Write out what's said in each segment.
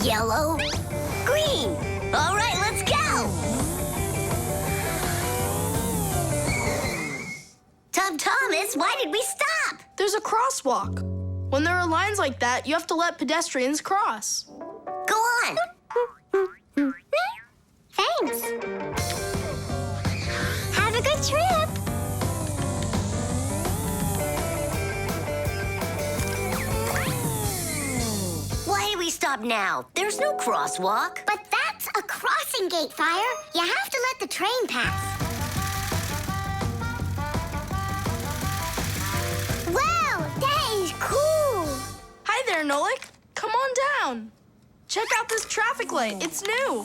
Yellow, green. All right, let's go. Thomas, why did we stop? There's a crosswalk. When there are lines like that, you have to let pedestrians cross. Go on. Thanks. Have a good trip. Why did we stop now? There's no crosswalk. But that's a crossing gate, Fire. You have to let the train pass. Wow, that is cool. Hi there, Nolik. Come on down. Check out this traffic light. It's new.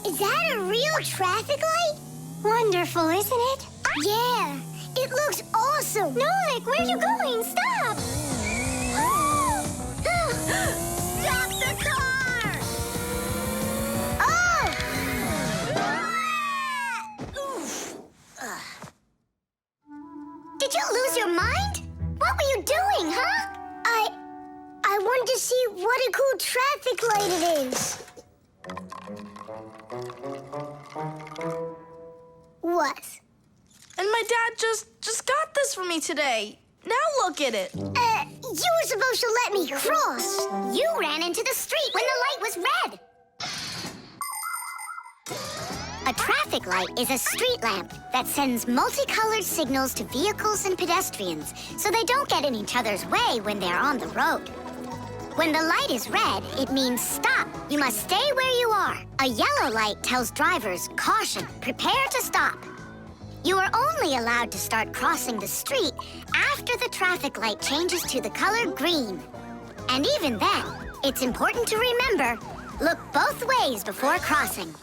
Is that a real traffic light? Wonderful, isn't it? Yeah, it looks awesome. Nolik, where are you going? Stop! Stop the car! Oh! Oof. Did you lose your mind? What were you doing, huh? I wanted to see what a cool traffic light it is. What? And my dad just got this for me today. Now look at it. You were supposed to let me cross. You ran into the street when the light was red. A traffic light is a street lamp that sends multicolored signals to vehicles and pedestrians so they don't get in each other's way when they're on the road. When the light is red, it means stop. You must stay where you are. A yellow light tells drivers, caution, prepare to stop. You are only allowed to start crossing the street after the traffic light changes to the color green. And even then, it's important to remember, look both ways before crossing.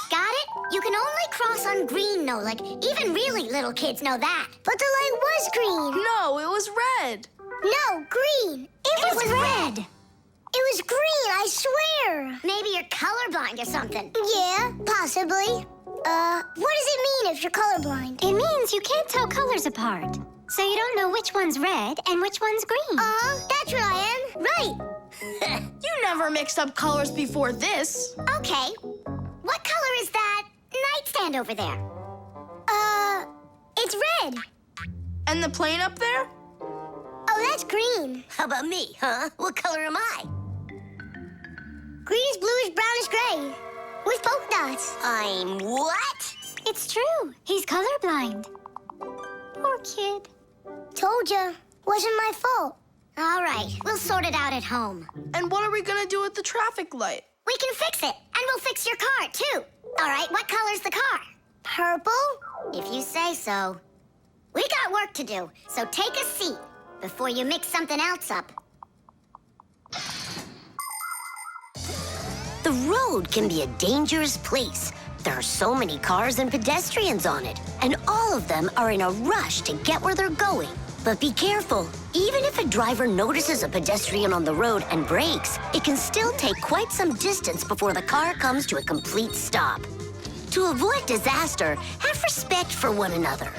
Got it? You can only cross on green, Nolik. Even really little kids know that. But the light was green. No, it was red. No, green. It was red. It was green, I swear. Maybe you're colorblind or something. Yeah, possibly. What does it mean if you're colorblind? It means you can't tell colors apart. So you don't know which one's red and which one's green. That's what I am. Right. You never mixed up colors before this. Okay. What color is that nightstand over there? It's red. And the plane up there? Oh, that's green. How about me, huh? What color am I? Greenish, bluish, brownish, gray. With polka dots. I'm what? It's true. He's colorblind. Poor kid. Told ya. Wasn't my fault. All right, we'll sort it out at home. And what are we gonna do with the traffic light? We can fix it, and we'll fix your car, too. All right, what color's the car? Purple? If you say so. We got work to do, so take a seat before you mix something else up. The road can be a dangerous place. There are so many cars and pedestrians on it, and all of them are in a rush to get where they're going. But be careful. Even if a driver notices a pedestrian on the road and brakes, it can still take quite some distance before the car comes to a complete stop. To avoid disaster, have respect for one another.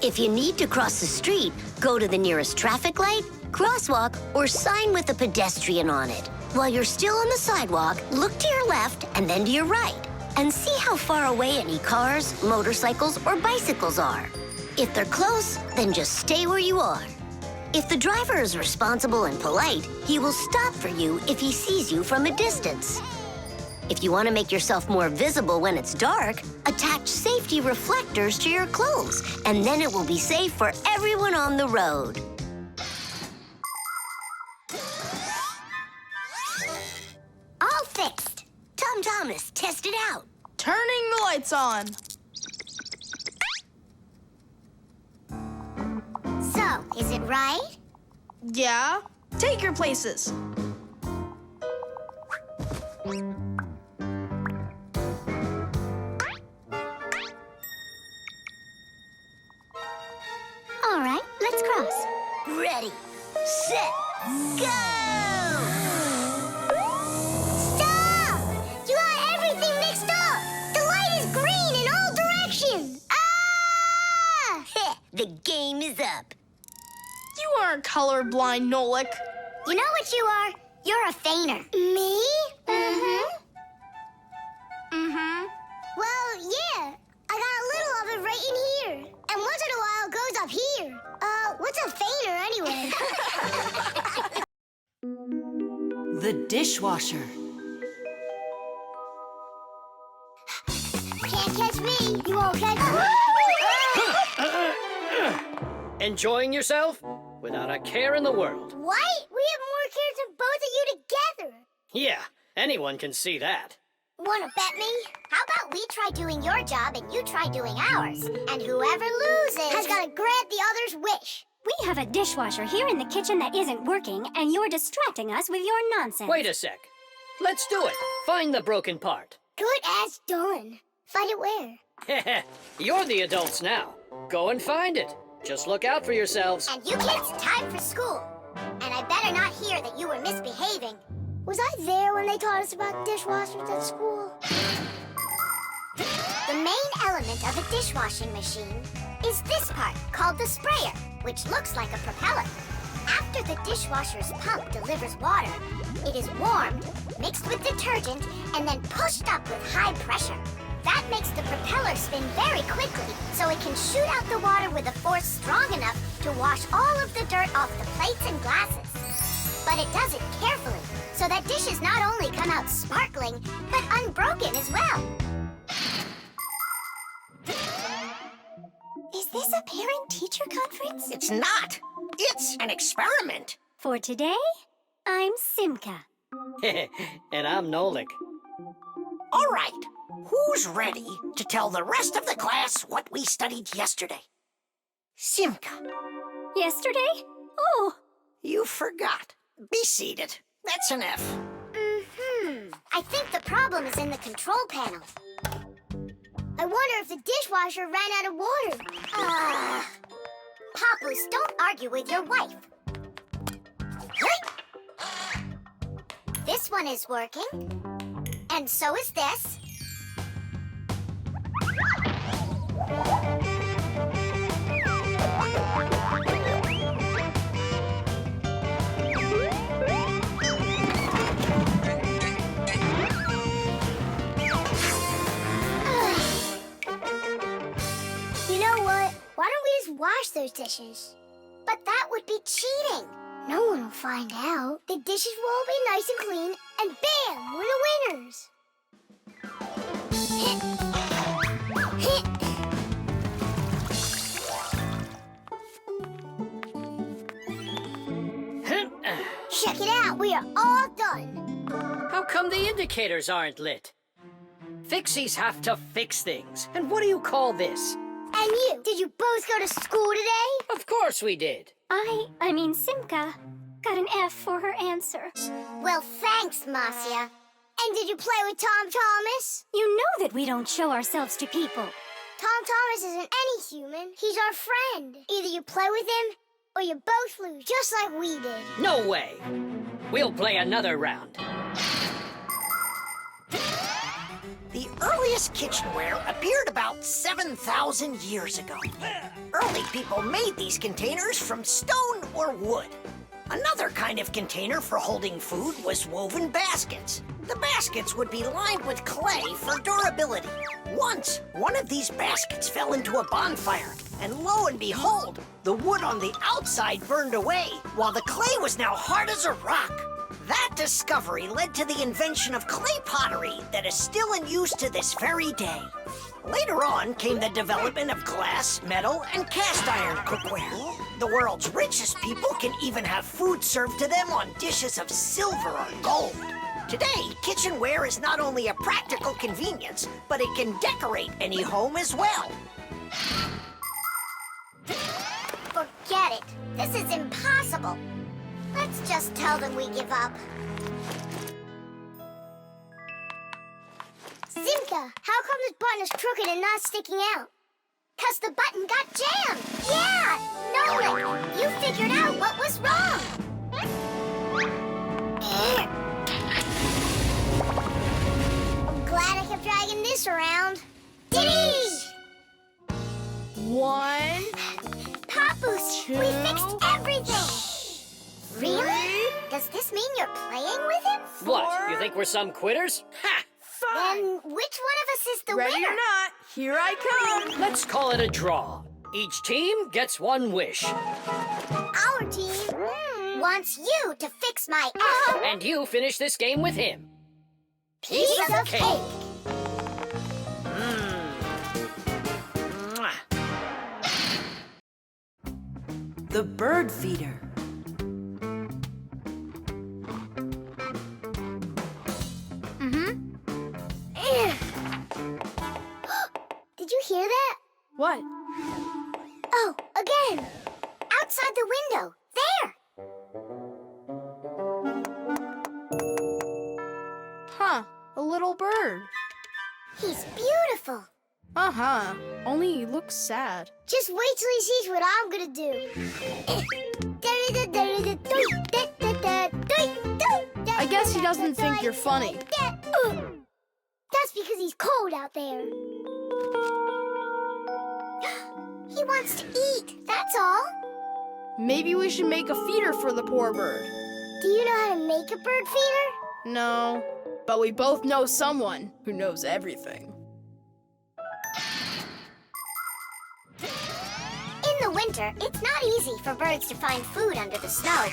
If you need to cross the street, go to the nearest traffic light, crosswalk, or sign with a pedestrian on it. While you're still on the sidewalk, look to your left and then to your right, and see how far away any cars, motorcycles, or bicycles are. If they're close, then just stay where you are. If the driver is responsible and polite, he will stop for you if he sees you from a distance. If you want to make yourself more visible when it's dark, attach safety reflectors to your clothes, and then it will be safe for everyone on the road. All fixed. Thomas, test it out. Turning the lights on. So, is it right? Yeah? Take your places. All right, let's cross. Ready, set, go! Stop! You got everything mixed up! The light is green in all directions! Ah! The game is up. You aren't colorblind, Nolik. You know what you are? You're a fainter. Me? Well, yeah. I got a little of it right in here. And once in a while, it goes up here. What's a fainter anyway? The dishwasher. Can't catch me. You won't catch me. Enjoying yourself? Without a care in the world. What? We have more cares than both of you together. Yeah, anyone can see that. Wanna bet me? How about we try doing your job and you try doing ours? And whoever loses has got to grant the other's wish. We have a dishwasher here in the kitchen that isn't working, and you're distracting us with your nonsense. Wait a sec. Let's do it. Find the broken part. Good as done. Find it where? You're the adults now. Go and find it. Just look out for yourselves. And you kids, time for school. And I better not hear that you were misbehaving. Was I there when they taught us about dishwashers at school? The main element of a dishwashing machine is this part called the sprayer, which looks like a propeller. After the dishwasher's pump delivers water, it is warmed, mixed with detergent, and then pushed up with high pressure. That makes the propeller spin very quickly, so it can shoot out the water with a force strong enough to wash all of the dirt off the plates and glasses. But it does it carefully, so that dishes not only come out sparkling, but unbroken as well. Is this a parent-teacher conference? It's not. It's an experiment. For today, I'm Simka. And I'm Nolik. All right. Who's ready to tell the rest of the class what we studied yesterday? Simka, Yesterday? Oh, you forgot. Be seated. That's an F. I think the problem is in the control panel. I wonder if the dishwasher ran out of water. Papoose, don't argue with your wife. This one is working. And so is this. You know what? Why don't we just wash those dishes? But that would be cheating. No one will find out. The dishes will all be nice and clean, and bam, we're the winners. Check it out, we are all done. How come the indicators aren't lit? Fixies have to fix things. And what do you call this? And you, did you both go to school today? Of course we did. I mean Simka, got an F for her answer. Well, thanks, Marcia. And did you play with Tom Thomas? You know that we don't show ourselves to people. Tom Thomas isn't any human. He's our friend. Either you play with him, or you both lose, just like we did. No way. We'll play another round. The earliest kitchenware appeared about 7,000 years ago. Early people made these containers from stone or wood. Another kind of container for holding food was woven baskets. The baskets would be lined with clay for durability. Once, one of these baskets fell into a bonfire, and lo and behold, the wood on the outside burned away, while the clay was now hard as a rock. That discovery led to the invention of clay pottery that is still in use to this very day. Later on came the development of glass, metal, and cast iron cookware. The world's richest people can even have food served to them on dishes of silver or gold. Today, kitchenware is not only a practical convenience, but it can decorate any home as well. Forget it. This is impossible. Let's just tell them we give up. Simka, how come this button is crooked and not sticking out? 'Cause the button got jammed. Yeah! Nolik, you figured out what was wrong. I'm glad I kept dragging this around. Diddy! 1, Papoose, we fixed everything. Really? Does this mean you're playing with him? What, you think we're some quitters? Ha! Then which one of us is the Ready winner? or not, here I come. Let's call it a draw. Each team gets one wish. Our team wants you to fix my egg. And you finish this game with him. Piece of cake. Mwah. The bird feeder. Did you hear that? What? Oh, again. Outside the window. There. Huh, a little bird. He's beautiful. Uh-huh, only he looks sad. Just wait till he sees what I'm gonna do. I guess he doesn't think you're funny. That's because he's cold out there. He wants to eat, that's all. Maybe we should make a feeder for the poor bird. Do you know how to make a bird feeder? No, but we both know someone who knows everything. In the winter, it's not easy for birds to find food under the snow.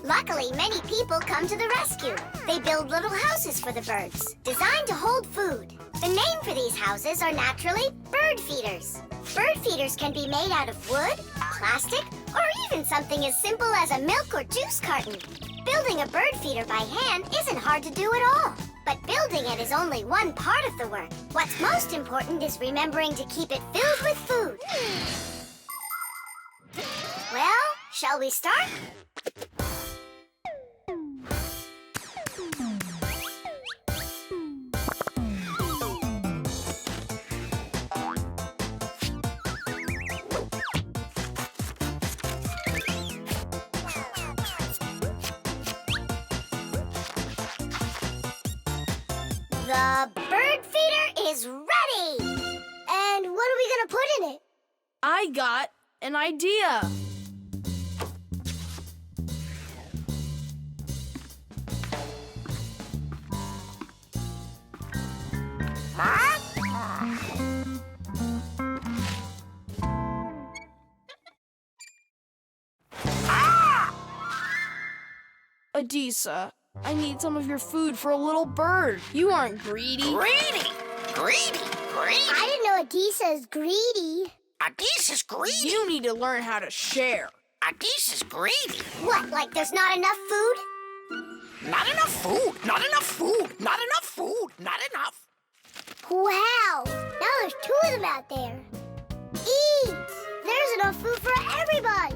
Luckily, many people come to the rescue. They build little houses for the birds, designed to hold food. The name for these houses are naturally bird feeders. Bird feeders can be made out of wood, plastic, or even something as simple as a milk or juice carton. Building a bird feeder by hand isn't hard to do at all. But building it is only one part of the work. What's most important is remembering to keep it filled with food. Well, shall we start? The bird feeder is ready! And what are we gonna put in it? I got an idea. Adisa, I need some of your food for a little bird. You aren't greedy. Greedy! Greedy! Greedy! I didn't know Adisa is greedy. Adisa's greedy! You need to learn how to share. Adisa's greedy! What, like there's not enough food? Not enough food! Not enough food! Not enough food! Not enough! Wow! Now there's two of them out there. Eat! There's enough food for everybody.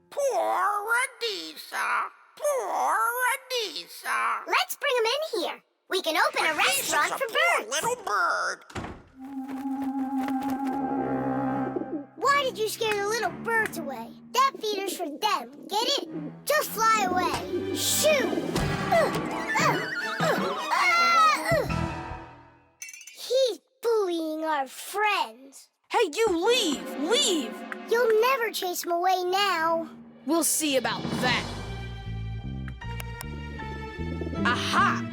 Poor Adisa! Poor Adisa! Let's bring them in here. We can open a restaurant for birds. Little bird! Why did you scare the little birds away? That feeder's for them. Get it? Just fly away. Shoo! He's bullying our friends. Hey, you leave! Leave! You'll never chase him away now. We'll see about that. Aha!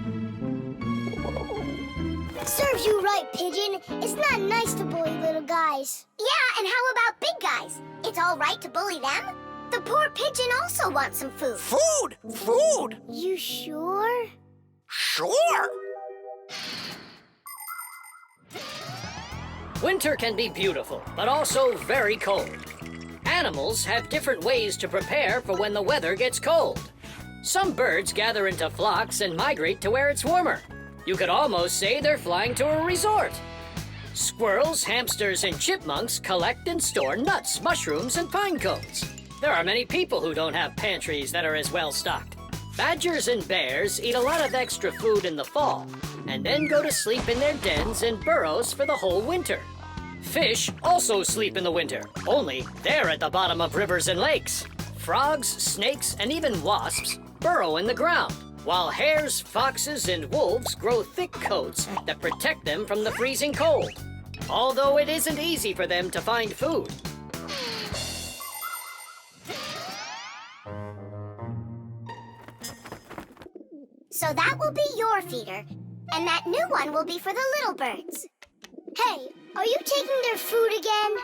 Serves you right, Pigeon. It's not nice to bully little guys. Yeah, and how about big guys? It's all right to bully them. The poor pigeon also wants some food. Food! Food! You sure? Sure! Winter can be beautiful, but also very cold. Animals have different ways to prepare for when the weather gets cold. Some birds gather into flocks and migrate to where it's warmer. You could almost say they're flying to a resort. Squirrels, hamsters, and chipmunks collect and store nuts, mushrooms, and pine cones. There are many people who don't have pantries that are as well stocked. Badgers and bears eat a lot of extra food in the fall, and then go to sleep in their dens and burrows for the whole winter. Fish also sleep in the winter, only they're at the bottom of rivers and lakes. Frogs, snakes, and even wasps burrow in the ground, while hares, foxes, and wolves grow thick coats that protect them from the freezing cold, although it isn't easy for them to find food. So that will be your feeder, and that new one will be for the little birds. Hey, are you taking their food again?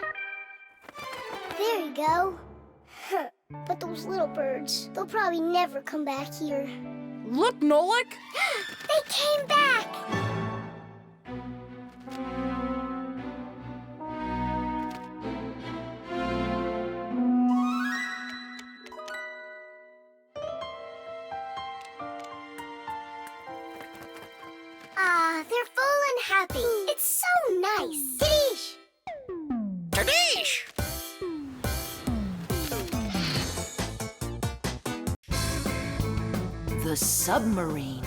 There you go. But those little birds, they'll probably never come back here. Look, Nolik! They came back! Ah, they're full and happy. It's so nice. Dish! Tadish! The submarine.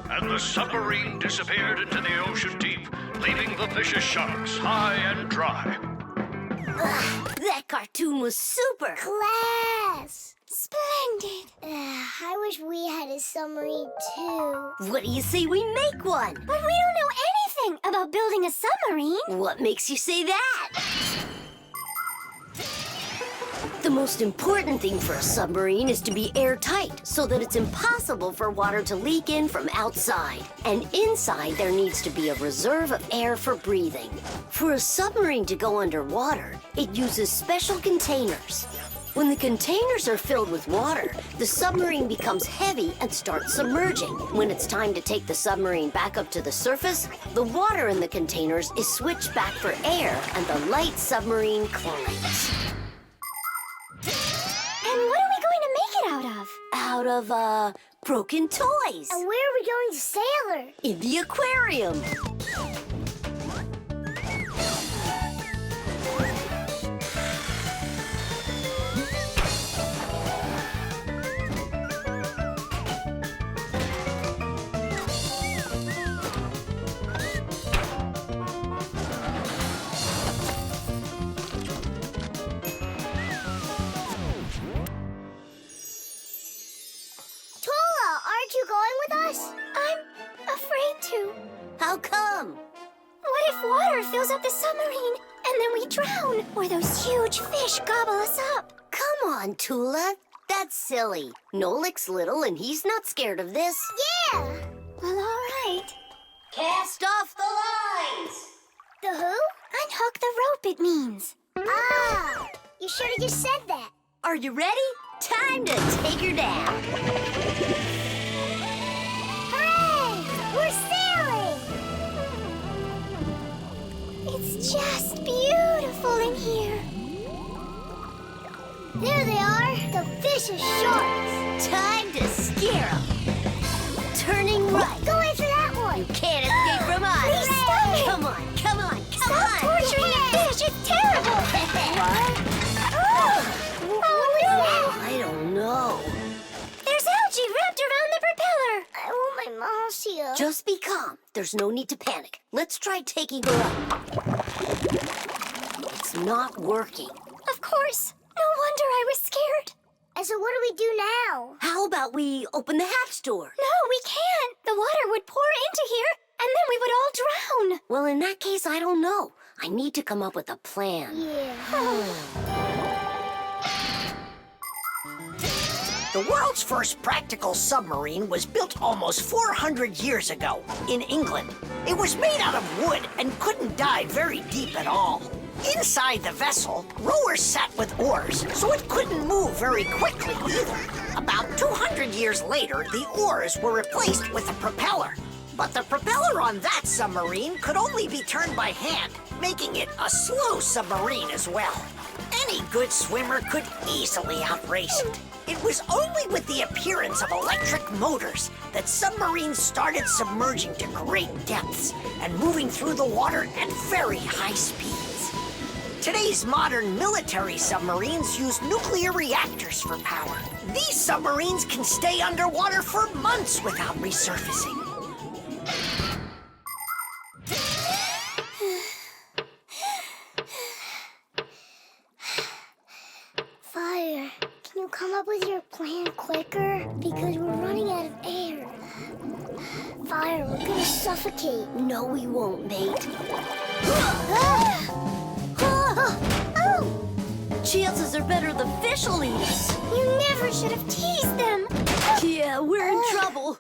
And the submarine disappeared into the ocean deep, leaving the vicious sharks high and dry. That cartoon was super. Class! Splendid! I wish we had a submarine too. What do you say we make one? But we don't know anything about building a submarine. What makes you say that? The most important thing for a submarine is to be airtight so that it's impossible for water to leak in from outside. And inside there needs to be a reserve of air for breathing. For a submarine to go underwater, it uses special containers. When the containers are filled with water, the submarine becomes heavy and starts submerging. When it's time to take the submarine back up to the surface, the water in the containers is switched back for air and the light submarine climbs. And what are we going to make it out of? Out of, broken toys. And where are we going to sail her? In the aquarium. Tola, aren't you going with us? I'm afraid to. How come? What if water fills up the submarine and then we drown? Or those huge fish gobble us up? Come on, Tula. That's silly. Nolik's little and he's not scared of this. Yeah! Well, all right. Cast off the lines! The who? Unhook the rope, it means. Ah! You should have just said that. Are you ready? Time to take her down. Hooray! We're sailing! It's just beautiful in here. There they are, the vicious sharks. Time to scare 'em. Turning right. Go after that one. You can't escape from us. Please stop it. Come on, come on, come Stop on. torturing the fish. It's terrible. I don't know. There's algae wrapped around the propeller. I want my mom's here. Just be calm. There's no need to panic. Let's try taking her up. It's not working. Of course. No wonder I was scared. And so what do we do now? How about we open the hatch door? No, we can't. The water would pour into here, and then we would all drown. Well, in that case, I don't know. I need to come up with a plan. Yeah. The world's first practical submarine was built almost 400 years ago in England. It was made out of wood and couldn't dive very deep at all. Inside the vessel, rowers sat with oars, so it couldn't move very quickly either. About 200 years later, the oars were replaced with a propeller. But the propeller on that submarine could only be turned by hand, making it a slow submarine as well. Any good swimmer could easily outrace it. It was only with the appearance of electric motors that submarines started submerging to great depths and moving through the water at very high speeds. Today's modern military submarines use nuclear reactors for power. These submarines can stay underwater for months without resurfacing. Fire, can you come up with your plan quicker? Because we're running out of air. Fire, we're gonna suffocate. No, we won't, mate. Chances are better the fish will eat us. You never should have teased them. Yeah, we're in trouble.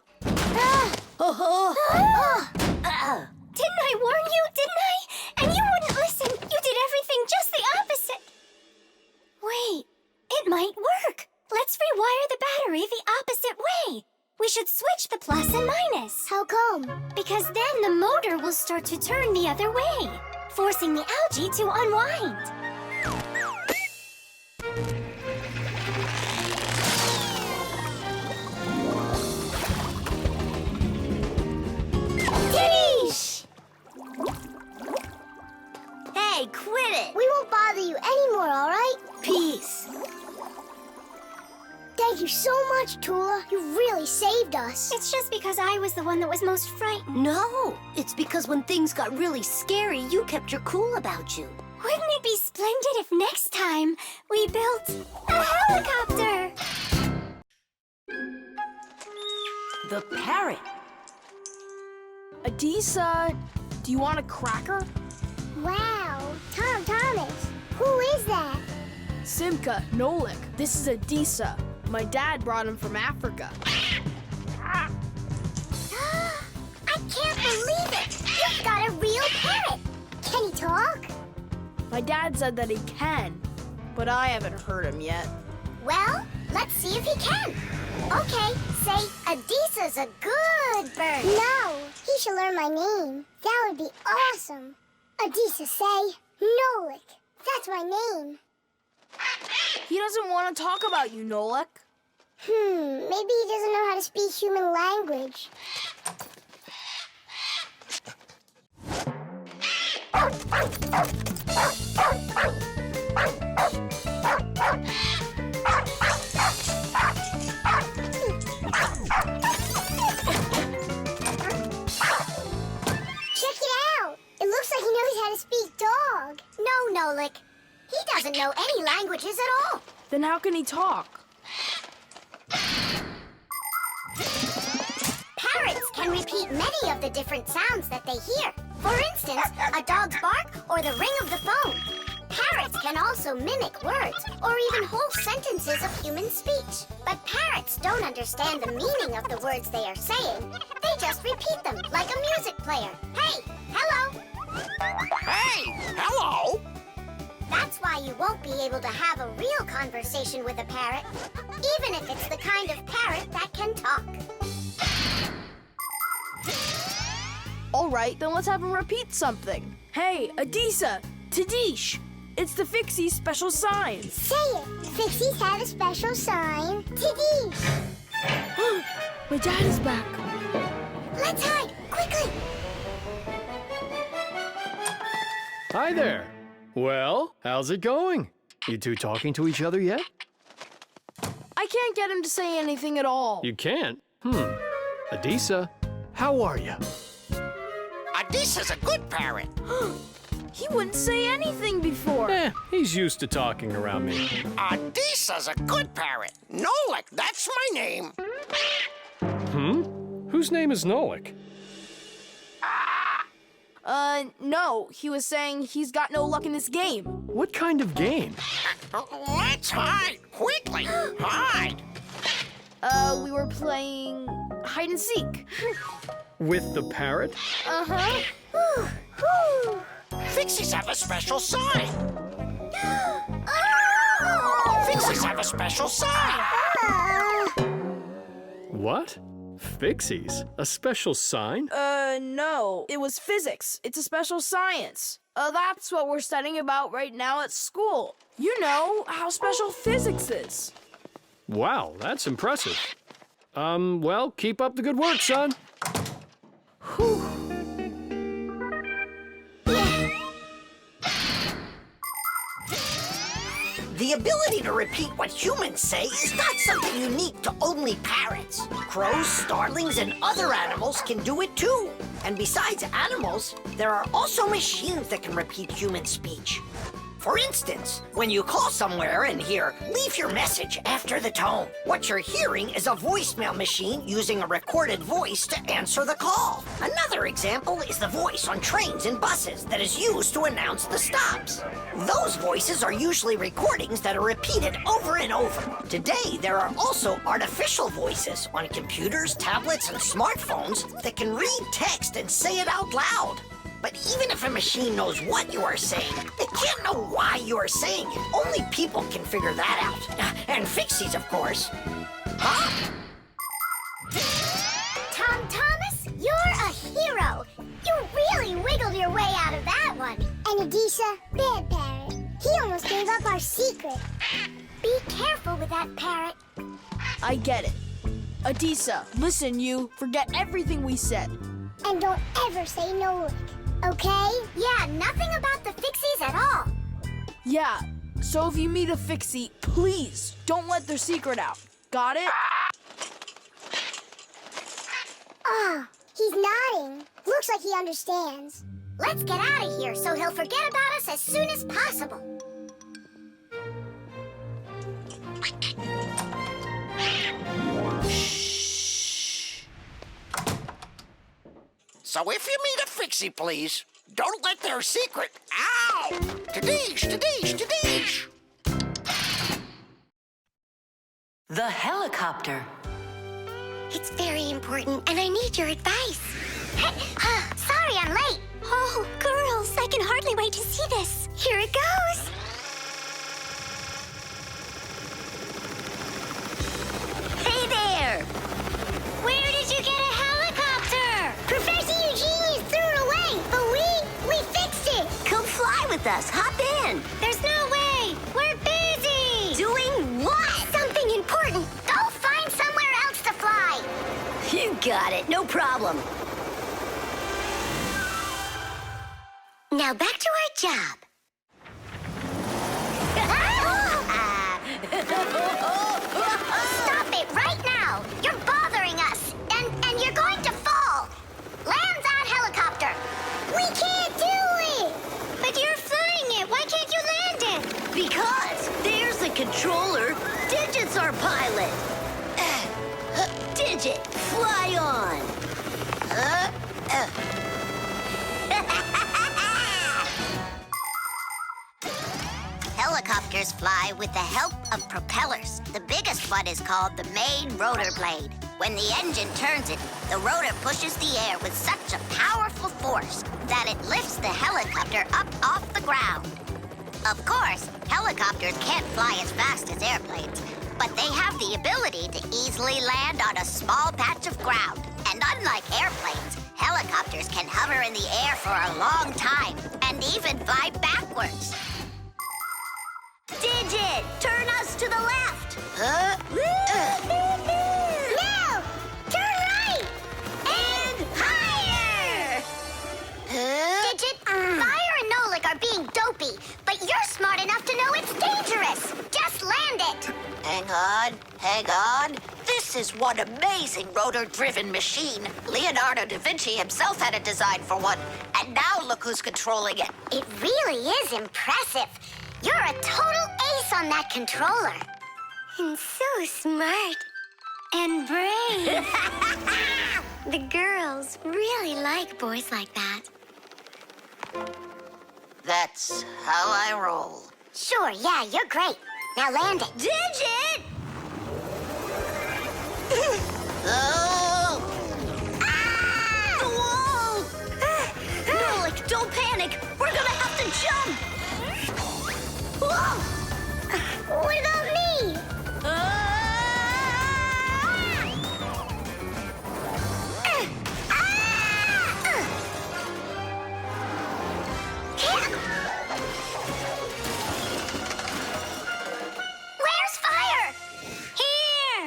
Didn't I warn you, didn't I? And you wouldn't listen. You did everything just the opposite. Wait, it might work. Let's rewire the battery the opposite way. We should switch the plus and minus. How come? Because then the motor will start to turn the other way, forcing the algae to unwind. Tidish! Hey, quit it! We won't bother you anymore, all right? Peace. Thank you so much, Tula. You really saved us. It's just because I was the one that was most frightened. No, it's because when things got really scary, you kept your cool about you. Wouldn't it be splendid if next time we built a helicopter? The parrot. Adisa, do you want a cracker? Wow. Tom Thomas, who is that? Simka, Nolik, this is Adisa. My dad brought him from Africa. I can't believe it! You've got a real parrot! Can he talk? My dad said that he can, but I haven't heard him yet. Well, let's see if he can. Okay, say, Adisa's a good bird. No, he should learn my name. That would be awesome. Adisa, say, Nolik. That's my name. He doesn't want to talk about you, Nolik. Maybe he doesn't know how to speak human language. Check it out. It looks like he knows how to speak dog. No, Nolik. He doesn't know any languages at all. Then how can he talk? Parrots can repeat many of the different sounds that they hear. For instance, a dog's bark or the ring of the phone. Parrots can also mimic words or even whole sentences of human speech. But parrots don't understand the meaning of the words they are saying. They just repeat them like a music player. Hey, hello. Hey, hello! That's why you won't be able to have a real conversation with a parrot, even if it's the kind of parrot that can talk. All right, then let's have him repeat something. Hey, Adisa, Tadish, it's the Fixie special sign. Say it. Fixies have a special sign. Tidish. My dad is back. Let's hide, quickly. Hi there. Well, how's it going? You two talking to each other yet? I can't get him to say anything at all. You can't? Adisa, how are you? Adisa's a good parrot. He wouldn't say anything before. He's used to talking around me. Adisa's a good parrot. Nolik, that's my name. Whose name is Nolik? No, he was saying he's got no luck in this game. What kind of game? Let's hide, quickly, hide. We were playing hide and seek. With the parrot? Uh-huh. Fixies have a special sign. Fixies have a special sign. What? Fixies? A special sign? No. It was physics. It's a special science. That's what we're studying about right now at school. You know how special physics is. Wow, that's impressive. Well, keep up the good work, son. The ability to repeat what humans say is not something unique to only parrots. Crows, starlings, and other animals can do it too. And besides animals, there are also machines that can repeat human speech. For instance, when you call somewhere and hear, leave your message after the tone, what you're hearing is a voicemail machine using a recorded voice to answer the call. Another example is the voice on trains and buses that is used to announce the stops. Those voices are usually recordings that are repeated over and over. Today, there are also artificial voices on computers, tablets, and smartphones that can read text and say it out loud. But even if a machine knows what you are saying, it can't know why you are saying it. Only people can figure that out. And Fixies, of course. Huh? Tom Thomas, you're a hero. You really wiggled your way out of that one. And Adisha, bad parrot. He almost gave up our secret. Be careful with that parrot. I get it. Adisa, listen, you. Forget everything we said. And don't ever say Nolik, okay? Yeah, nothing about the Fixies at all. Yeah, so if you meet a Fixie, please don't let their secret out. Got it? Oh, he's nodding. Looks like he understands. Let's get out of here so he'll forget about us as soon as possible. So if you meet a Fixie, please, don't let their secret... Ow! Tadish! The helicopter. It's very important, and I need your advice. Sorry I'm late. Oh, girls, I can hardly wait to see this. Here it goes. Hey there! Where did you get a helicopter? Professor Eugenius threw it away, but we fixed it. Come fly with us. Hop in. There's no way. We're busy. Doing what? Something important. Go find somewhere else to fly. You got it. No problem. Now back to our job. Stop it right now. You're bothering us. And you're going to fall. Land that helicopter. We can't do it. But you're flying it. Why can't you land it? Because there's the controller. Digit's our pilot. Digit, fly on. Helicopters fly with the help of propellers. The biggest one is called the main rotor blade. When the engine turns it, the rotor pushes the air with such a powerful force that it lifts the helicopter up off the ground. Of course, helicopters can't fly as fast as airplanes, but they have the ability to easily land on a small patch of ground. And unlike airplanes, helicopters can hover in the air for a long time and even fly backwards. Digit, turn us to the left. No! Turn right! And higher! Digit, Fire and Nolik are being dopey, but you're smart enough to know it's dangerous. Just land it. Hang on. This is one amazing rotor-driven machine. Leonardo da Vinci himself had a design for one, and now look who's controlling it. It really is impressive. You're a total ace on that controller. And so smart. And brave. The girls really like boys like that. That's how I roll. Sure, yeah, you're great. Now land it. Digit! Oh! Whoa! Nolik, don't panic. We're gonna have to jump. Whoa! What about me? Where's Fire? Here!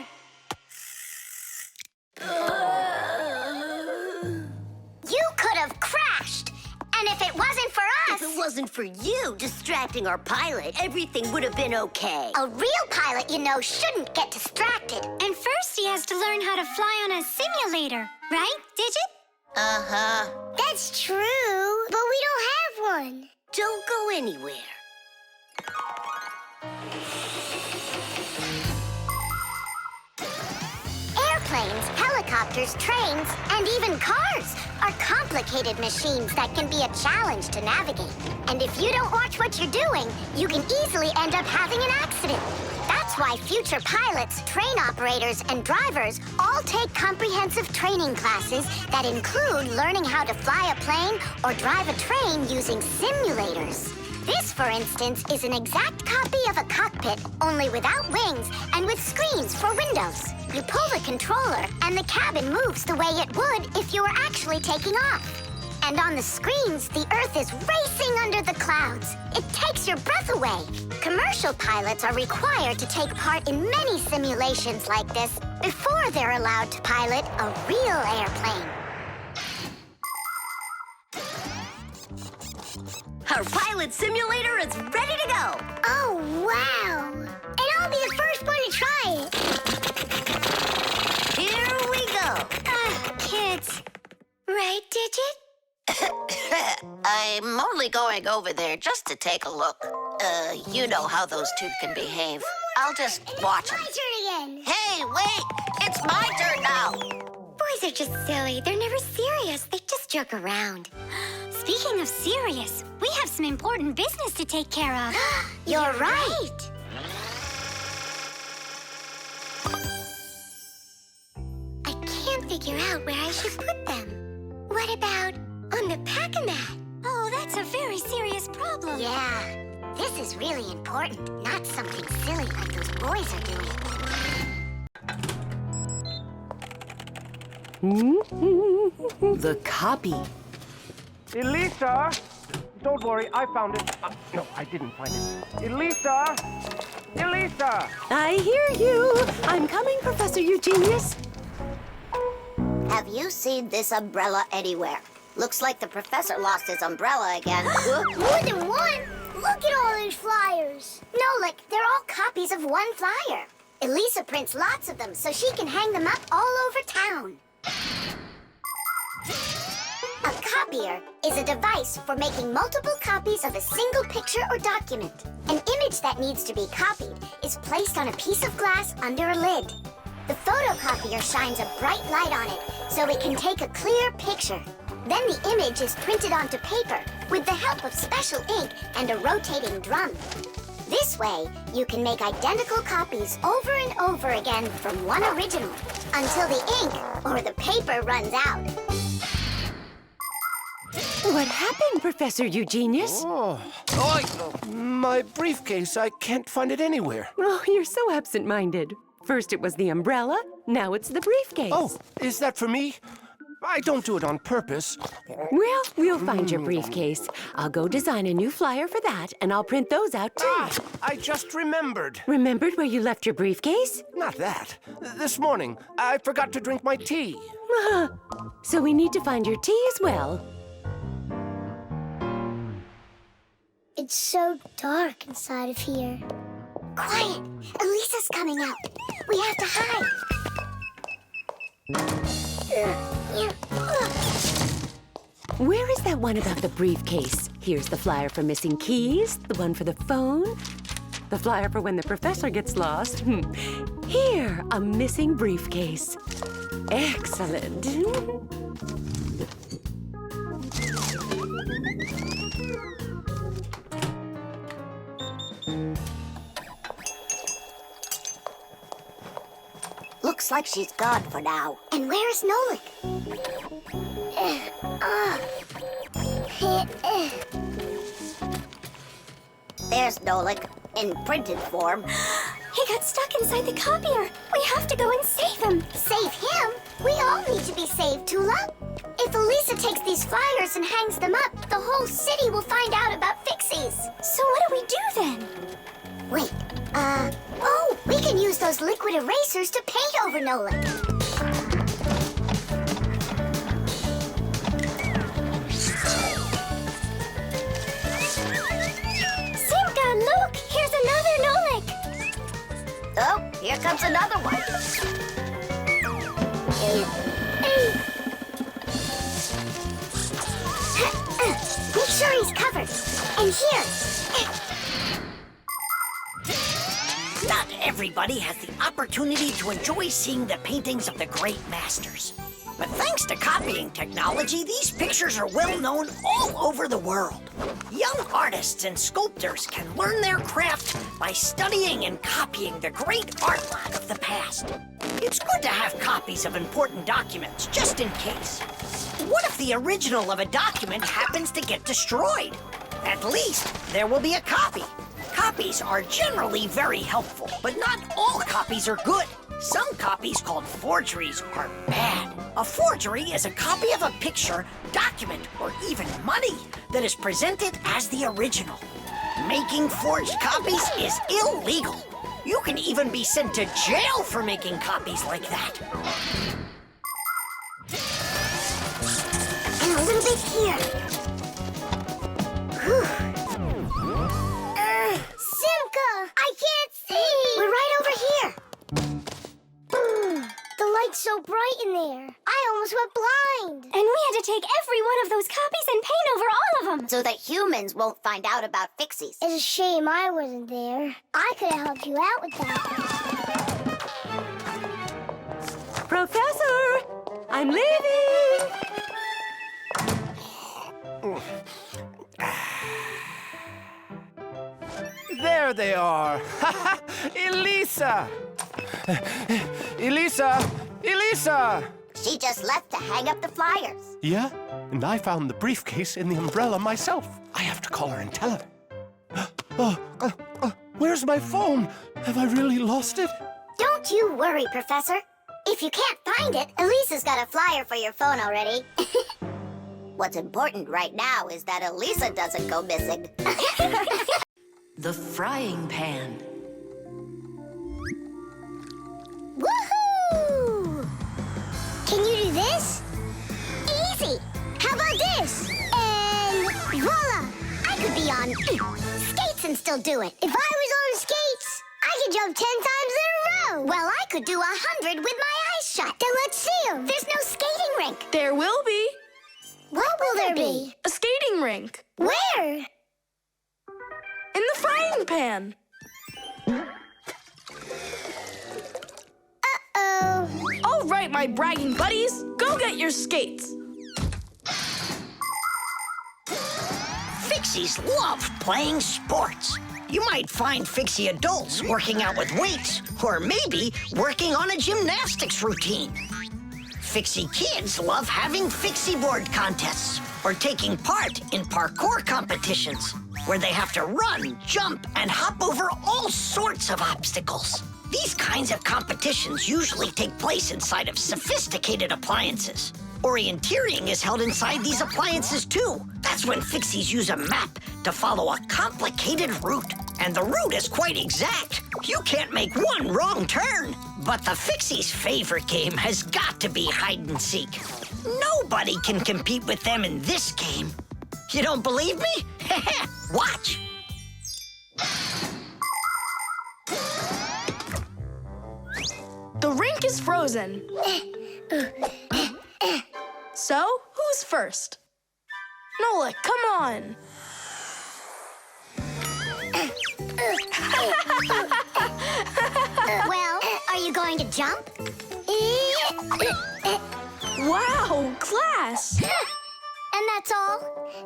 You could have crashed. And if it wasn't for us... If it wasn't for you distracting our pilot, everything would have been okay. A real pilot, you know, shouldn't get distracted. And first he has to learn how to fly on a simulator. Right, Digit? Uh-huh. That's true, but we don't have one. Don't go anywhere. Airplanes, helicopters, trains, and even cars are complicated machines that can be a challenge to navigate. And if you don't watch what you're doing, you can easily end up having an accident. That's why future pilots, train operators, and drivers all take comprehensive training classes that include learning how to fly a plane or drive a train using simulators. This, for instance, is an exact copy of a cockpit, only without wings and with screens for windows. You pull the controller, and the cabin moves the way it would if you were actually taking off. And on the screens, the Earth is racing under the clouds. It takes your breath away. Commercial pilots are required to take part in many simulations like this before they're allowed to pilot a real airplane. Our pilot simulator is ready to go. Oh, wow! And I'll be the first one to try it. Here we go. Kids. Right, Digit? I'm only going over there just to take a look. You know how those two can behave. I'll just watch them. My turn again. Hey, wait! It's my turn now! Boys are just silly. They're never serious. They just joke around. Speaking of serious, we have some important business to take care of. You're right. I can't figure out where I should put them. What about on the pack-a-mat? Oh, that's a very serious problem. Yeah, this is really important, not something silly like those boys are doing. The copy. Elisa! Don't worry, I found it. No, I didn't find it. Elisa! Elisa! I hear you. I'm coming, Professor Eugenius. Have you seen this umbrella anywhere? Looks like the professor lost his umbrella again. More than one? Look at all these flyers. Nolik, they're all copies of one flyer. Elisa prints lots of them so she can hang them up all over town. A copier is a device for making multiple copies of a single picture or document. An image that needs to be copied is placed on a piece of glass under a lid. The photocopier shines a bright light on it so it can take a clear picture. Then the image is printed onto paper with the help of special ink and a rotating drum. This way, you can make identical copies over and over again from one original until the ink or the paper runs out. What happened, Professor Eugenius? My briefcase. I can't find it anywhere. Oh, you're so absent-minded. First it was the umbrella, now it's the briefcase. Oh, is that for me? I don't do it on purpose. Well, we'll find your briefcase. I'll go design a new flyer for that, and I'll print those out too. I just remembered. Remembered where you left your briefcase? Not that. This morning, I forgot to drink my tea. So we need to find your tea as well. It's so dark inside of here. Quiet! Elisa's coming out. We have to hide. Where is that one about the briefcase? Here's the flyer for missing keys, the one for the phone, the flyer for when the professor gets lost. Here, a missing briefcase. Excellent. Looks like she's gone for now. And where's Nolik? There's Nolik, in printed form. He got stuck inside the copier. We have to go and save him. Save him? We all need to be saved, Tula. If Elisa takes these flyers and hangs them up, the whole city will find out about Fixies. So what do we do then? Wait, we can use those liquid erasers to paint over Nolik. Simka, look! Here's another Nolik! Oh, here comes another one. Make sure he's covered. And here. Not everybody has the opportunity to enjoy seeing the paintings of the great masters. But thanks to copying technology, these pictures are well known all over the world. Young artists and sculptors can learn their craft by studying and copying the great artwork of the past. It's good to have copies of important documents, just in case. What if the original of a document happens to get destroyed? At least there will be a copy. Copies are generally very helpful, but not all copies are good. Some copies called forgeries are bad. A forgery is a copy of a picture, document, or even money that is presented as the original. Making forged copies is illegal. You can even be sent to jail for making copies like that. And a little bit here. Whew. Simka! I can't see! We're right over here. The light's so bright in there. I almost went blind. And we had to take every one of those copies and paint over all of them. So that humans won't find out about Fixies. It's a shame I wasn't there. I could have helped you out with that. Professor, I'm leaving. There they are. Elisa! Elisa! Elisa! She just left to hang up the flyers. Yeah? And I found the briefcase in the umbrella myself. I have to call her and tell her. Where's my phone? Have I really lost it? Don't you worry, Professor. If you can't find it, Elisa's got a flyer for your phone already. What's important right now is that Elisa doesn't go missing. The frying pan. Woohoo! Can you do this? Easy! How about this? And voila! I could be on skates and still do it. If I was on skates, I could jump 10 times in a row. Well, I could do 100 with my eyes shut. Then let's see them. There's no skating rink. There will be. What will there be? A skating rink. Where? In the frying pan. Uh-oh. All right, my bragging buddies, go get your skates. Fixies love playing sports. You might find Fixie adults working out with weights, or maybe working on a gymnastics routine. Fixie kids love having Fixie board contests, or taking part in parkour competitions, where they have to run, jump, and hop over all sorts of obstacles. These kinds of competitions usually take place inside of sophisticated appliances. Orienteering is held inside these appliances too. That's when Fixies use a map to follow a complicated route. And the route is quite exact. You can't make one wrong turn. But the Fixies' favorite game has got to be hide and seek. Nobody can compete with them in this game. You don't believe me? Watch. The rink is frozen. So, who's first? Nolik, come on. Well, are you going to jump? Wow, class. And that's all?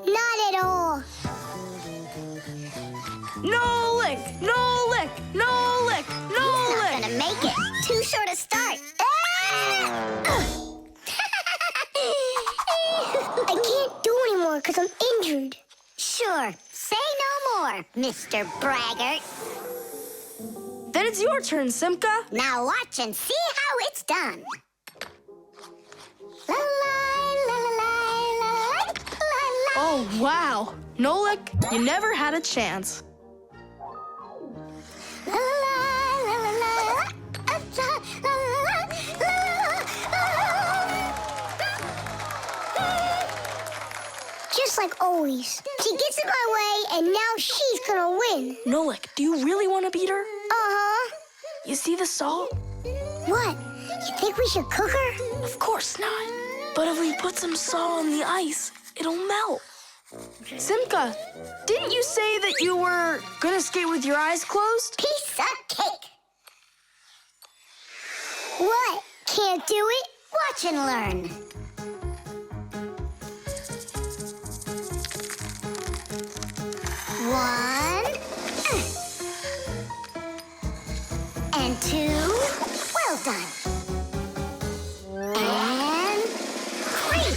Not at all. Nolik, Nolik, Nolik, He's not Nolik. gonna make it. Too short a start. I can't do anymore because I'm injured. Sure. Say no more, Mr. Braggart. Then it's your turn, Simka. Now watch and see how it's done. La la la la la la la la. Oh, wow. Nolik, you never had a chance. La la la la la la la la la la. Just like always. She gets in my way, and now she's gonna win. Nolik, do you really want to beat her? Uh-huh. You see the salt? What? You think we should cook her? Of course not. But if we put some salt on the ice, it'll melt. Simka, didn't you say that you were gonna skate with your eyes closed? Piece of cake. can't do it, watch and learn. One. And two. Well done. And three.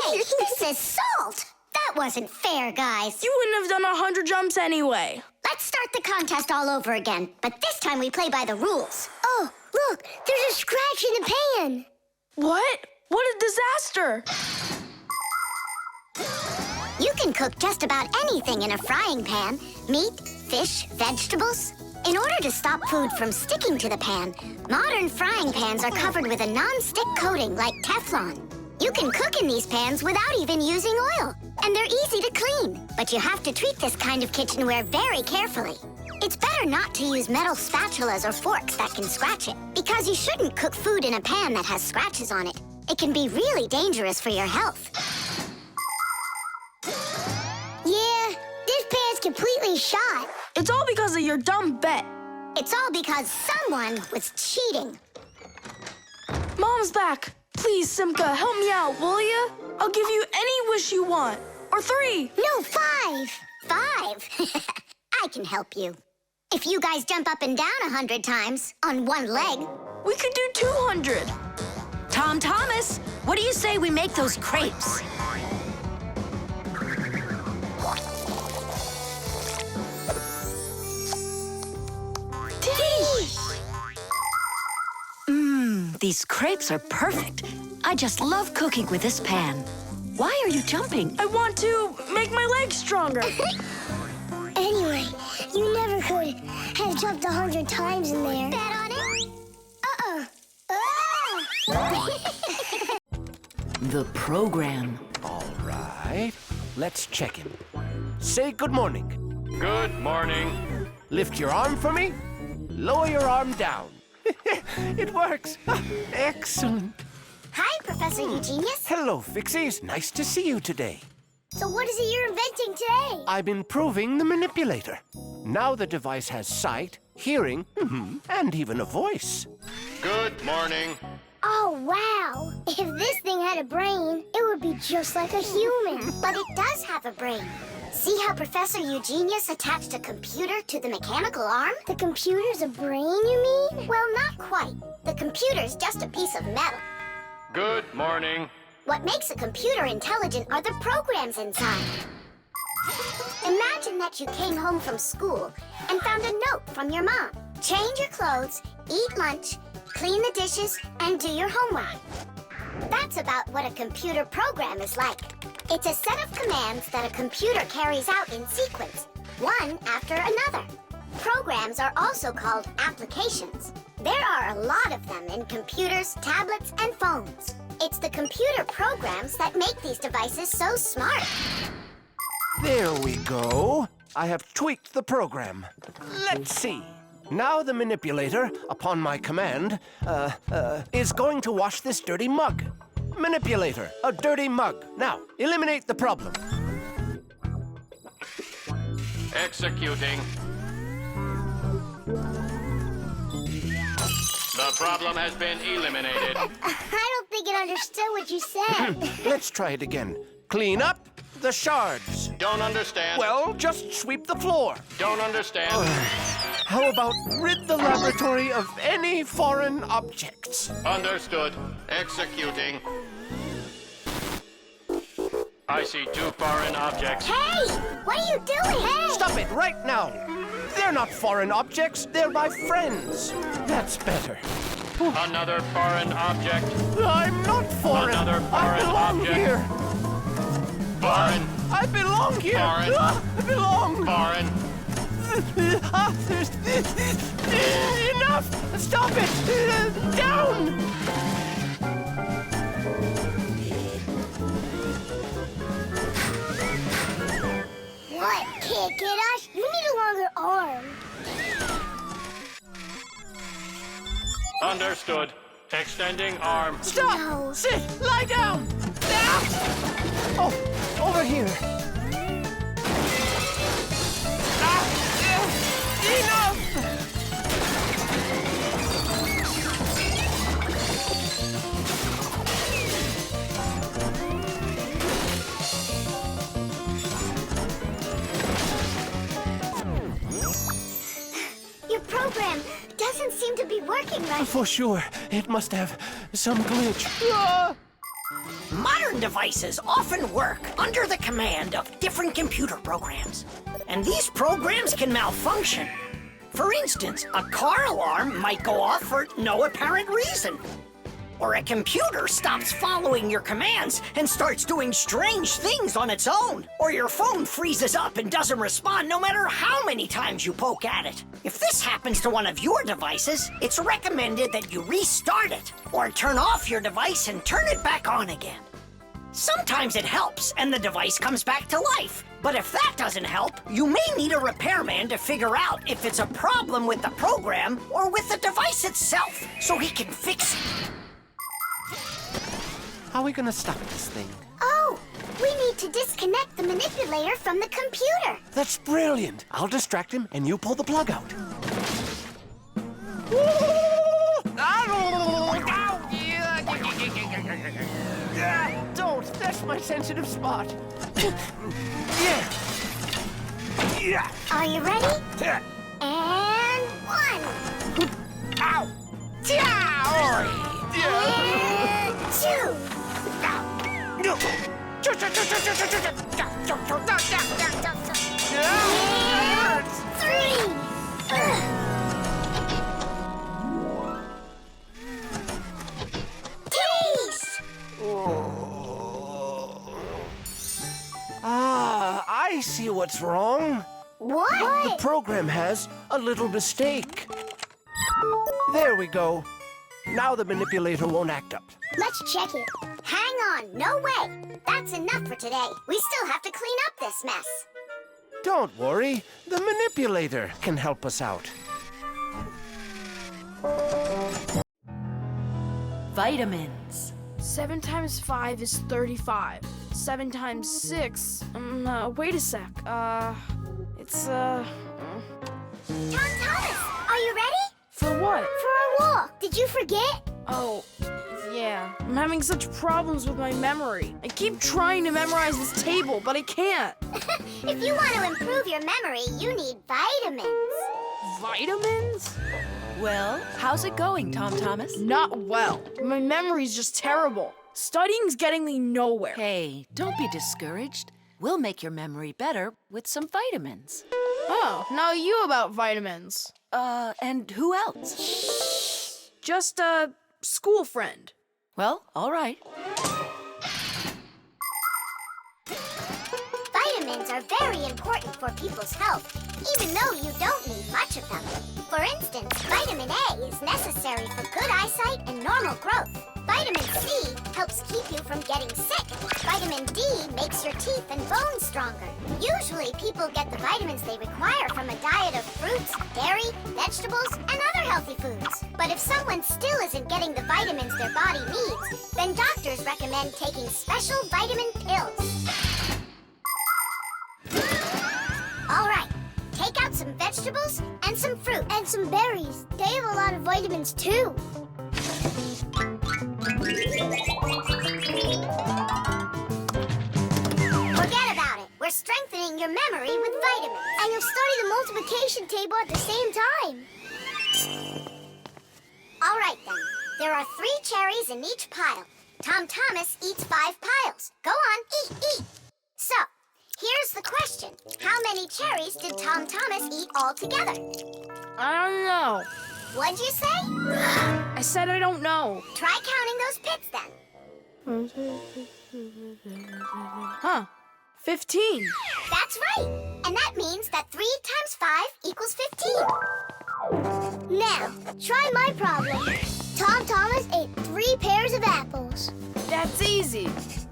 Hey, this is salt. That wasn't fair, guys. You wouldn't have done 100 jumps anyway. Let's start the contest all over again, but this time we play by the rules. Oh, look, there's a scratch in the pan. What? What a disaster! You can cook just about anything in a frying pan. Meat, fish, vegetables. In order to stop food from sticking to the pan, modern frying pans are covered with a non-stick coating like Teflon. You can cook in these pans without even using oil, and they're easy to clean. But you have to treat this kind of kitchenware very carefully. It's better not to use metal spatulas or forks that can scratch it, because you shouldn't cook food in a pan that has scratches on it. It can be really dangerous for your health. Yeah, this pan's completely shot. It's all because of your dumb bet. It's all because someone was cheating. Mom's back. Please, Simka, help me out, will you? I'll give you any wish you want. Or 3. No, 5. 5? I can help you. If you guys jump up and down 100 times on one leg, we could do 200. Tom Thomas, what do you say we make those crepes? These crepes are perfect. I just love cooking with this pan. Why are you jumping? I want to make my legs stronger. Anyway, you never could have jumped 100 times in there. Bet on it? The program. All right, let's check in. Say good morning. Good morning. Lift your arm for me. Lower your arm down. It works. Excellent. Hi, Professor Eugenius. Hello, Fixies. Nice to see you today. So what is it you're inventing today? I'm improving the manipulator. Now the device has sight, hearing, and even a voice. Good morning. Oh, wow. If this thing had a brain, it would be just like a human. But it does have a brain. See how Professor Eugenius attached a computer to the mechanical arm? The computer's a brain, you mean? Well, not quite. The computer's just a piece of metal. Good morning. What makes a computer intelligent are the programs inside. Imagine that you came home from school and found a note from your mom. Change your clothes, eat lunch, clean the dishes, and do your homework. That's about what a computer program is like. It's a set of commands that a computer carries out in sequence, one after another. Programs are also called applications. There are a lot of them in computers, tablets, and phones. It's the computer programs that make these devices so smart. There we go. I have tweaked the program. Let's see. Now the manipulator, upon my command, is going to wash this dirty mug. Manipulator, a dirty mug. Now, eliminate the problem. Executing. The problem has been eliminated. I don't think it understood what you said. Let's try it again. Clean up the shards. Don't understand. Well, just sweep the floor. Don't understand. How about rid the laboratory of any foreign objects? Understood. Executing. I see 2 foreign objects. Hey! What are you doing? Hey! Stop it right now. They're not foreign objects. They're my friends. That's better. Another foreign object. I'm not foreign. Another foreign I belong object. here. Foreign. I belong here. Foreign. I belong. Foreign. Enough! Stop it! Down! What? Can't get us? You need a longer arm. Understood. Extending arm. Stop! No. Sit! Lie down! Ah! Oh, over here. seem to be working right. For sure, it must have some glitch. Modern devices often work under the command of different computer programs. And these programs can malfunction. For instance, a car alarm might go off for no apparent reason. Or a computer stops following your commands and starts doing strange things on its own. Or your phone freezes up and doesn't respond no matter how many times you poke at it. If this happens to one of your devices, it's recommended that you restart it or turn off your device and turn it back on again. Sometimes it helps and the device comes back to life. But if that doesn't help, you may need a repairman to figure out if it's a problem with the program or with the device itself, so he can fix it. How are we gonna stop this thing? Oh, we need to disconnect the manipulator from the computer. That's brilliant. I'll distract him and you pull the plug out. Don't, that's my sensitive spot. Yeah. Are you ready? And 1. Ow! And 2. And 3. Taste! I see what's wrong. What? The program has a little mistake. There we go. Now the manipulator won't act up. Let's check it. Hang on, no way. That's enough for today. We still have to clean up this mess. Don't worry, the manipulator can help us out. Vitamins. 7 times 5 is 35. 7 times 6. Wait a sec. It's Tom Thomas, are you ready? For what? For our walk. Did you forget? Oh, yeah. I'm having such problems with my memory. I keep trying to memorize this table, but I can't. If you want to improve your memory, you need vitamins. Vitamins? Well, how's it going, Tom Thomas? Not well. My memory's just terrible. Studying's getting me nowhere. Hey, don't be discouraged. We'll make your memory better with some vitamins. Oh, now you about vitamins. And who else? Just a school friend. Well, all right. Vitamins are very important for people's health, even though you don't need much of them. For instance, vitamin A is necessary for good eyesight and normal growth. Vitamin C helps keep you from getting sick. Vitamin D makes your teeth and bones stronger. Usually, people get the vitamins they require from a diet of fruits, dairy, vegetables, and other healthy foods. But if someone still isn't getting the vitamins their body needs, then doctors recommend taking special vitamin pills. All right, take out some vegetables and some fruit. And some berries. They have a lot of vitamins, too. Forget about it. We're strengthening your memory with vitamins. And you'll study the multiplication table at the same time. All right, then. There are 3 cherries in each pile. Tom Thomas eats 5 piles. Go on, eat. So, here's the question. How many cherries did Tom Thomas eat altogether? I don't know. What'd you say? I said I don't know. Try counting those pits, then. Huh. 15. That's right. And that means that 3 times 5 equals 15. Now, try my problem. Tom Thomas ate 3 pairs of apples. That's easy.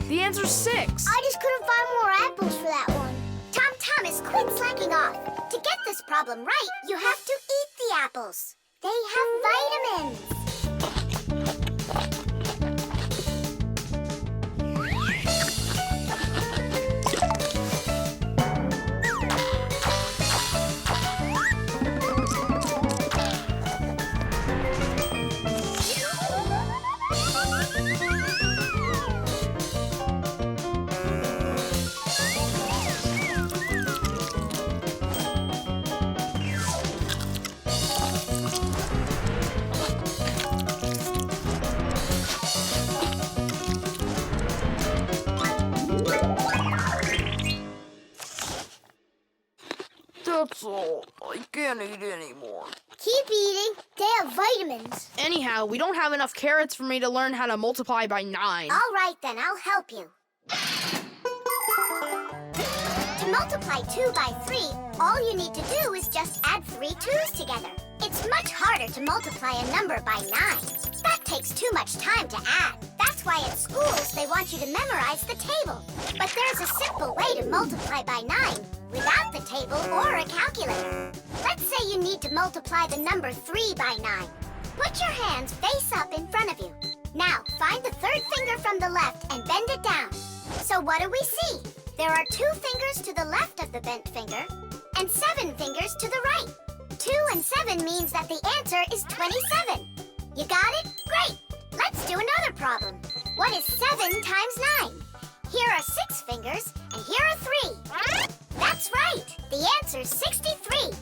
The answer's 6. I just couldn't find more apples for that one. Tom Thomas, quit slacking off. To get this problem right, you have to eat the apples. They have vitamins. That's all. I can't eat anymore. Keep eating. They have vitamins. Anyhow, we don't have enough carrots for me to learn how to multiply by 9. All right, then, I'll help you. To multiply 2 by 3, all you need to do is just add 3 2's together. It's much harder to multiply a number by 9. That takes too much time to add. That's why at schools they want you to memorize the table. But there's a simple way to multiply by 9 without the table or a calculator. Let's say you need to multiply the number 3 by 9. Put your hands face up in front of you. Now, find the third finger from the left and bend it down. So what do we see? There are 2 fingers to the left of the bent finger and 7 fingers to the right. 2 and 7 means that the answer is 27. You got it? Great! Let's do another problem. What is 7 times 9? Here are 6 fingers, and here are 3. That's right! The answer's 63.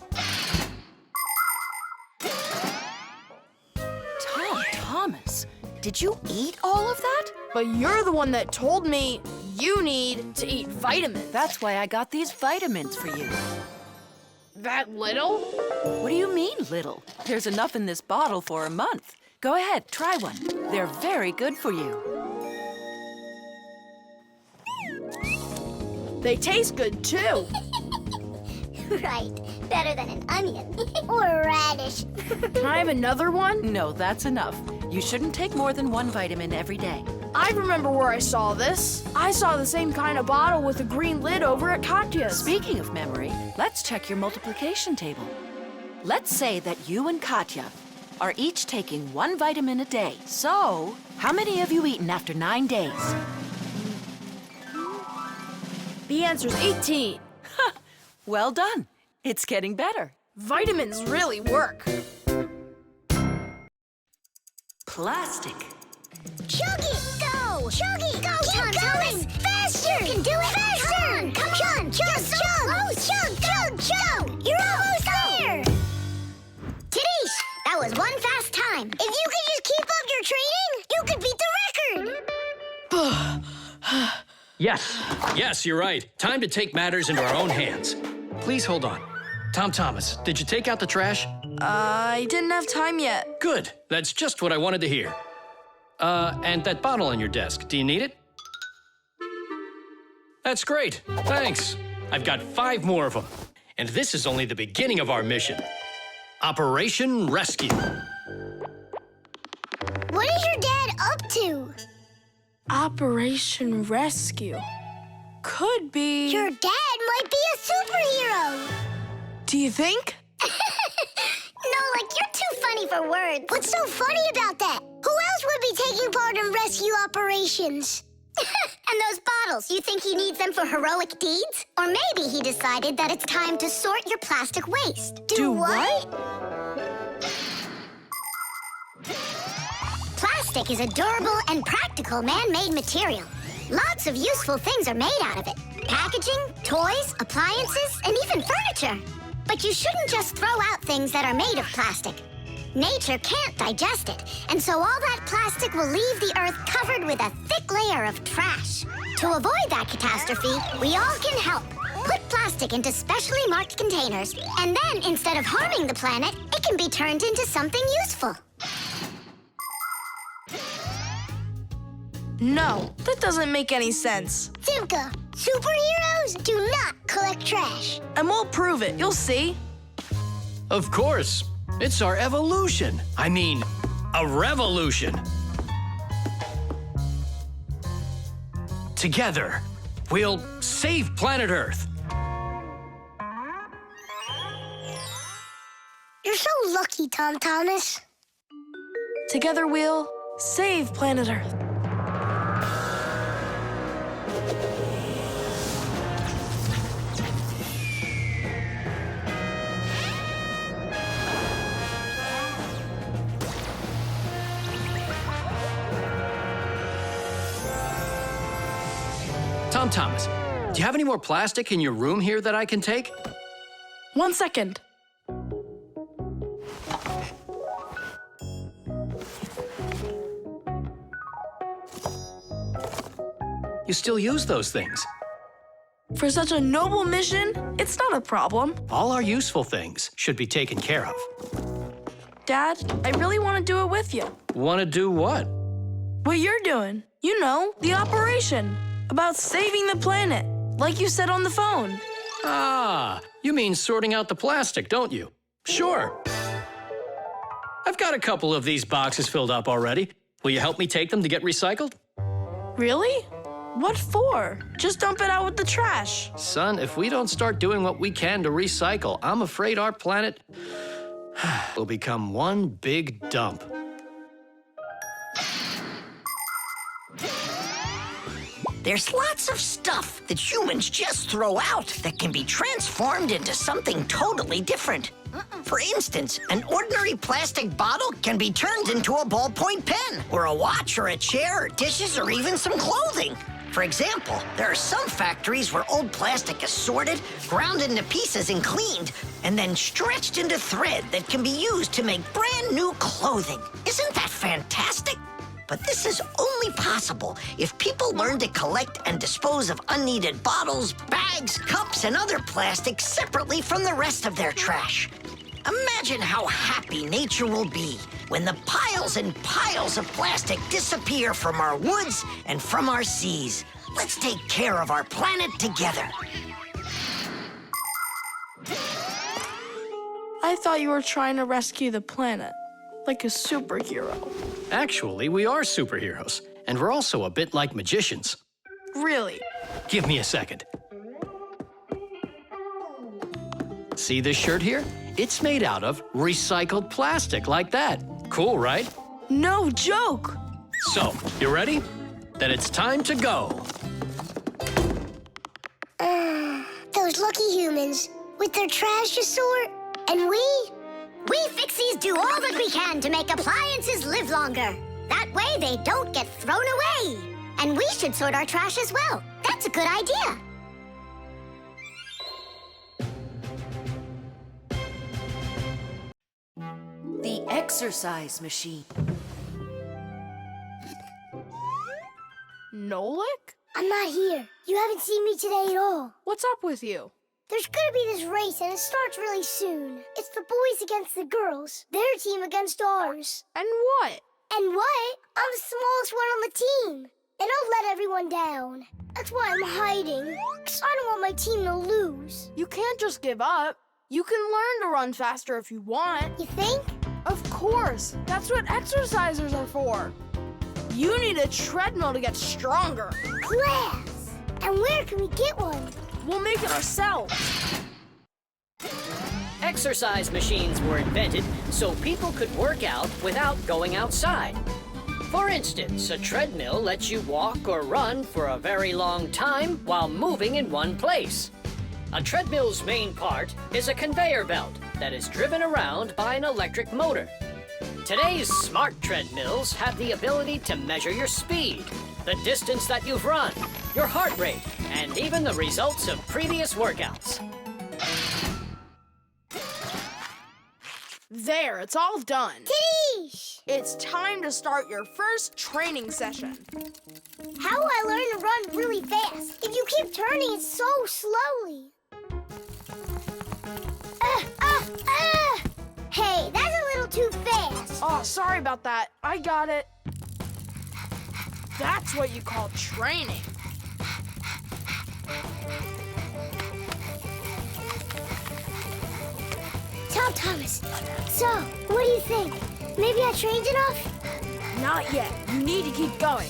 Thomas, did you eat all of that? But you're the one that told me you need to eat vitamins. That's why I got these vitamins for you. That little? What do you mean, little? There's enough in this bottle for a month. Go ahead, try one. They're very good for you. They taste good, too. Right. Better than an onion. Or a radish. Can I have another one? No, that's enough. You shouldn't take more than 1 vitamin every day. I remember where I saw this. I saw the same kind of bottle with a green lid over at Katya's. Speaking of memory, let's check your multiplication table. Let's say that you and Katya are each taking 1 vitamin a day. So, how many have you eaten after 9 days? The answer's 18. Well done. It's getting better. Vitamins really work. Plastic. Chug it! Go! Chug it! Go, Keep going! Faster! You can do it! Faster! Come on! Chug! You're almost there! Tidish, that was one fast time. If you could just keep up your training, you could beat the record! Yes, you're right. Time to take matters into our own hands. Please hold on. Thomas, did you take out the trash? I didn't have time yet. Good. That's just what I wanted to hear. And that bottle on your desk, do you need it? That's great. Thanks. I've got 5 more of them. And this is only the beginning of our mission. Operation Rescue. What is your dad up to? Operation Rescue. Could be... Your dad might be a superhero! Do you think? Nolik, you're too funny for words. What's so funny about that? Who else would be taking part in rescue operations? And those bottles, you think he needs them for heroic deeds? Or maybe he decided that it's time to sort your plastic waste. Do what? Plastic is a durable and practical man-made material. Lots of useful things are made out of it. Packaging, toys, appliances, and even furniture. But you shouldn't just throw out things that are made of plastic. Nature can't digest it, and so all that plastic will leave the earth covered with a thick layer of trash. To avoid that catastrophe, we all can help. Put plastic into specially marked containers, and then instead of harming the planet, it can be turned into something useful. No, that doesn't make any sense. Simka, superheroes do not collect trash. And we'll prove it. You'll see. Of course. It's our evolution. I mean, a revolution. Together, we'll save planet Earth. You're so lucky, Thomas. Together we'll save planet Earth. Thomas, do you have any more plastic in your room here that I can take? 1 second. You still use those things? For such a noble mission, it's not a problem. All our useful things should be taken care of. Dad, I really want to do it with you. Want to do what? What you're doing. You know, the operation. About saving the planet, like you said on the phone. Ah, you mean sorting out the plastic, don't you? Sure. I've got a couple of these boxes filled up already. Will you help me take them to get recycled? Really? What for? Just dump it out with the trash. Son, if we don't start doing what we can to recycle, I'm afraid our planet will become one big dump. There's lots of stuff that humans just throw out that can be transformed into something totally different. For instance, an ordinary plastic bottle can be turned into a ballpoint pen, or a watch, or a chair, or dishes, or even some clothing. For example, there are some factories where old plastic is sorted, ground into pieces and cleaned, and then stretched into thread that can be used to make brand new clothing. Isn't that fantastic? But this is only possible if people learn to collect and dispose of unneeded bottles, bags, cups, and other plastics separately from the rest of their trash. Imagine how happy nature will be when the piles and piles of plastic disappear from our woods and from our seas. Let's take care of our planet together. I thought you were trying to rescue the planet, like a superhero. Actually, we are superheroes, and we're also a bit like magicians. Really? Give me a second. See this shirt here? It's made out of recycled plastic, like that. Cool, right? No joke! So, you ready? Then it's time to go. Those lucky humans, with their trash to sort, and we Fixies do all that we can to make appliances live longer. That way they don't get thrown away. And we should sort our trash as well. That's a good idea. The exercise machine. Nolik? I'm not here. You haven't seen me today at all. What's up with you? There's gonna be this race, and it starts really soon. It's the boys against the girls. Their team against ours. And what? And what? I'm the smallest one on the team. And I'll let everyone down. That's why I'm hiding. 'Cause I don't want my team to lose. You can't just give up. You can learn to run faster if you want. You think? Of course. That's what exercisers are for. You need a treadmill to get stronger. Class! And where can we get one? We'll make it ourselves. Exercise machines were invented so people could work out without going outside. For instance, a treadmill lets you walk or run for a very long time while moving in one place. A treadmill's main part is a conveyor belt that is driven around by an electric motor. Today's smart treadmills have the ability to measure your speed, the distance that you've run, your heart rate, and even the results of previous workouts. There, it's all done. Tish! It's time to start your first training session. How will I learn to run really fast if you keep turning it so slowly? Hey, that's a little too fast. Oh, sorry about that. I got it. That's what you call training. Tell Thomas. So, what do you think? Maybe I trained enough? Not yet. You need to keep going.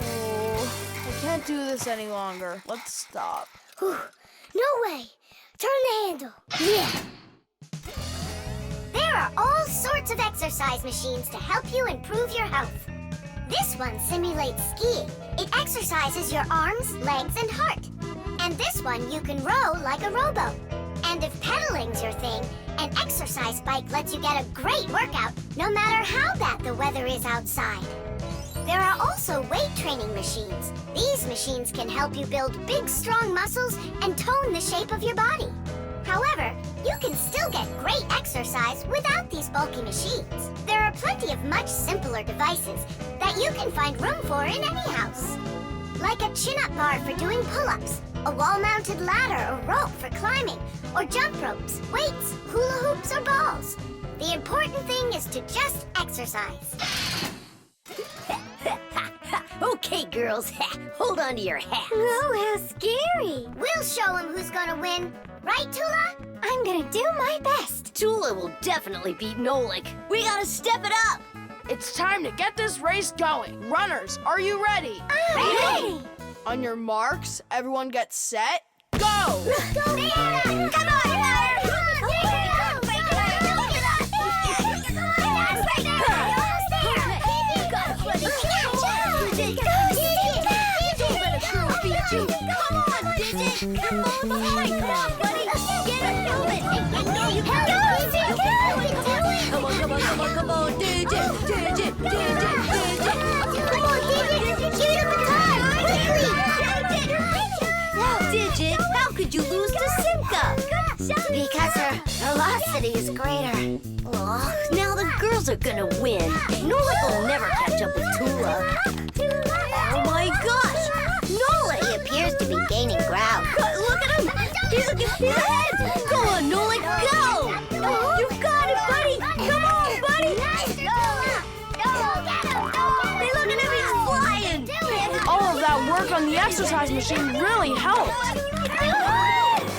Oh, I can't do this any longer. Let's stop. Whew. No way. Turn the handle. Yeah. There are all sorts of exercise machines to help you improve your health. This one simulates skiing. It exercises your arms, legs, and heart. And this one you can row like a rowboat. And if pedaling's your thing, an exercise bike lets you get a great workout no matter how bad the weather is outside. There are also weight training machines. These machines can help you build big, strong muscles and tone the shape of your body. However, you can still get great exercise without these bulky machines. There are plenty of much simpler devices that you can find room for in any house. Like a chin-up bar for doing pull-ups, a wall-mounted ladder or rope for climbing, or jump ropes, weights, hula hoops, or balls. The important thing is to just exercise. Okay, girls, hold on to your hats. Oh, how scary. We'll show him who's gonna win. Right, Tula? I'm gonna do my best. Tula will definitely beat Nolik. We gotta step it up. It's time to get this race going. Runners, are you ready? Ready! On your marks, everyone get set, go! Go, Fiona! Come on, Come on, Digit! Digit, how could you lose to Simka? Because her velocity is greater. Oh, now the girls are gonna win. Nolik will never catch up with Tula. Oh my gosh! Nolik! He appears to be gaining ground. Look at him! He's ahead! Go on, Nolik, go! You got it, buddy! Come on, buddy! Hey, look at him, he's flying! All of that work on the exercise machine really helped.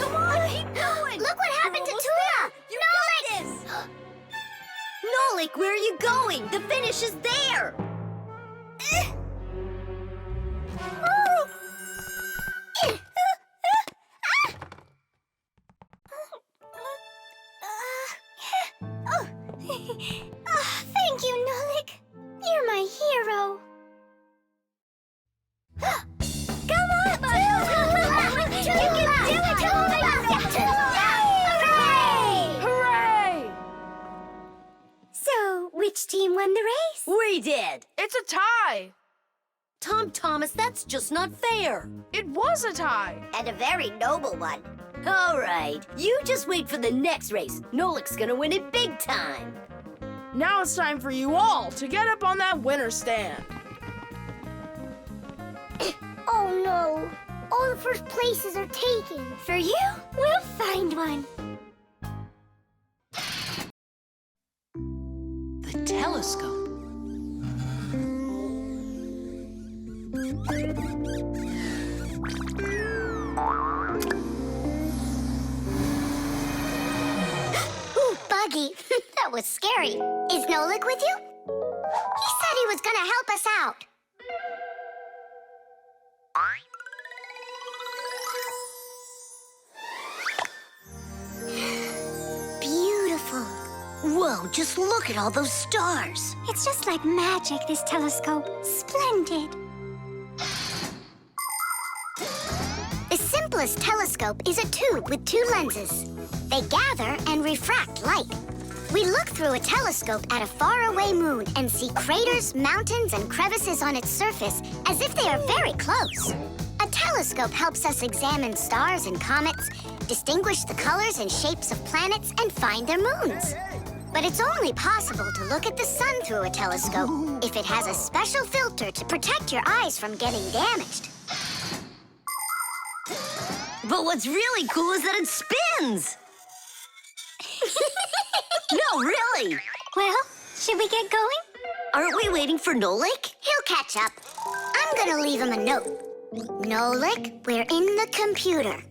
Come on, keep going! Look what happened to Tula! Nolik! Nolik, where are you going? The finish is there! Thank you, Nolik. You're my hero. Come on, you can do it, Hooray! Hooray! So, which team won the race? We did! It's a tie. Tom Thomas, that's just not fair. It was a tie. And a very noble one. All right, you just wait for the next race. Nolik's gonna win it big time. Now it's time for you all to get up on that winner stand. Oh no, all the first places are taken. For you, we'll find one. The telescope. Ooh, Buggy, that was scary. Is Nolik with you? He said he was gonna help us out. Beautiful. Whoa, just look at all those stars. It's just like magic, this telescope. Splendid. The simplest telescope is a tube with two lenses. They gather and refract light. We look through a telescope at a faraway moon and see craters, mountains, and crevices on its surface as if they are very close. A telescope helps us examine stars and comets, distinguish the colors and shapes of planets, and find their moons. But it's only possible to look at the sun through a telescope if it has a special filter to protect your eyes from getting damaged. But what's really cool is that it spins. No, really. Well, should we get going? Aren't we waiting for Nolik? He'll catch up. I'm gonna leave him a note. Nolik, we're in the computer.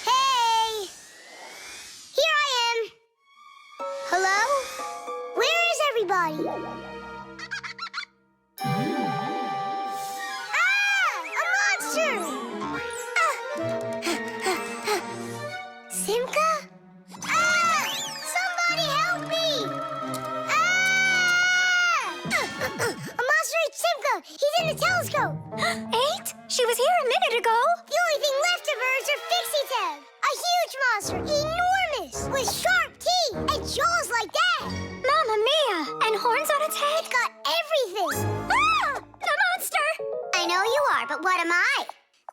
Hey! Here I am. Hello? Where is everybody? A monster! Simka? Somebody help me! A monster ate Simka! He's in the telescope! Ate? She was here a minute ago. The only thing left of her is her Fixie tail. A huge monster, enormous, with sharp teeth and jaws like that. Mamma mia! And horns on its head? It's got everything. Ah! The monster! I know you are, but what am I?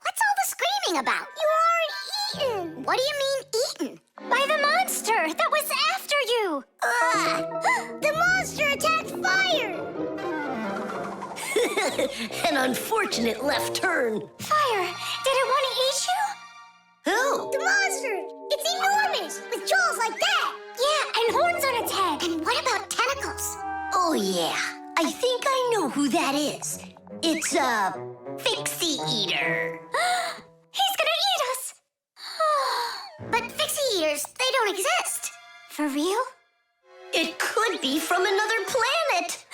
What's all the screaming about? You aren't eaten. What do you mean eaten? By the monster that was after you. The monster An unfortunate left turn. Fire, did it want to eat you? Who? The monster! It's enormous, with jaws like that! Yeah, and horns on its head. And what about tentacles? Oh, yeah. I think I know who that is. It's a Fixie eater. He's gonna eat us. But Fixie eaters, they don't exist. For real? It could be from another planet.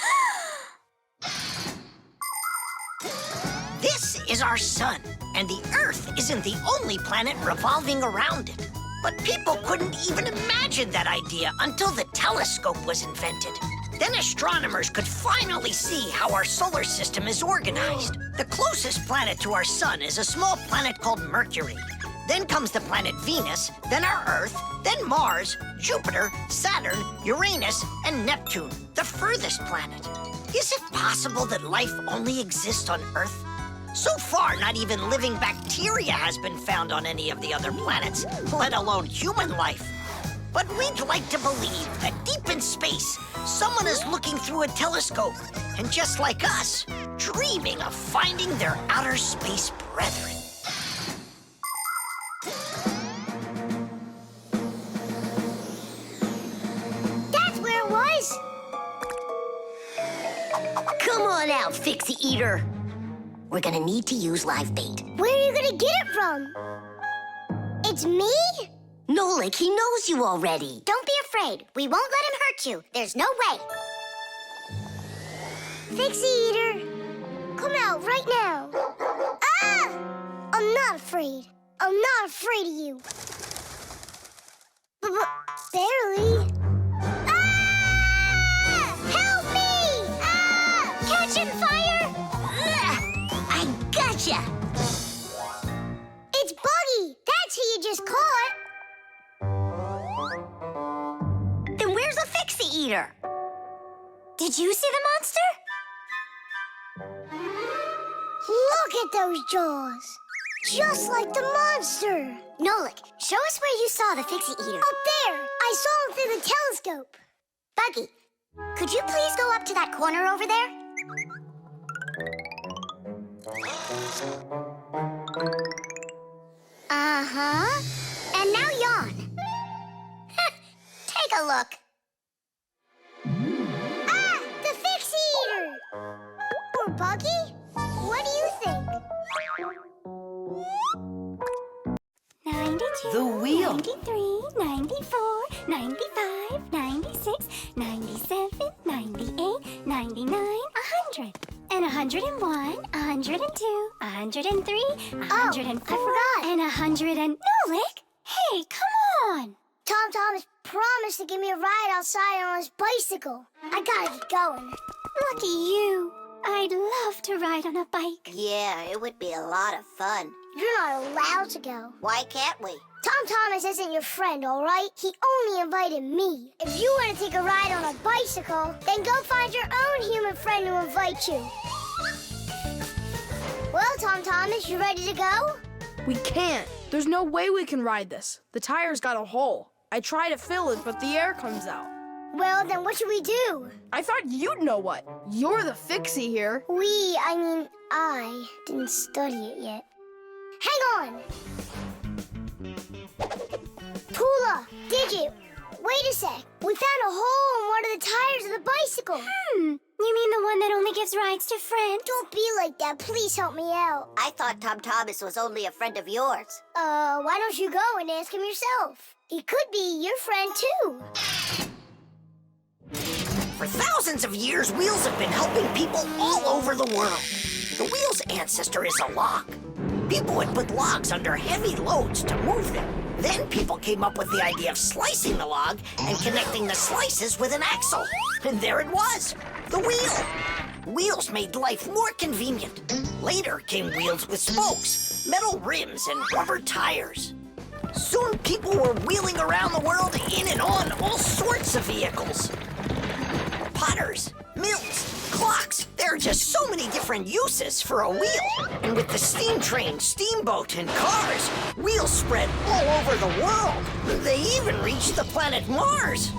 This is our sun, and the Earth isn't the only planet revolving around it. But people couldn't even imagine that idea until the telescope was invented. Then astronomers could finally see how our solar system is organized. The closest planet to our sun is a small planet called Mercury. Then comes the planet Venus, then our Earth, then Mars, Jupiter, Saturn, Uranus, and Neptune, the furthest planet. Is it possible that life only exists on Earth? So far, not even living bacteria has been found on any of the other planets, let alone human life. But we'd like to believe that deep in space, someone is looking through a telescope, and just like us, dreaming of finding their outer space brethren. That's where it was! Come on out, Fixie eater. We're gonna need to use live bait. Where are you gonna get it from? It's me? Nolik, he knows you already. Don't be afraid. We won't let him hurt you. There's no way. Fixie eater, come out right now. Ah! I'm not afraid. I'm not afraid of you. Barely. Ah! Help me! Ah! Catching fire! I gotcha. It's Buggy. That's who you just caught. Then where's the Fixie eater? Did you see the monster? Look at those jaws. Just like the monster. Nolik, show us where you saw the Fixie eater. Up there. I saw him through the telescope. Buggy, could you please go up to that corner over there? Uh-huh. And now yawn. Take a look. Ah! The Fixie eater! Or Buggy? What do you think? 92, The wheel. 93, 94, 95, 96, 97, 98, 99, 100. And 101, 102, 103, 104, I forgot. and 100 and... Nolik! Hey, come on! Tom has promised to give me a ride outside on his bicycle. I gotta get going. Lucky you. I'd love to ride on a bike. Yeah, it would be a lot of fun. You're not allowed to go. Why can't we? Tom Thomas isn't your friend, all right? He only invited me. If you want to take a ride on a bicycle, then go find your own human friend to invite you. Well, Tom Thomas, you ready to go? We can't. There's no way we can ride this. The tire's got a hole. I try to fill it, but the air comes out. Well, then what should we do? I thought you'd know what. You're the Fixie here. I didn't study it yet. Hang on! Tula, Digit, wait a sec. We found a hole in one of the tires of the bicycle. You mean the one that only gives rides to friends? Don't be like that. Please help me out. I thought Tom Thomas was only a friend of yours. Why don't you go and ask him yourself? He could be your friend, too. For thousands of years, wheels have been helping people all over the world. The wheel's ancestor is a log. People would put logs under heavy loads to move them. Then people came up with the idea of slicing the log and connecting the slices with an axle. And there it was, the wheel. Wheels made life more convenient. Later came wheels with spokes, metal rims, and rubber tires. Soon people were wheeling around the world in and on all sorts of vehicles. Potters, mills, clocks. There are just so many different uses for a wheel. And with the steam train, steamboat, and cars, wheels spread all over the world. They even reached the planet Mars.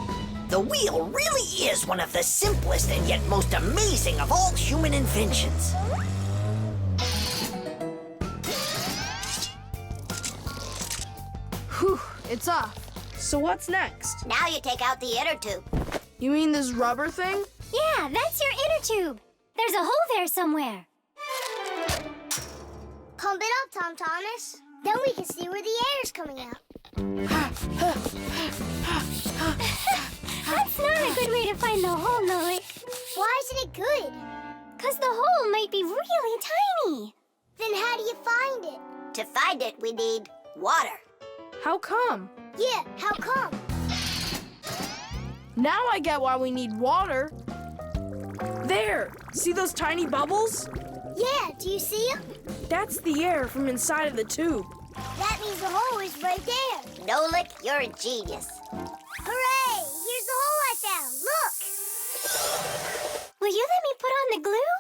The wheel really is one of the simplest and yet most amazing of all human inventions. Whew, it's off. So what's next? Now you take out the inner tube. You mean this rubber thing? Yeah, that's your inner tube. There's a hole there somewhere. Pump it up, Tom Thomas. Then we can see where the air's coming out. That's not a good way to find the hole, Nolik. Why isn't it good? 'Cause the hole might be really tiny. Then how do you find it? To find it, we need water. How come? Yeah, how come? Now I get why we need water. There! See those tiny bubbles? Yeah, do you see them? That's the air from inside of the tube. That means the hole is right there. Nolik, you're a genius. Hooray! Here's the hole I found. Look! Will you let me put on the glue?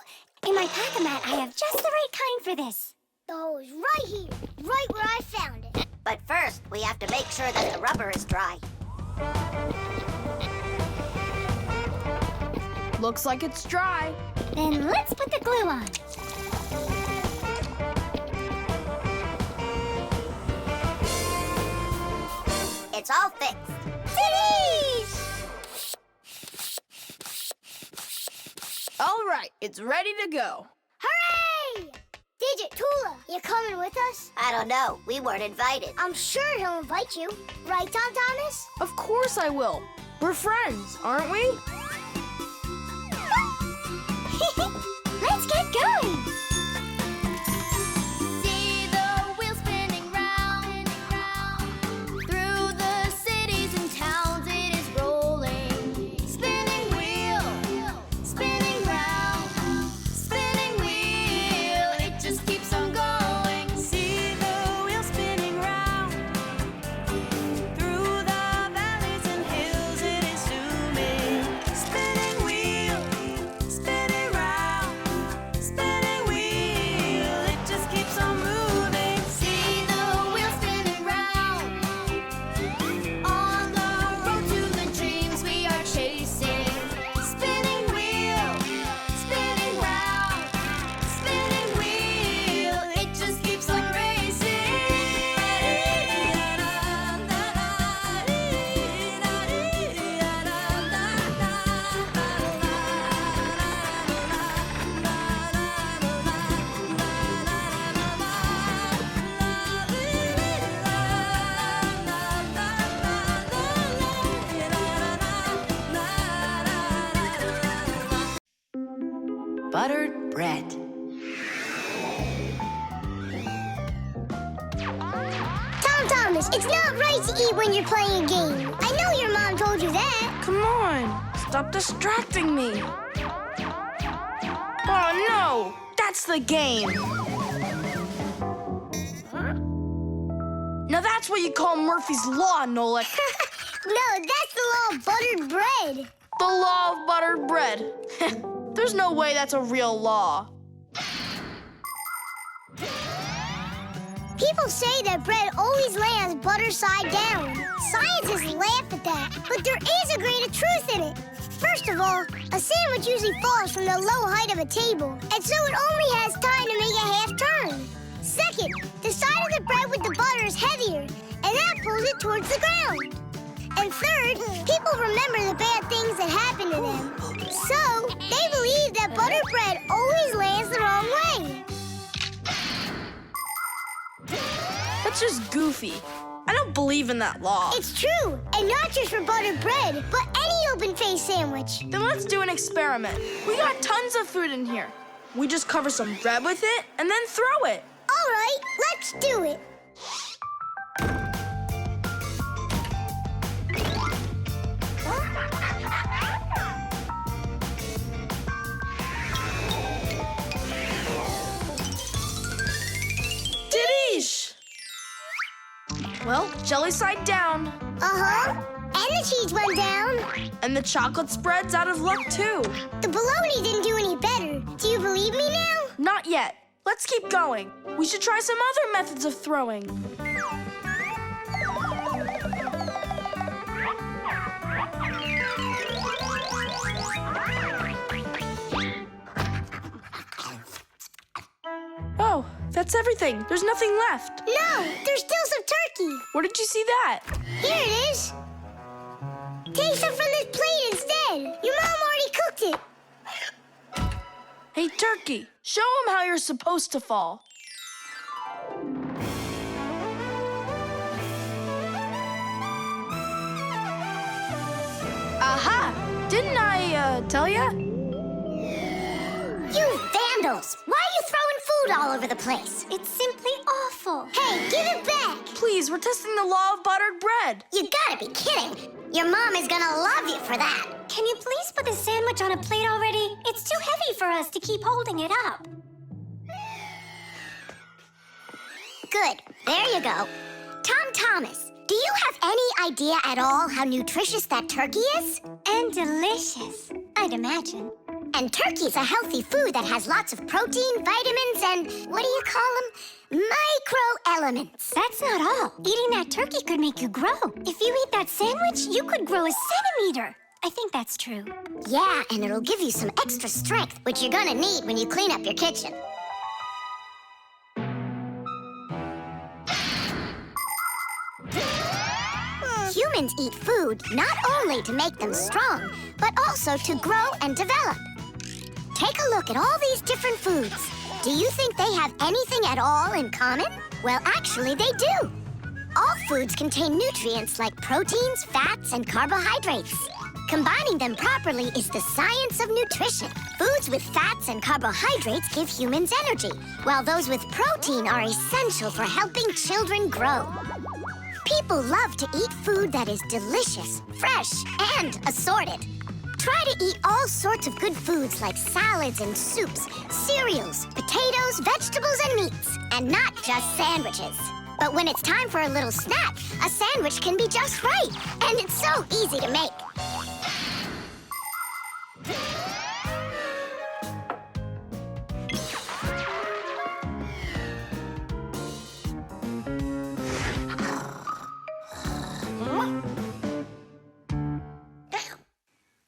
In my pack-a-mat, I have just the right kind for this. The hole is right here, right where I found it. But first, we have to make sure that the rubber is dry. Looks like it's dry. Then let's put the glue on. It's all fixed. All right, it's ready to go. Hooray! Digit, Tula, you coming with us? I don't know. We weren't invited. I'm sure he'll invite you. Right, Tom Thomas? Of course I will. We're friends, aren't we? Let's get going. See the wheel spinning round, through the cities and towns it is rolling. Spinning wheel, spinning round, spinning wheel, it just keeps on going. See the wheel spinning round, through the valleys and hills it is zooming. Spinning wheel, spinning round, spinning wheel, it just keeps on moving. See the wheel spinning round, on the road to the dreams we are chasing. Spinning wheel, spinning round, spinning wheel, it just keeps on Buttered bread. Tom Thomas, it's not right to eat when you're playing a game. I know your mom told you that. Come on, stop distracting me. Oh no, that's the game. Now that's what you call Murphy's Law, Nolik. No, that's the law of buttered bread. The law of buttered bread. There's no way that's a real law. People say that bread always lands butter side down. Scientists laugh at that, but there is a grain of truth in it. First of all, a sandwich usually falls from the low height of a table, and so it only has time to make a half turn. Second, the side of the bread with the butter is heavier, and that pulls it towards the ground. And third, people remember the bad things that happen to them. So, they believe that buttered bread always lands the wrong way. That's just goofy. I don't believe in that law. It's true, and not just for buttered bread, but any open-faced sandwich. Then let's do an experiment. We got tons of food in here. We just cover some bread with it and then throw it. All right, let's do it. Didish! Well, jelly side down. Uh-huh. And the cheese went down. And the chocolate spread's out of luck, too. The bologna didn't do any better. Do you believe me now? Not yet. Let's keep going. We should try some other methods of throwing. That's everything. There's nothing left. No, there's still some turkey. Where did you see that? Here it is. Take some from this plate instead. Your mom already cooked it. Hey, Turkey, show him how you're supposed to fall. Aha! Didn't I, tell ya? You vandals! Why are you throwing food all over the place? It's simply awful. Hey, give it back! Please, we're testing the law of buttered bread. You gotta be kidding. Your mom is gonna love you for that. Can you please put the sandwich on a plate already? It's too heavy for us to keep holding it up. Good. There you go. Tom Thomas, do you have any idea at all how nutritious that turkey is? And delicious, I'd imagine. And turkey's a healthy food that has lots of protein, vitamins, and what do you call them? Microelements. That's not all. Eating that turkey could make you grow. If you eat that sandwich, you could grow a centimeter. I think that's true. Yeah, and it'll give you some extra strength, which you're gonna need when you clean up your kitchen. Humans eat food not only to make them strong, but also to grow and develop. Take a look at all these different foods. Do you think they have anything at all in common? Well, actually, they do. All foods contain nutrients like proteins, fats, and carbohydrates. Combining them properly is the science of nutrition. Foods with fats and carbohydrates give humans energy, while those with protein are essential for helping children grow. People love to eat food that is delicious, fresh, and assorted. Try to eat all sorts of good foods like salads and soups, cereals, potatoes, vegetables, and meats, and not just sandwiches. But when it's time for a little snack, a sandwich can be just right, and it's so easy to make.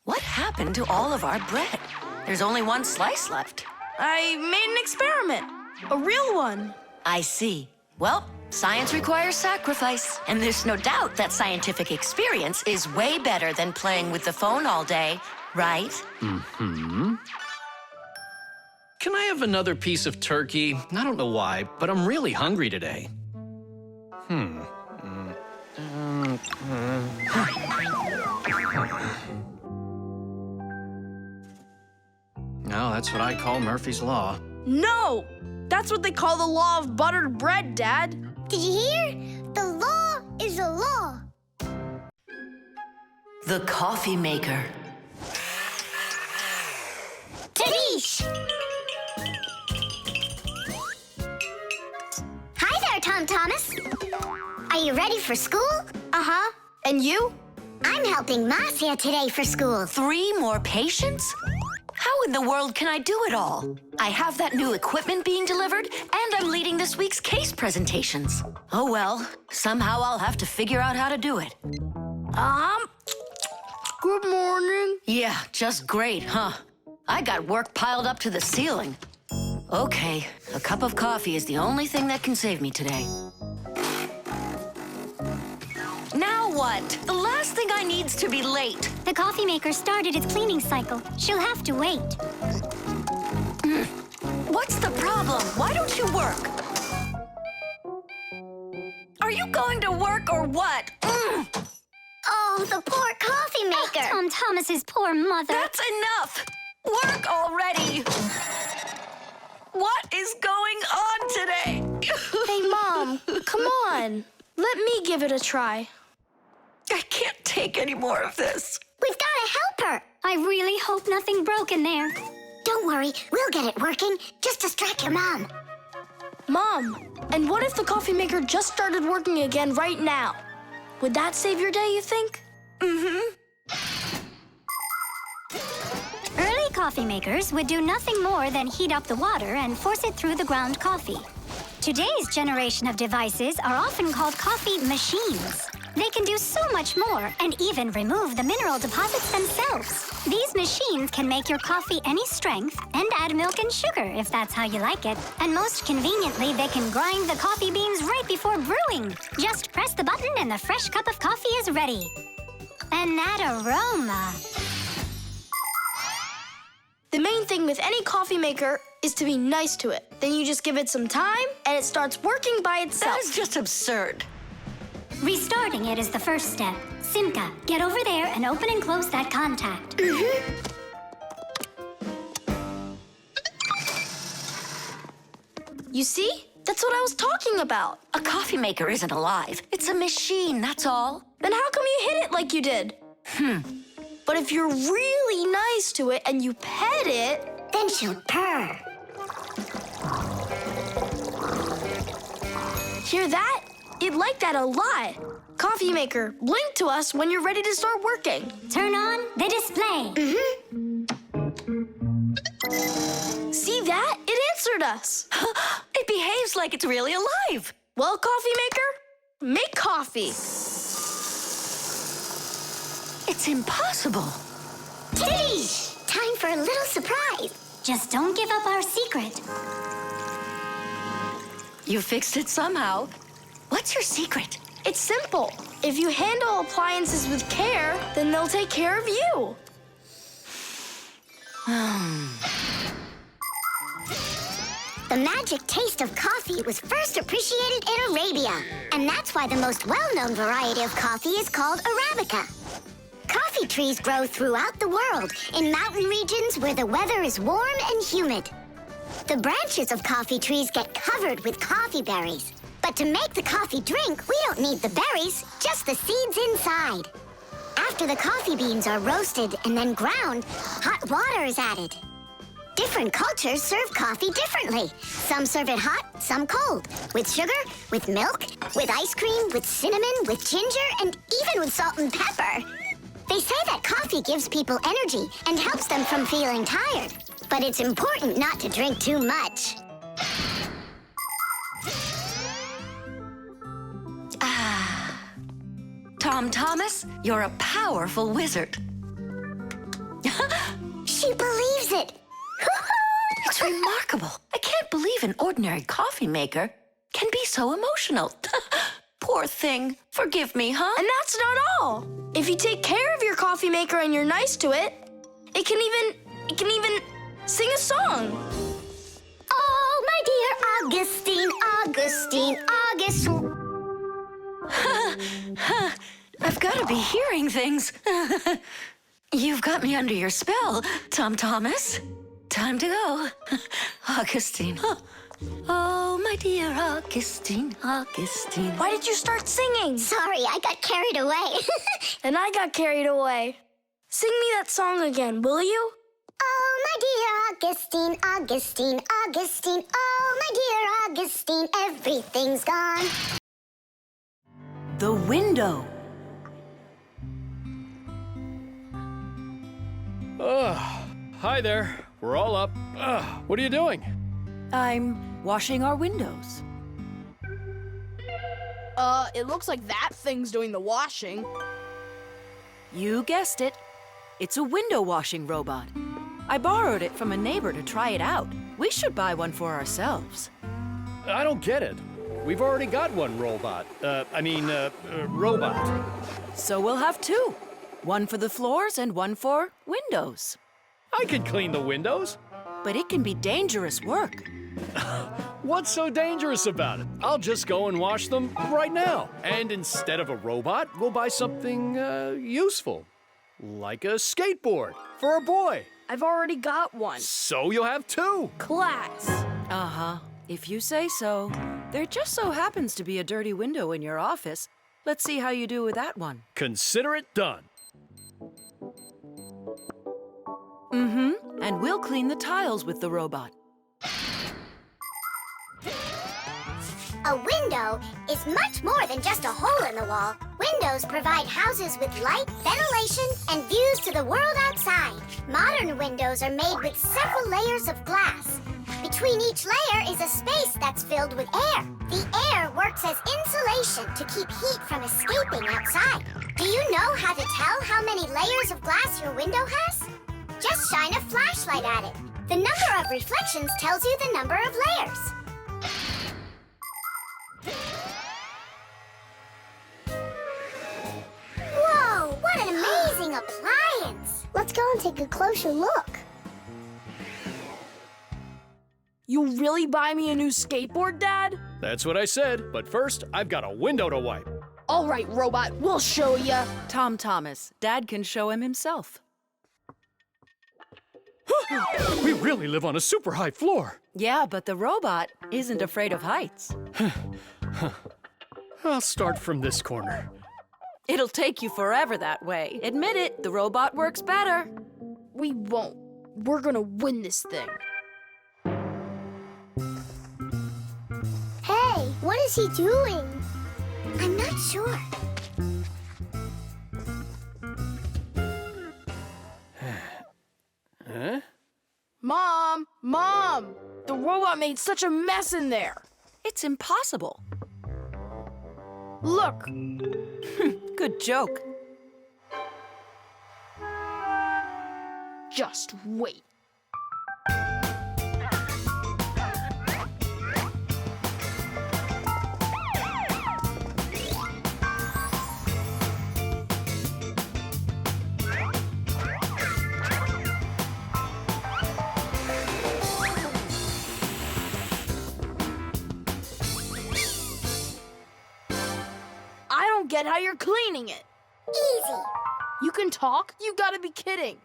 What happened to all of our bread? There's only one slice left. I made an experiment. A real one. I see. Well, science requires sacrifice. And there's no doubt that scientific experience is way better than playing with the phone all day, right? Mm-hmm. Can I have another piece of turkey? I don't know why, but I'm really hungry today. Now that's what I call Murphy's Law. No! That's what they call the law of buttered bread, Dad. Did you hear? The law is a law. The coffee maker. Tadish! Hi there, Tom Thomas. Are you ready for school? Uh-huh. And you? I'm helping Marcia today for school. 3 more patients? How in the world can I do it all? I have that new equipment being delivered, and I'm leading this week's case presentations. Oh well, somehow I'll have to figure out how to do it. Good morning. Yeah, just great, huh? I got work piled up to the ceiling. Okay, a cup of coffee is the only thing that can save me today. Now what? The last thing I need's to be late. The coffee maker started its cleaning cycle. She'll have to wait. What's the problem? Why don't you work? Are you going to work or what? Oh, the poor coffee maker. Tom Thomas's poor mother. That's enough! Work already! What is going on today? Hey, Mom, come on. Let me give it a try. I can't take any more of this. We've got to help her. I really hope nothing broke in there. Don't worry, we'll get it working. Just distract your mom. Mom, and what if the coffee maker just started working again right now? Would that save your day, you think? Mm-hmm. Early coffee makers would do nothing more than heat up the water and force it through the ground coffee. Today's generation of devices are often called coffee machines. They can do so much more and even remove the mineral deposits themselves. These machines can make your coffee any strength and add milk and sugar if that's how you like it. And most conveniently, they can grind the coffee beans right before brewing. Just press the button and the fresh cup of coffee is ready. And that aroma. The main thing with any coffee maker is to be nice to it. Then you just give it some time and it starts working by itself. That is just absurd. Restarting it is the first step. Simka, get over there and open and close that contact. You see? That's what I was talking about. A coffee maker isn't alive. It's a machine, that's all. Then how come you hit it like you did? But if you're really nice to it and you pet it, Then she'll purr. hear that? It liked that a lot. Coffee maker, blink to us when you're ready to start working. Turn on the display. See that? It answered us. It behaves like it's really alive. Well, coffee maker, make coffee. It's impossible. Tish! Time for a little surprise. Just don't give up our secret. You fixed it somehow. What's your secret? It's simple. If you handle appliances with care, then they'll take care of you. The magic taste of coffee was first appreciated in Arabia. And that's why the most well-known variety of coffee is called Arabica. Coffee trees grow throughout the world in mountain regions where the weather is warm and humid. The branches of coffee trees get covered with coffee berries. But to make the coffee drink, we don't need the berries, just the seeds inside. After the coffee beans are roasted and then ground, hot water is added. Different cultures serve coffee differently. Some serve it hot, some cold. With sugar, with milk, with ice cream, with cinnamon, with ginger, and even with salt and pepper. They say that coffee gives people energy and helps them from feeling tired. But it's important not to drink too much. Tom Thomas, you're a powerful wizard. She believes it. It's remarkable. I can't believe an ordinary coffee maker can be so emotional. Poor thing. Forgive me, huh? And that's not all. If you take care of your coffee maker and you're nice to it, it can even sing a song. Oh, my dear Augustine, Augustine, Augustine. I've got to be hearing things. You've got me under your spell, Tom Thomas. Time to go. Augustine. Oh, my dear Augustine, Augustine. Why did you start singing? Sorry, I got carried away. And I got carried away. Sing me that song again, will you? Oh, my dear Augustine, Augustine, Augustine. Oh, my dear Augustine, everything's gone. The window. Hi there. We're all up. What are you doing? I'm washing our windows. It looks like that thing's doing the washing. You guessed it. It's a window washing robot. I borrowed it from a neighbor to try it out. We should buy one for ourselves. I don't get it. We've already got one robot. Robot. So we'll have two. One for the floors and one for windows. I can clean the windows. But it can be dangerous work. What's so dangerous about it? I'll just go and wash them right now. And instead of a robot, we'll buy something useful. Like a skateboard for a boy. I've already got one. So you'll have two. Class. Uh-huh. If you say so. There just so happens to be a dirty window in your office. Let's see how you do with that one. Consider it done. Mm-hmm. And we'll clean the tiles with the robot. A window is much more than just a hole in the wall. Windows provide houses with light, ventilation, and views to the world outside. Modern windows are made with several layers of glass. Between each layer is a space that's filled with air. The air works as insulation to keep heat from escaping outside. Do you know how to tell how many layers of glass your window has? Just shine a flashlight at it. The number of reflections tells you the number of layers. Whoa, what an amazing appliance! Let's go and take a closer look. You really buy me a new skateboard, Dad? That's what I said, but first, I've got a window to wipe. All right, robot, we'll show ya. Tom Thomas, Dad can show him himself. We really live on a super high floor. Yeah, but the robot isn't afraid of heights. I'll start from this corner. It'll take you forever that way. Admit it, the robot works better. We won't. We're gonna win this thing. Hey, what is he doing? I'm not sure. Huh? Mom! The robot made such a mess in there. It's impossible. Look. Good joke. Just wait. I don't get how you're cleaning it. Easy. You can talk? You gotta be kidding.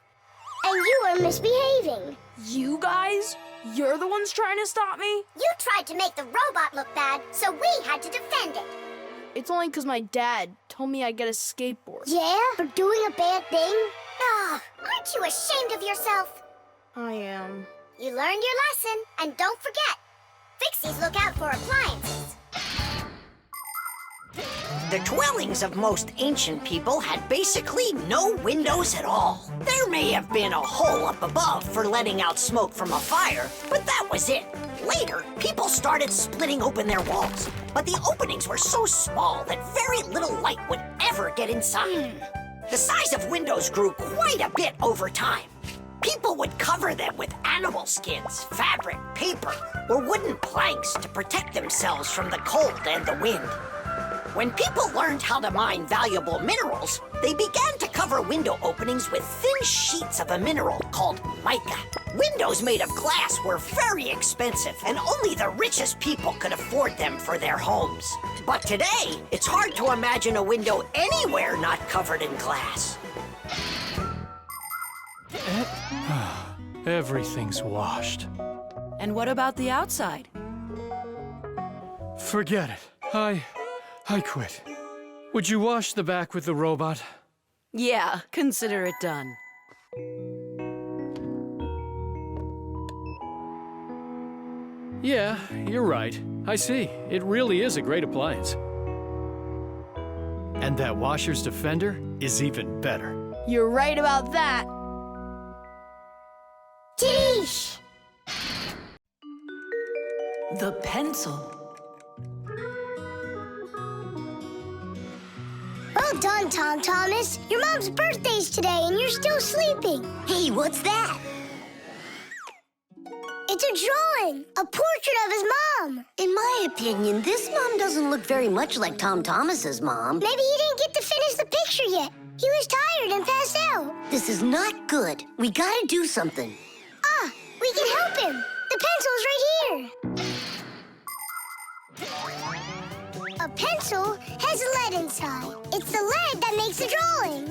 And you are misbehaving. You guys? You're the ones trying to stop me? You tried to make the robot look bad, so we had to defend it. It's only because my dad told me I'd get a skateboard. Yeah? For doing a bad thing? Ah, aren't you ashamed of yourself? I am. You learned your lesson, and don't forget, Fixies look out for appliances. The dwellings of most ancient people had basically no windows at all. There may have been a hole up above for letting out smoke from a fire, but that was it. Later, people started splitting open their walls, but the openings were so small that very little light would ever get inside. The size of windows grew quite a bit over time. People would cover them with animal skins, fabric, paper, or wooden planks to protect themselves from the cold and the wind. When people learned how to mine valuable minerals, they began to cover window openings with thin sheets of a mineral called mica. Windows made of glass were very expensive, and only the richest people could afford them for their homes. But today, it's hard to imagine a window anywhere not covered in glass. Everything's washed. And what about the outside? Forget it. I quit. Would you wash the back with the robot? Yeah, consider it done. Yeah, you're right. I see. It really is a great appliance. And that washer's defender is even better. You're right about that. Tish! The pencil. Well done, Tom Thomas. Your mom's birthday's today and you're still sleeping. Hey, what's that? It's a drawing, a portrait of his mom. In my opinion, this mom doesn't look very much like Tom Thomas's mom. Maybe he didn't get to finish the picture yet. He was tired and passed out. This is not good. We gotta do something. Ah, we can help him. The pencil's right here. A pencil has lead inside. It's the lead that makes the drawing.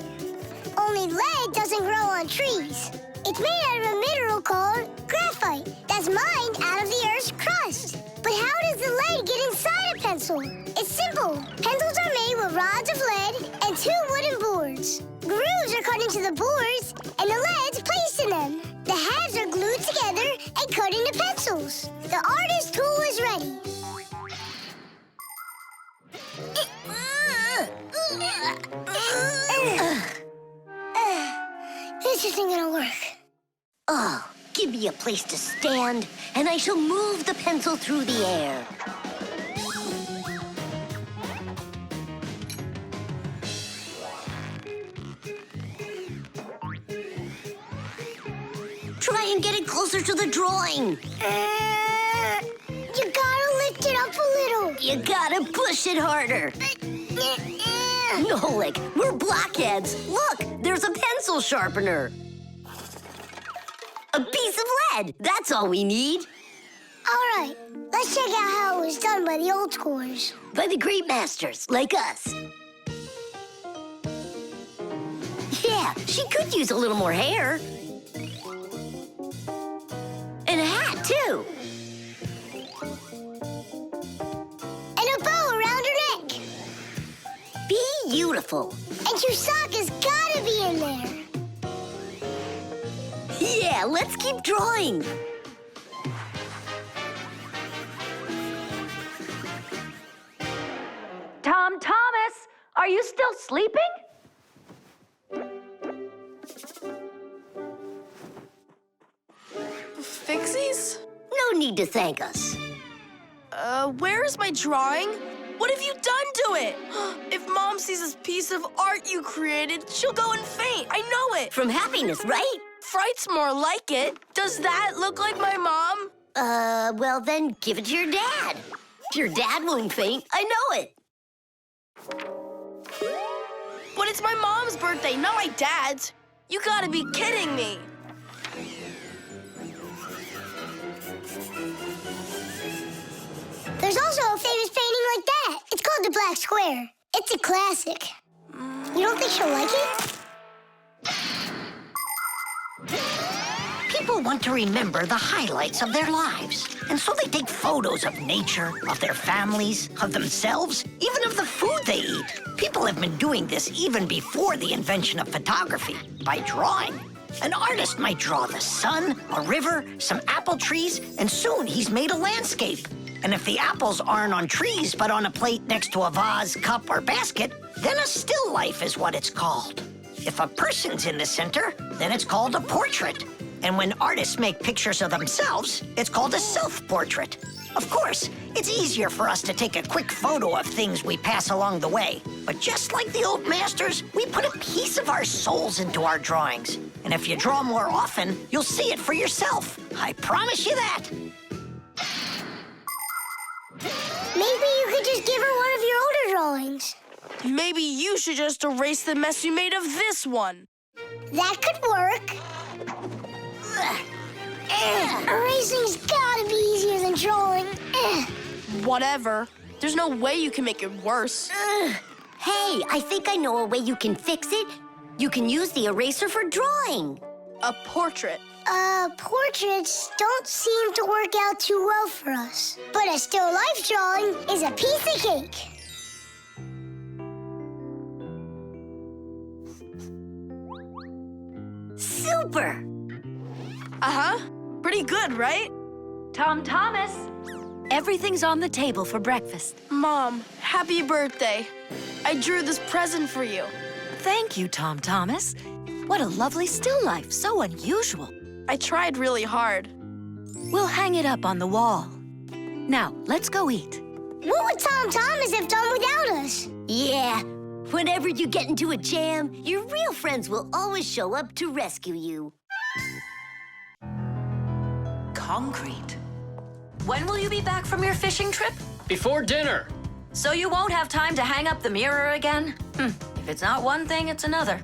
Only lead doesn't grow on trees. It's made out of a mineral called graphite that's mined out of the Earth's crust. But how does the lead get inside a pencil? It's simple. Pencils are made with rods of lead and 2 wooden boards. Grooves are cut into the boards, and the lead's placed in them. The halves are glued together and cut into pencils. The artist's tool is ready. This isn't gonna work. give me a place to stand, and I shall move the pencil through the air. Try and get it closer to the drawing. You gotta lift it up a little. You gotta push it harder. Nolik, we're blockheads. Look, there's a pencil sharpener. A piece of lead. That's all we need. All right, let's check out how it was done by the old schoolers. By the great masters, like us. Yeah, she could use a little more hair. And a hat, too. And a bow around her neck. Beautiful. And your sock has gotta be in there. Yeah, let's keep drawing. Tom Thomas, are you still sleeping? Fixies? No need to thank us. Where is my drawing? What have you done to it? If Mom sees this piece of art you created, she'll go and faint. I know it. From happiness, right? Fright's more like it. Does that look like my mom? Well then give it to your dad. Your dad won't faint, I know it. But it's my mom's birthday, not my dad's. You gotta be kidding me. There's also a famous painting like that. It's called the Black Square. It's a classic. You don't think she'll like it? People want to remember the highlights of their lives. And so they take photos of nature, of their families, of themselves, even of the food they eat. People have been doing this even before the invention of photography, by drawing. An artist might draw the sun, a river, some apple trees, and soon he's made a landscape. And if the apples aren't on trees, but on a plate next to a vase, cup, or basket, then a still life is what it's called. If a person's in the center, then it's called a portrait. And when artists make pictures of themselves, it's called a self-portrait. Of course, it's easier for us to take a quick photo of things we pass along the way. But just like the old masters, we put a piece of our souls into our drawings. And if you draw more often, you'll see it for yourself. I promise you that. Maybe you could just give her one of your older drawings. Maybe you should just erase the mess you made of this one. That could work. Erasing's gotta be easier than drawing. Whatever. There's no way you can make it worse. Hey, I think I know a way you can fix it. You can use the eraser for drawing. A portrait. Portraits don't seem to work out too well for us. But a still life drawing is a piece of cake. Super! Uh-huh. Pretty good, right? Tom Thomas, everything's on the table for breakfast. Mom, happy birthday. I drew this present for you. Thank you, Tom Thomas. What a lovely still life, so unusual. I tried really hard. We'll hang it up on the wall. Now, let's go eat. What would Tom Thomas have done without us? Yeah, whenever you get into a jam, your real friends will always show up to rescue you. Concrete. When will you be back from your fishing trip? Before dinner. So you won't have time to hang up the mirror again? If it's not one thing, it's another.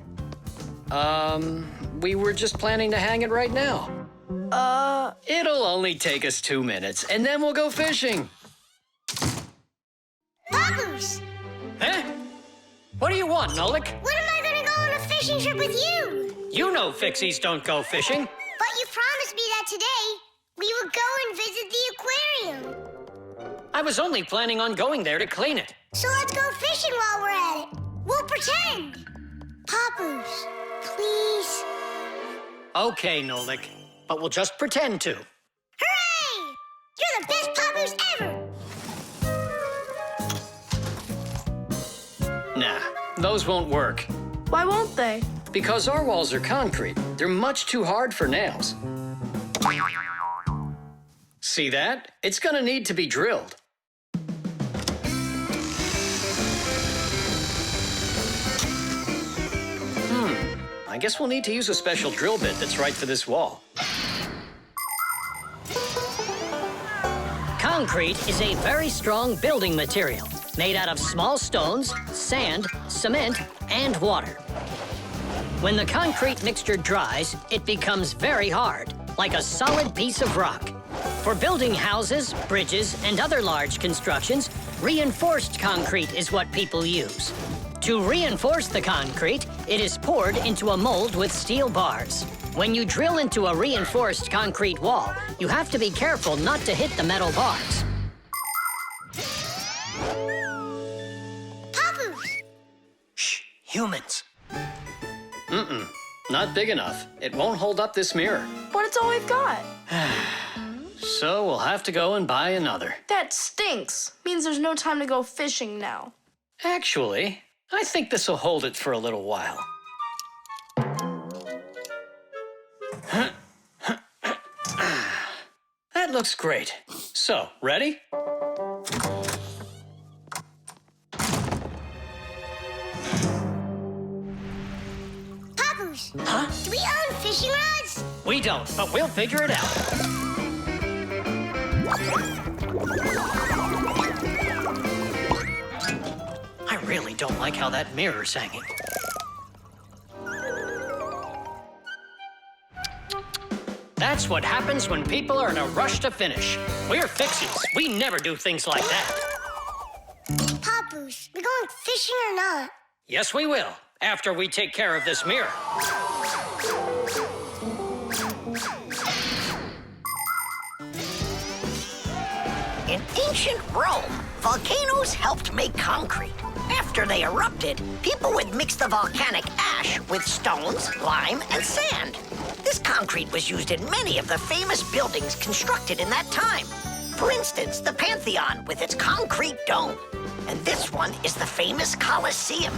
We were just planning to hang it right now. It'll only take us 2 minutes, and then we'll go fishing. Papoose! Huh? What do you want, Nolik? When am I gonna go on a fishing trip with you? You know Fixies don't go fishing. But you promised me that today we would go and visit the aquarium. I was only planning on going there to clean it. So let's go fishing while we're at it. We'll pretend. Papoose, please. Okay, Nolik, but we'll just pretend to. Hooray! You're the best Papoose ever! Nah, those won't work. Why won't they? Because our walls are concrete. They're much too hard for nails. See that? It's gonna need to be drilled. I guess we'll need to use a special drill bit that's right for this wall. Concrete is a very strong building material, made out of small stones, sand, cement, and water. When the concrete mixture dries, it becomes very hard, like a solid piece of rock. For building houses, bridges, and other large constructions, reinforced concrete is what people use. To reinforce the concrete, it is poured into a mold with steel bars. When you drill into a reinforced concrete wall, you have to be careful not to hit the metal bars. Papoose! Shh, humans. Not big enough. It won't hold up this mirror. But it's all we've got. So we'll have to go and buy another. That stinks. Means there's no time to go fishing now. Actually, I think this will hold it for a little while. That looks great. So, ready? Papoose! Huh? Do we own fishing rods? We don't, but we'll figure it out. I really don't like how that mirror's hanging. That's what happens when people are in a rush to finish. We're Fixies. We never do things like that. Papoose, we going fishing or not? Yes, we will, after we take care of this mirror. In ancient Rome, volcanoes helped make concrete. After they erupted, people would mix the volcanic ash with stones, lime, and sand. This concrete was used in many of the famous buildings constructed in that time. For instance, the Pantheon with its concrete dome. And this one is the famous Colosseum.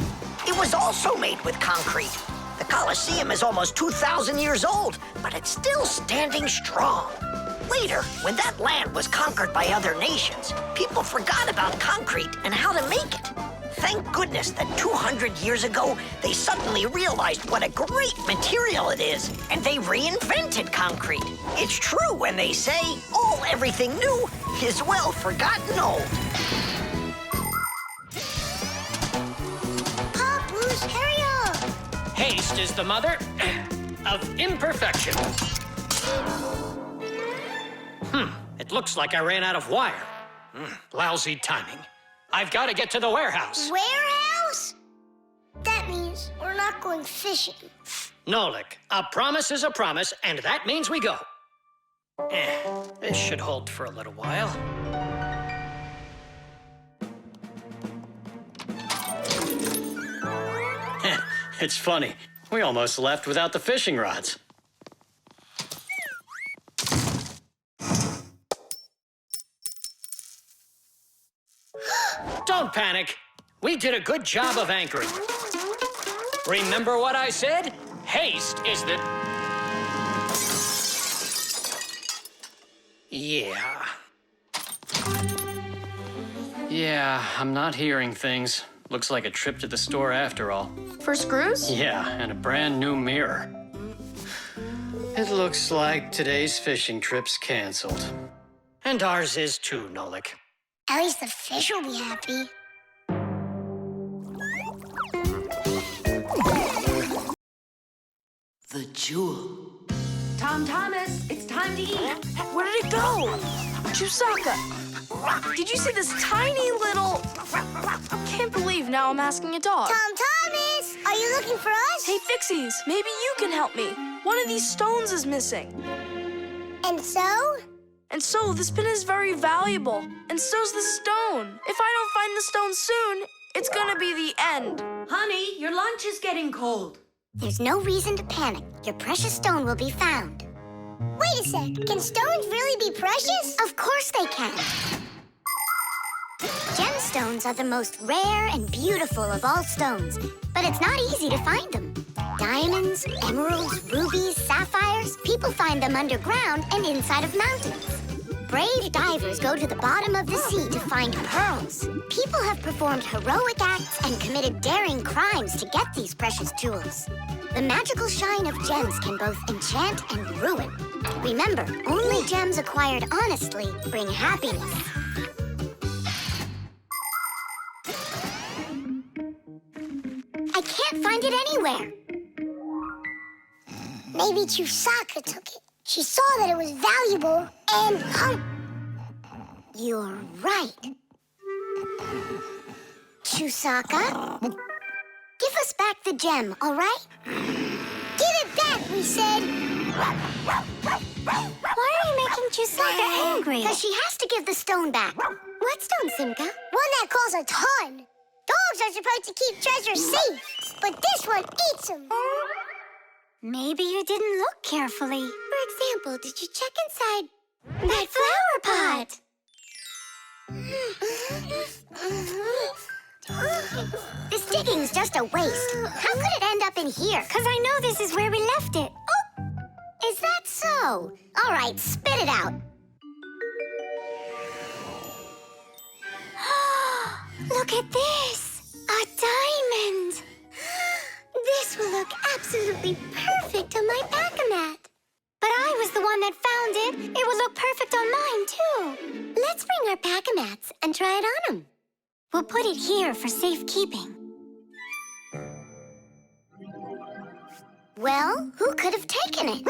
It was also made with concrete. The Colosseum is almost 2,000 years old, but it's still standing strong. Later, when that land was conquered by other nations, people forgot about concrete and how to make it. Thank goodness that 200 years ago, they suddenly realized what a great material it is, and they reinvented concrete. It's true when they say, everything new is well forgotten old. Papoose, hurry up! Haste is the mother of imperfection. It looks like I ran out of wire. Lousy timing. I've got to get to the warehouse. Warehouse? That means we're not going fishing. Nolik, a promise is a promise, and that means we go. This should hold for a little while. It's funny. We almost left without the fishing rods. Don't panic. We did a good job of anchoring. Remember what I said? Haste is the... Yeah, I'm not hearing things. Looks like a trip to the store after all. For screws? Yeah, and a brand new mirror. It looks like today's fishing trip's canceled. And ours is too, Nolik. At least the fish will be happy. The jewel. Tom Thomas, it's time to eat. Where did it go? Chusaka, did you see this tiny little... Can't believe now I'm asking a dog. Tom Thomas, are you looking for us? Hey, Fixies, maybe you can help me. One of these stones is missing. And so? And so, this pin is very valuable. And so's the stone. If I don't find the stone soon, it's gonna be the end. Honey, your lunch is getting cold. There's no reason to panic. Your precious stone will be found. Wait a sec. Can stones really be precious? Of course they can. Gemstones are the most rare and beautiful of all stones, but it's not easy to find them. Diamonds, emeralds, rubies, sapphires, people find them underground and inside of mountains. Brave divers go to the bottom of the sea to find pearls. People have performed heroic acts and committed daring crimes to get these precious jewels. The magical shine of gems can both enchant and ruin. Remember, only gems acquired honestly bring happiness. I can't find it anywhere. Maybe Chusaka took it. She saw that it was valuable and... You're right. Chusaka, give us back the gem, all right? Give it back, we said. Why are you making Chusaka angry? Because she has to give the stone back. What stone, Simka? One that costs a ton. Dogs are supposed to keep treasure safe, but this one eats them. Maybe you didn't look carefully. For example, did you check inside that flower pot? This digging's just a waste. How could it end up in here? Because I know this is where we left it. Oh! Is that so? All right, spit it out. Look at this! A diamond! This will look absolutely perfect on my pack-a-mat. But I was the one that found it. It would look perfect on mine, too. Let's bring our pack-a-mats and try it on them. We'll put it here for safekeeping. Well, who could have taken it?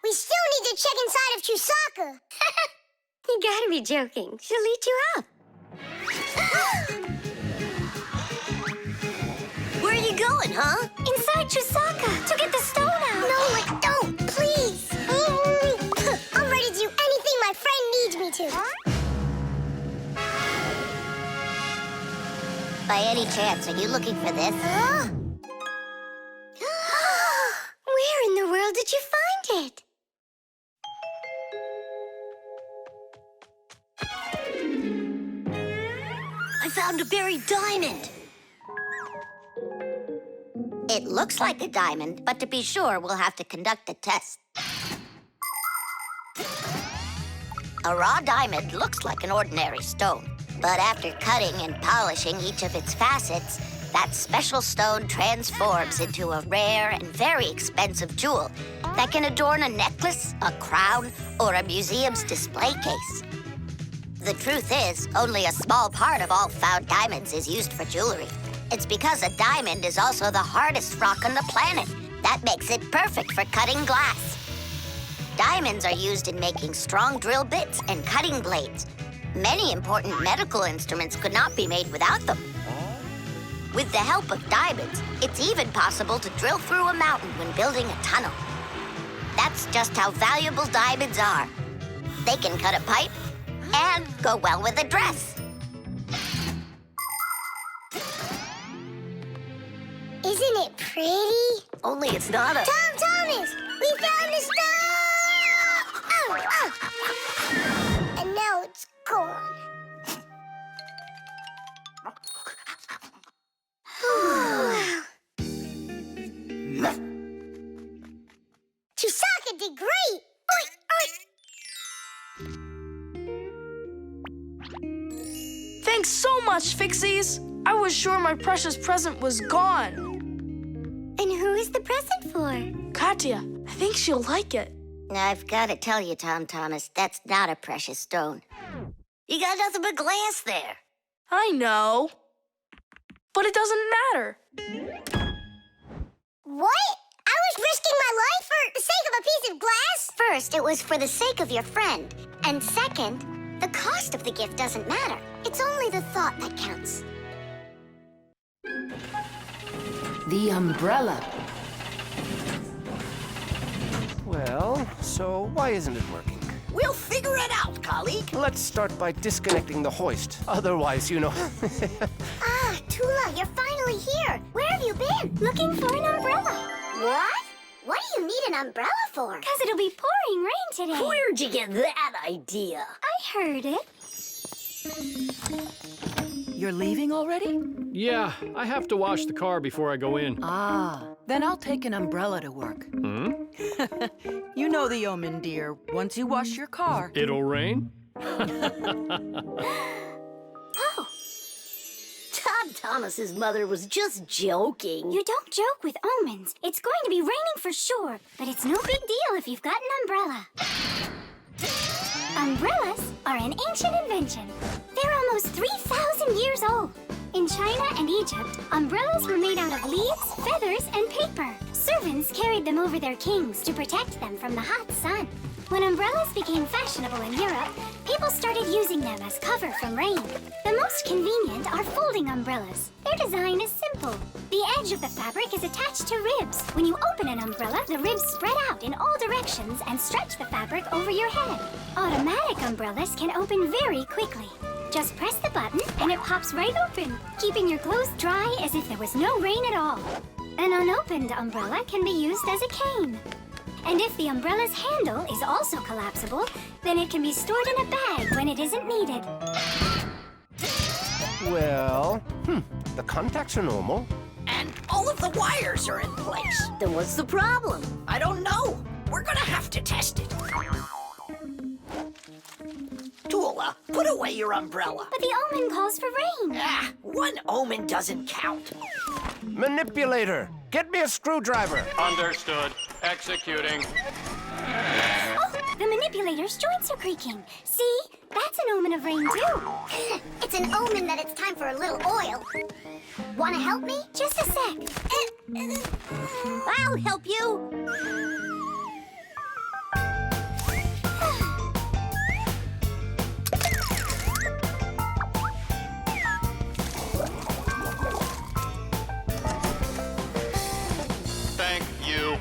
We still need to check inside of Chusaka. You gotta be joking. She'll eat you up. Where are you going, huh? Inside Chusaka to get the stone out. No, don't, please. I'm ready to do anything my friend needs me to. By any chance, are you looking for this? Where in the world did you find it? I found a buried diamond. It looks like a diamond, but to be sure, we'll have to conduct a test. A raw diamond looks like an ordinary stone, but after cutting and polishing each of its facets, that special stone transforms into a rare and very expensive jewel that can adorn a necklace, a crown, or a museum's display case. The truth is, only a small part of all found diamonds is used for jewelry. It's because a diamond is also the hardest rock on the planet. That makes it perfect for cutting glass. Diamonds are used in making strong drill bits and cutting blades. Many important medical instruments could not be made without them. With the help of diamonds, it's even possible to drill through a mountain when building a tunnel. That's just how valuable diamonds are. They can cut a pipe and go well with a dress. Isn't it pretty? Only it's not a... Tom Thomas, we found the stone! Oh. And now it's gone. Chusaka did great! Thanks so much, Fixies. I was sure my precious present was gone. And who is the present for? Katya, I think she'll like it. I've got to tell you, Tom Thomas, that's not a precious stone. You got nothing but glass there. I know. But it doesn't matter. What? I was risking my life for the sake of a piece of glass? First, it was for the sake of your friend. And second, the cost of the gift doesn't matter. It's only the thought that counts. The umbrella. Well, so why isn't it working? We'll figure it out, colleague. Let's start by disconnecting the hoist. Otherwise, you know... Ah, Tula, you're finally here. Where have you been? Looking for an umbrella. What? What do you need an umbrella for? Because it'll be pouring rain today. Where'd you get that idea? I heard it. You're leaving already? Yeah, I have to wash the car before I go in. Ah, then I'll take an umbrella to work. Hmm? You know the omen, dear. Once you wash your car... It'll rain? Oh. Todd Thomas's mother was just joking. You don't joke with omens. It's going to be raining for sure, but it's no big deal if you've got an umbrella. Umbrellas are an ancient invention. They're almost 3,000 years old. In China and Egypt, umbrellas were made out of leaves, feathers, and paper. Servants carried them over their kings to protect them from the hot sun. When umbrellas became fashionable in Europe, people started using them as cover from rain. The most convenient are folding umbrellas. Their design is simple. The edge of the fabric is attached to ribs. When you open an umbrella, the ribs spread out in all directions and stretch the fabric over your head. Automatic umbrellas can open very quickly. Just press the button and it pops right open, keeping your clothes dry as if there was no rain at all. An unopened umbrella can be used as a cane. And if the umbrella's handle is also collapsible, then it can be stored in a bag when it isn't needed. Well, the contacts are normal. And all of the wires are in place. Then what's the problem? I don't know. We're gonna have to test it. Tula, put away your umbrella. But the omen calls for rain. Ah, one omen doesn't count. Manipulator, get me a screwdriver. Understood. Executing. Oh, the manipulator's joints are creaking. See? That's an omen of rain, too. It's an omen that it's time for a little oil. Want to help me? Just a sec. I'll help you. Thank you.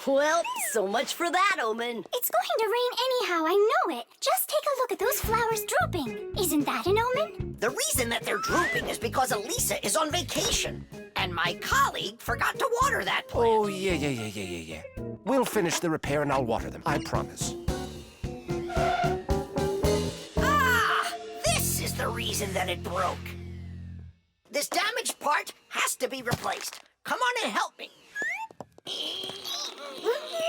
Well, so much for that omen. It's going to rain anyhow, I know it. Just take a look at those flowers drooping. Isn't that an omen? The reason that they're drooping is because Elisa is on vacation. And my colleague forgot to water that plant. Oh, yeah. We'll finish the repair and I'll water them, I promise. Ah! This is the reason that it broke. This damaged part has to be replaced. Come on and help me.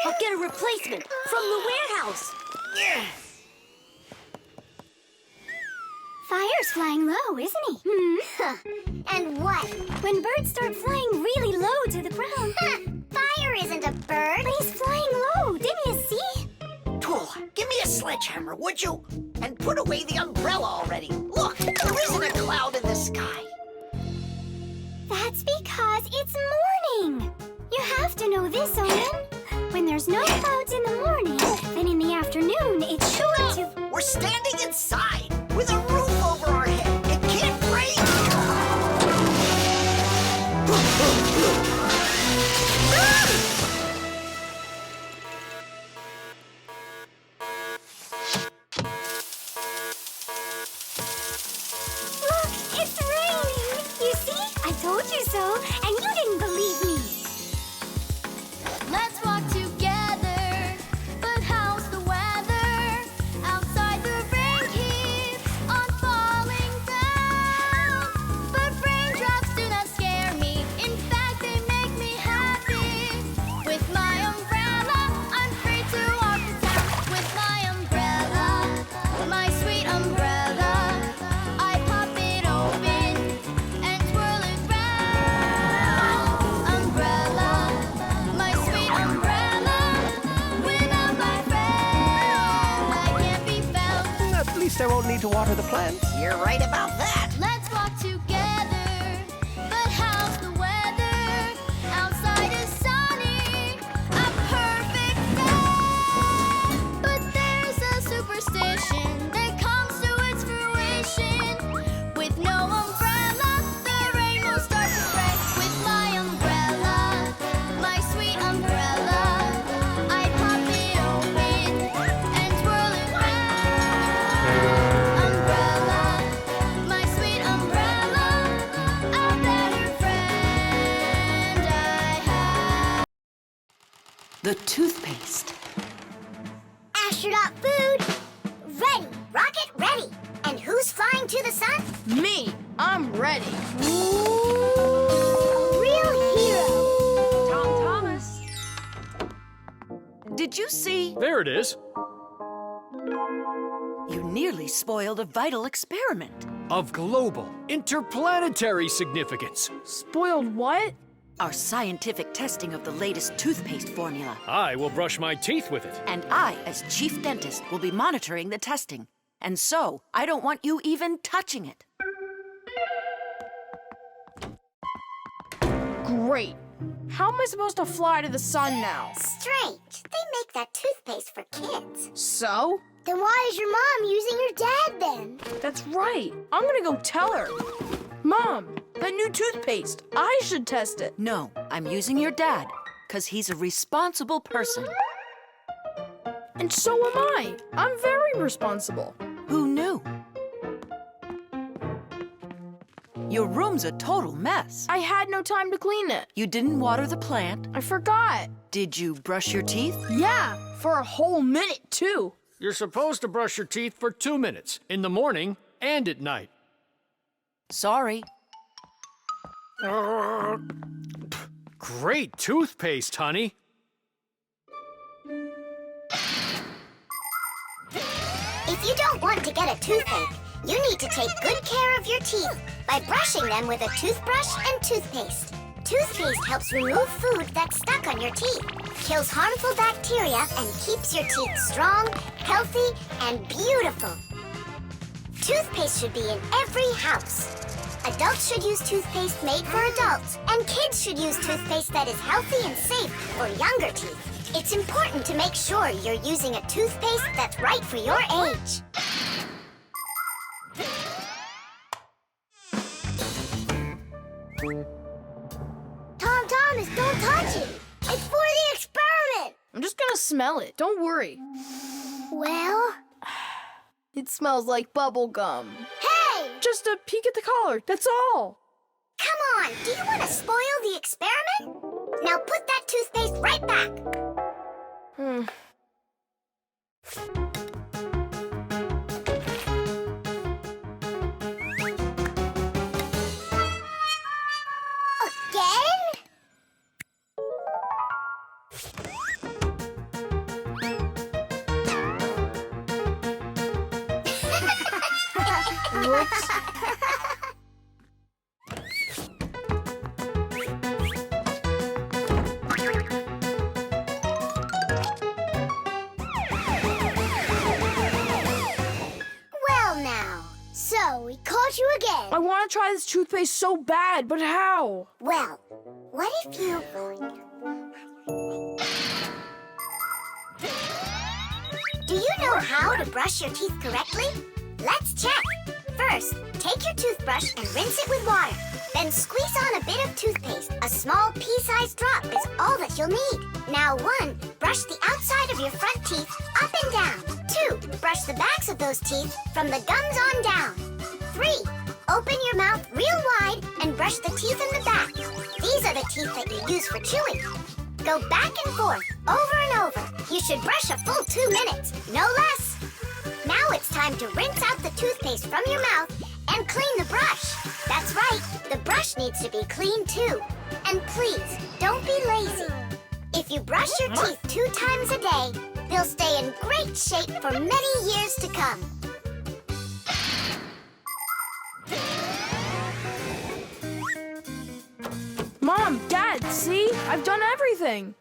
I'll get a replacement from the warehouse. Fire's flying low, isn't he? And what? When birds start flying really low to the ground. Fire isn't a bird. But he's flying low, didn't you see? Tula, give me a sledgehammer, would you? And put away the umbrella already. Look, there isn't a cloud in the sky. That's because it's morning. You have to know this, Owen. When there's no clouds in the morning, then in the afternoon, it's sure to... We're standing inside with a roof over our head. It can't rain. Look, it's raining. You see? I told you so, and you didn't believe me. Let's walk together, but how's the weather? Outside the rain keeps on falling down. But raindrops do not scare me, in fact they make me happy. With my umbrella, I'm free to walk the town. With my umbrella, my sweet umbrella, I pop it open and twirl it round. Umbrella, my sweet umbrella, without my friend, I can't be found. At least I won't need to water the plants. You're right about that. Let's walk together, but how's the weather? Outside is sunny, a perfect day. But there's a superstition that comes to its fruition. With no umbrella, the rain will start to spray. With my umbrella, my sweet umbrella, I pop it open and twirl it round. Umbrella, my sweet umbrella, a better friend I have. The toothpaste. Astronaut food, ready. who's flying to the sun? Me. I'm ready. A real hero. Tom Thomas. Did you see? There it is. You nearly spoiled a vital experiment. Of global, interplanetary significance. Spoiled what? Our scientific testing of the latest toothpaste formula. I will brush my teeth with it. And I, as chief dentist, will be monitoring the testing. And so, I don't want you even touching it. Great. How am I supposed to fly to the sun now? Strange. They make that toothpaste for kids. So? Then why is your mom using your dad then? That's right. I'm gonna go tell her. Mom, that new toothpaste. I should test it. No, I'm using your dad, because he's a responsible person. And so am I. I'm very responsible. Who knew? Your room's a total mess. I had no time to clean it. You didn't water the plant. I forgot. Did you brush your teeth? Yeah, for a whole minute, too. You're supposed to brush your teeth for 2 minutes, in the morning and at night. Sorry. Great toothpaste, honey. If you don't want to get a toothache, you need to take good care of your teeth by brushing them with a toothbrush and toothpaste. Toothpaste helps remove food that's stuck on your teeth, kills harmful bacteria, and keeps your teeth strong, healthy, and beautiful. Toothpaste should be in every house. Adults should use toothpaste made for adults, and kids should use toothpaste that is healthy and safe for younger teeth. It's important to make sure you're using a toothpaste that's right for your age. Thomas, don't touch it. It's for the experiment. I'm just gonna smell it. Don't worry. Well? It smells like bubble gum. Hey! Just a peek at the collar, that's all. Come on, do you want to spoil the experiment? Now put that toothpaste right back. Again? Whoops. Well now, so we caught you again. I want to try this toothpaste so bad, but how? Well, what if you... Do you know how to brush your teeth correctly? Let's check. First, take your toothbrush and rinse it with water. Then squeeze on a bit of toothpaste. A small pea-sized drop is all that you'll need. Now 1, brush the outside of your front teeth up and down. 2, brush the backs of those teeth from the gums on down. 3, open your mouth real wide and brush the teeth in the back. These are the teeth that you use for chewing. Go back and forth, over and over. You should brush a full 2 minutes, no less. Now it's time to rinse out the toothpaste from your mouth and clean the brush. That's right, the brush needs to be clean too. And please, don't be lazy. If you brush your teeth 2 times a day, they'll stay in great shape for many years to come. Mom, Dad, see? I've done everything.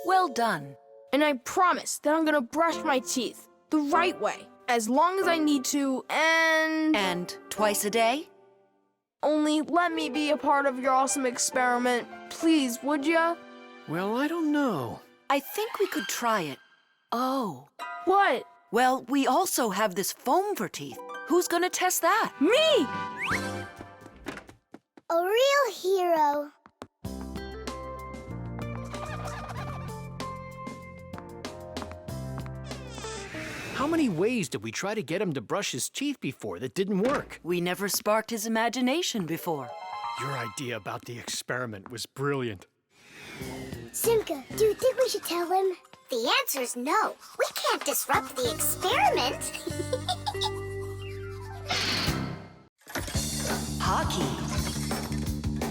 Well done. And I promise that I'm gonna brush my teeth the right way, as long as I need to, and... And twice a day? Only let me be a part of your awesome experiment. Please, would ya? Well, I don't know. I think we could try it. Oh. What? Well, we also have this foam for teeth. Who's gonna test that? Me! A real hero. How many ways did we try to get him to brush his teeth before that didn't work? We never sparked his imagination before. Your idea about the experiment was brilliant. Simka, do you think we should tell him? The answer's no. We can't disrupt the experiment. Hockey.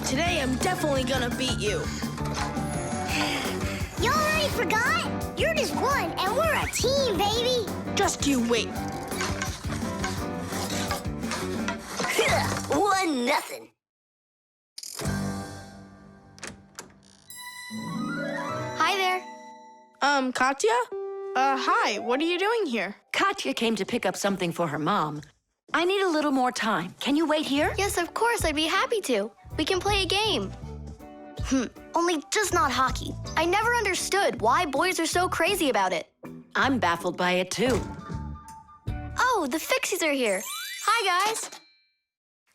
Today I'm definitely gonna beat you. You already forgot? You're just one, and we're a team, baby. Just you wait. 1-0. Hi there. Katya? Hi, what are you doing here? Katya came to pick up something for her mom. I need a little more time. Can you wait here? Yes, of course, I'd be happy to. We can play a game. Only just not hockey. I never understood why boys are so crazy about it. I'm baffled by it too. Oh, the Fixies are here. Hi, guys.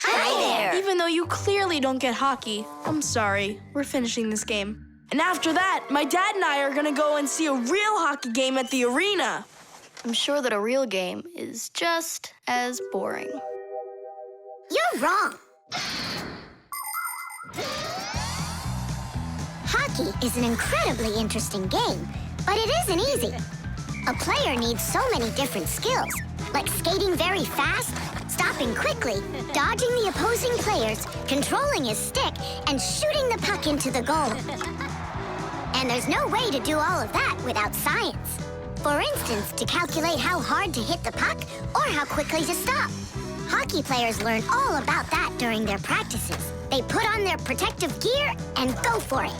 Hi there. Even though you clearly don't get hockey, I'm sorry. We're finishing this game. And after that, my dad and I are gonna go and see a real hockey game at the arena. I'm sure that a real game is just as boring. You're wrong. Hockey is an incredibly interesting game, but it isn't easy. A player needs so many different skills, like skating very fast, stopping quickly, dodging the opposing players, controlling his stick, and shooting the puck into the goal. And there's no way to do all of that without science. For instance, to calculate how hard to hit the puck or how quickly to stop. Hockey players learn all about that during their practices. They put on their protective gear and go for it.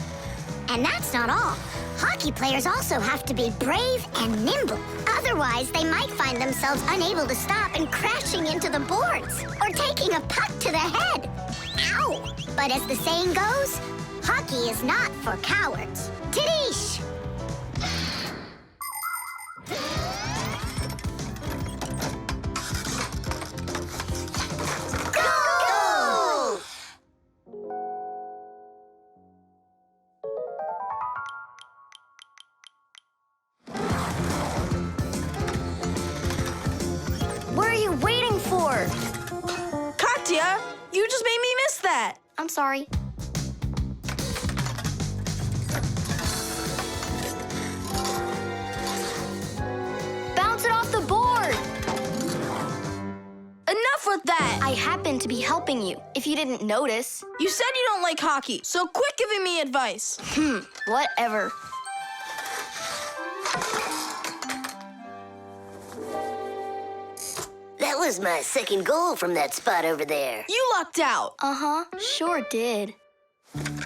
And that's not all. Hockey players also have to be brave and nimble. Otherwise, they might find themselves unable to stop and crashing into the boards or taking a puck to the head. Ow! But as the saying goes, hockey is not for cowards. Tidish! Goal! What are you waiting for? Katya, you just made me miss that. I'm sorry. Bounce it off the board! Enough with that. I happen to be helping you, if you didn't notice. You said you don't like hockey, so quit giving me advice. Whatever. That was my second goal from that spot over there. You lucked out. Uh-huh, sure did.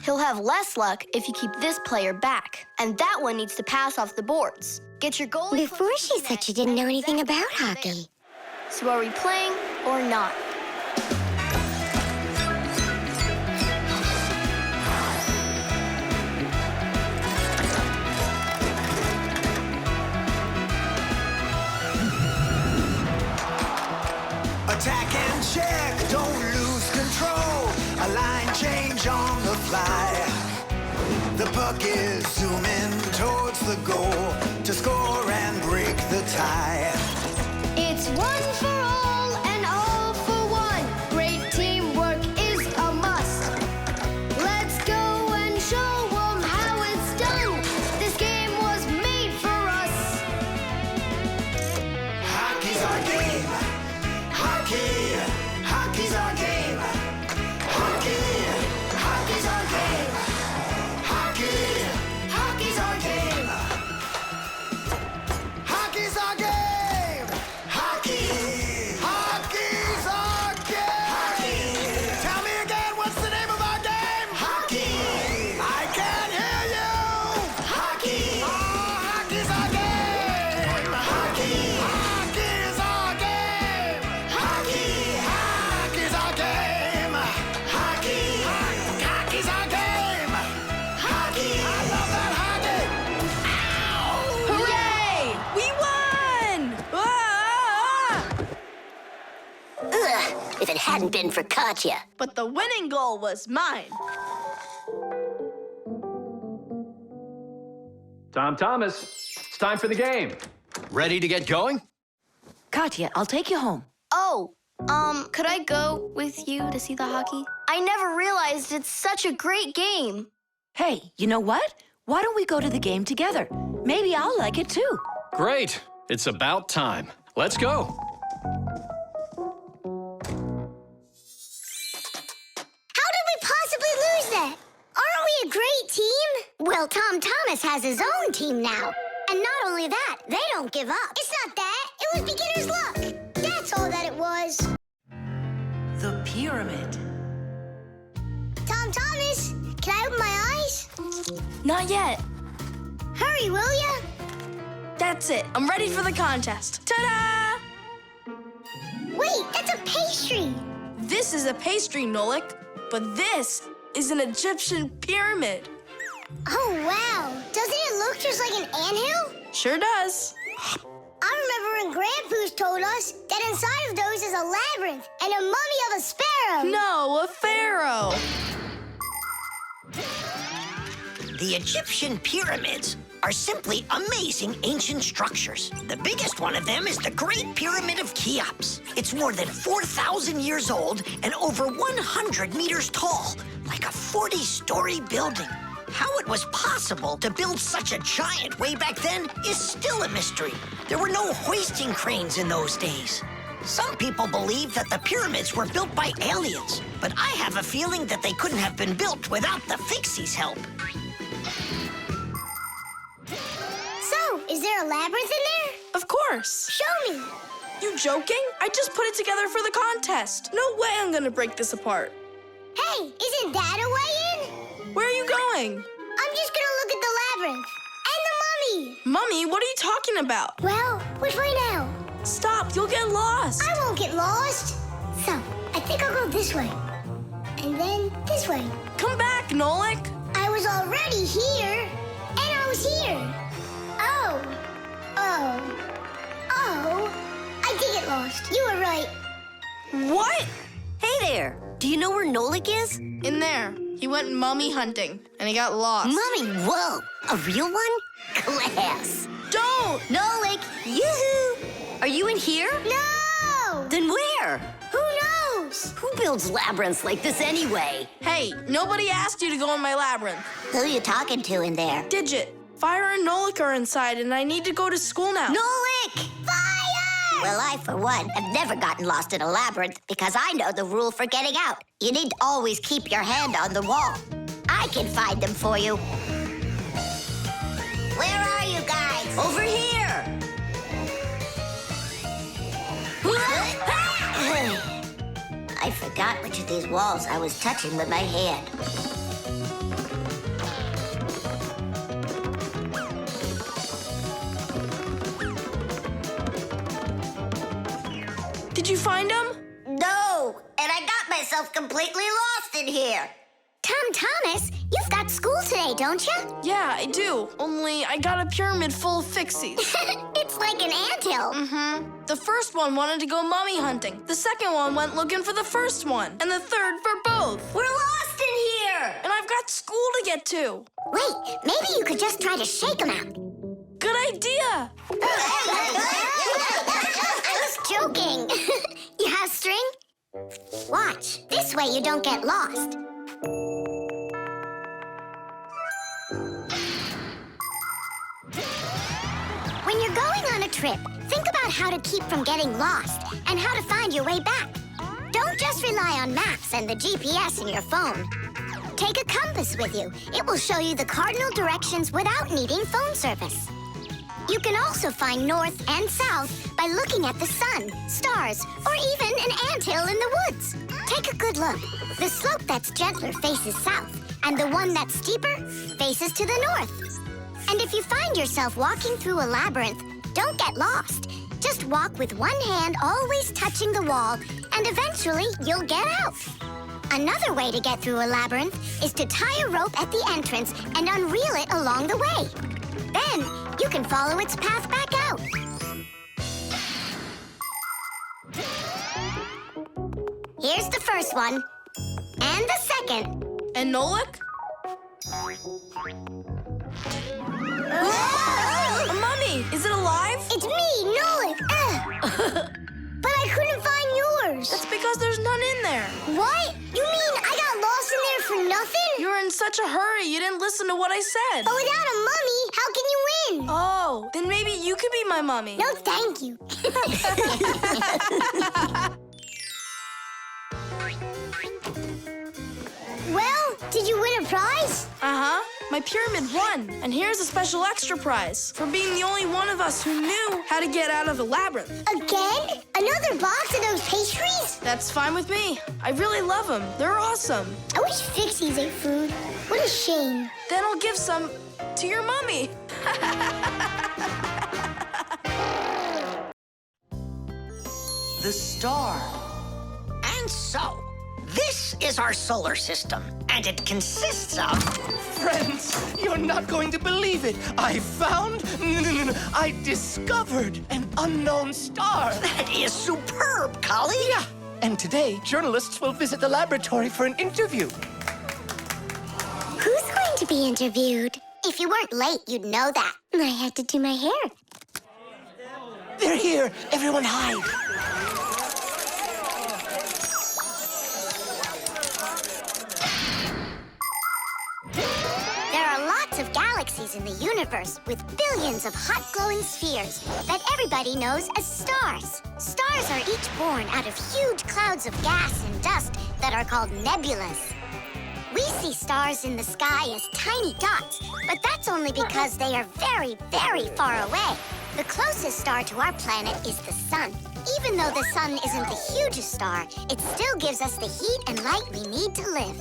He'll have less luck if you keep this player back. And that one needs to pass off the boards. Get your goalie... Before she said she didn't know anything about hockey. So are we playing or not? Attack and check, don't lose control. A line change on the fly. The puck is zooming towards the goal to score and break the tie. It's one for all and all for one. Great teamwork is a must. Let's go and show them how it's done. This game was made for us. Hockey's our game. Hockey, hockey's our game. Hockey, hockey's our game. Hockey, hockey's our game. Hockey's our game. Hockey, hockey's our game. Hockey. Tell me again, what's the name of our game? Hockey. I can't hear you. Hockey. Oh, hockey's our game. Hockey. Hockey's our game. Hockey, hockey's our game. Hockey, hockey's our game. Hockey, I love that hockey. Ow! Hooray! We won! Ugh, if it hadn't been for Katya. But the winning goal was mine. Tom Thomas, it's time for the game. Ready to get going? Katya, I'll take you home. Oh, could I go with you to see the hockey? I never realized it's such a great game. Hey, you know what? Why don't we go to the game together? Maybe I'll like it too. Great. It's about time. Let's go. How did we possibly lose that? Aren't we a great team? Well, Tom Thomas has his own team now. And not only that, they don't give up. It's not that. It was beginner's luck. That's all that it was. The pyramid. Tom Thomas, can I open my eyes? Not yet. Hurry, will ya? That's it. I'm ready for the contest. Ta-da! Wait, that's a pastry. This is a pastry, Nolik, but this is an Egyptian pyramid. Oh, wow. Doesn't it look just like an anthill? Sure does. I remember when Grandpoo's told us that inside of those is a labyrinth and a mummy of a sparrow. No, a pharaoh. The Egyptian pyramids are simply amazing ancient structures. The biggest one of them is the Great Pyramid of Cheops. It's more than 4,000 years old and over 100 meters tall, like a 40-story building. How it was possible to build such a giant way back then is still a mystery. There were no hoisting cranes in those days. Some people believe that the pyramids were built by aliens, but I have a feeling that they couldn't have been built without the Fixies' help. So, is there a labyrinth in there? Of course. Show me. You joking? I just put it together for the contest. No way I'm gonna break this apart. Hey, isn't that a way in? Where are you going? I'm just gonna look at the labyrinth. And the mummy. Mummy, what are you talking about? Well, which way now? Stop, you'll get lost. I won't get lost. So, I think I'll go this way. And then this way. Come back, Nolik. I was already here. And I was here. Oh. I did get lost. You were right. What? Hey there. Do you know where Nolik is? In there. He went mummy hunting, and he got lost. Mummy, whoa. A real one? Class. Don't! Nolik, yoo-hoo. Are you in here? No! Then where? Who knows? Who builds labyrinths like this anyway? Hey, nobody asked you to go in my labyrinth. Who you talking to in there? Digit, Fire and Nolik are inside, and I need to go to school now. Nolik! Fire! Well, I, for one, have never gotten lost in a labyrinth because I know the rule for getting out. You need to always keep your hand on the wall. I can find them for you. Where are you guys? Over here! I forgot which of these walls I was touching with my hand. Did you find him? No, and I got myself completely lost in here. Tom Thomas, you've got school today, don't you? Yeah, I do. Only I got a pyramid full of Fixies. It's like an anthill. Mm-hmm. The first one wanted to go mummy hunting. The second one went looking for the first one. And the third for both. We're lost in here! And I've got school to get to. Wait, maybe you could just try to shake them out. Good idea. I was joking. You have string? Watch. This way you don't get lost. When you're going on a trip, think about how to keep from getting lost and how to find your way back. Don't just rely on maps and the GPS in your phone. Take a compass with you. It will show you the cardinal directions without needing phone service. You can also find north and south by looking at the sun, stars, or even an anthill in the woods. Take a good look. The slope that's gentler faces south, and the one that's steeper faces to the north. And if you find yourself walking through a labyrinth, don't get lost. Just walk with one hand always touching the wall, and eventually you'll get out. Another way to get through a labyrinth is to tie a rope at the entrance and unreel it along the way. Then you can follow its path back out. Here's the first one. And the second. And Nolik? A mummy! Is it alive? It's me, Nolik. But I couldn't find yours. That's because there's none in there. What? You mean I got lost in there for Nothing? You were in such a hurry, you didn't listen to what I said. But without a mummy, how can you win? Oh, then maybe you could be my mummy. No, thank you. Well, did you win a prize? Uh-huh. My pyramid won. And here's a special extra prize for being the only one of us who knew how to get out of the labyrinth. Again? Another box of those pastries? That's fine with me. I really love them. They're awesome. I wish Fixies ate food. What a shame. Then I'll give some to your mummy. The star. And so, this is our solar system, and it consists of... Friends, you're not going to believe it. I discovered an unknown star. That is superb, colleague. Yeah, and today, journalists will visit the laboratory for an interview. Who's going to be interviewed? If you weren't late, you'd know that. I had to do my hair. They're here. Everyone hide. There are lots of galaxies in the universe with billions of hot glowing spheres that everybody knows as stars. Stars are each born out of huge clouds of gas and dust that are called nebulas. We see stars in the sky as tiny dots, but that's only because they are very, very far away. The closest star to our planet is the sun. Even though the sun isn't the hugest star, it still gives us the heat and light we need to live.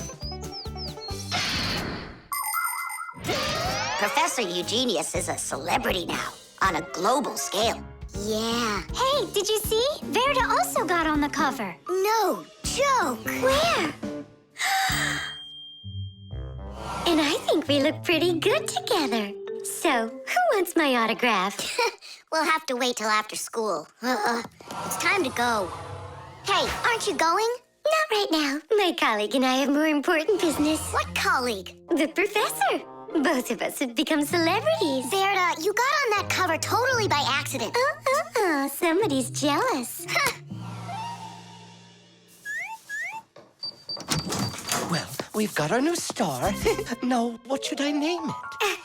Professor Eugenius is a celebrity now, on a global scale. Yeah. Hey, did you see? Verda also got on the cover. No joke. Where? And I think we look pretty good together. So, who wants my autograph? We'll have to wait till after school. It's time to go. Hey, aren't you going? Not right now. My colleague and I have more important business. What colleague? The professor. Both of us have become celebrities. Verda, you got on that cover totally by accident. Somebody's jealous. Well, we've got our new star. Now, what should I name it?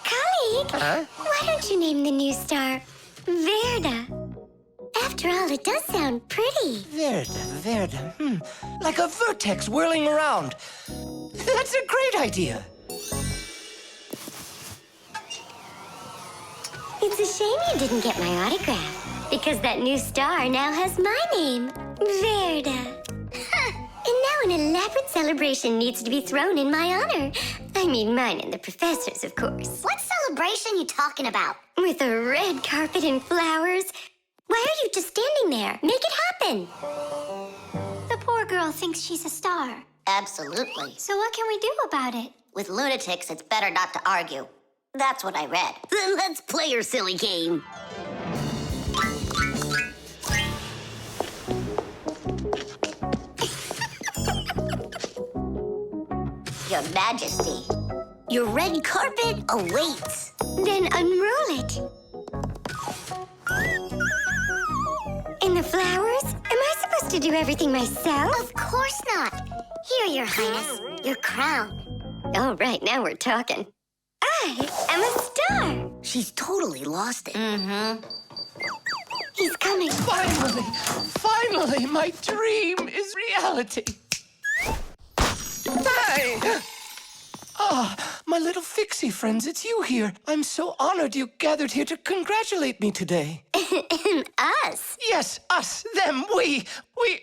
Colleague, Huh? why don't you name the new star Verda? After all, it does sound pretty. Verda. Like a vertex whirling around. That's a great idea. It's a shame you didn't get my autograph, because that new star now has my name, Verda. And now an elaborate celebration needs to be thrown in my honor. I mean mine and the professor's, of course. What celebration you talking about? With a red carpet and flowers. Why are you just standing there? Make it happen. The poor girl thinks she's a star. Absolutely. So what can we do about it? With lunatics, it's better not to argue. That's what I read. Then let's play your silly game. Your Majesty, your red carpet awaits. Then unroll it. And the flowers? Am I supposed to do everything myself? Of course not. Here, Your Highness, your crown. Oh, right, now we're talking. I am a star. She's totally lost it. He's coming. Finally, my dream is reality. Hi! My little Fixie friends, it's you here. I'm so honored you gathered here to congratulate me today. Us? Yes, us, them, we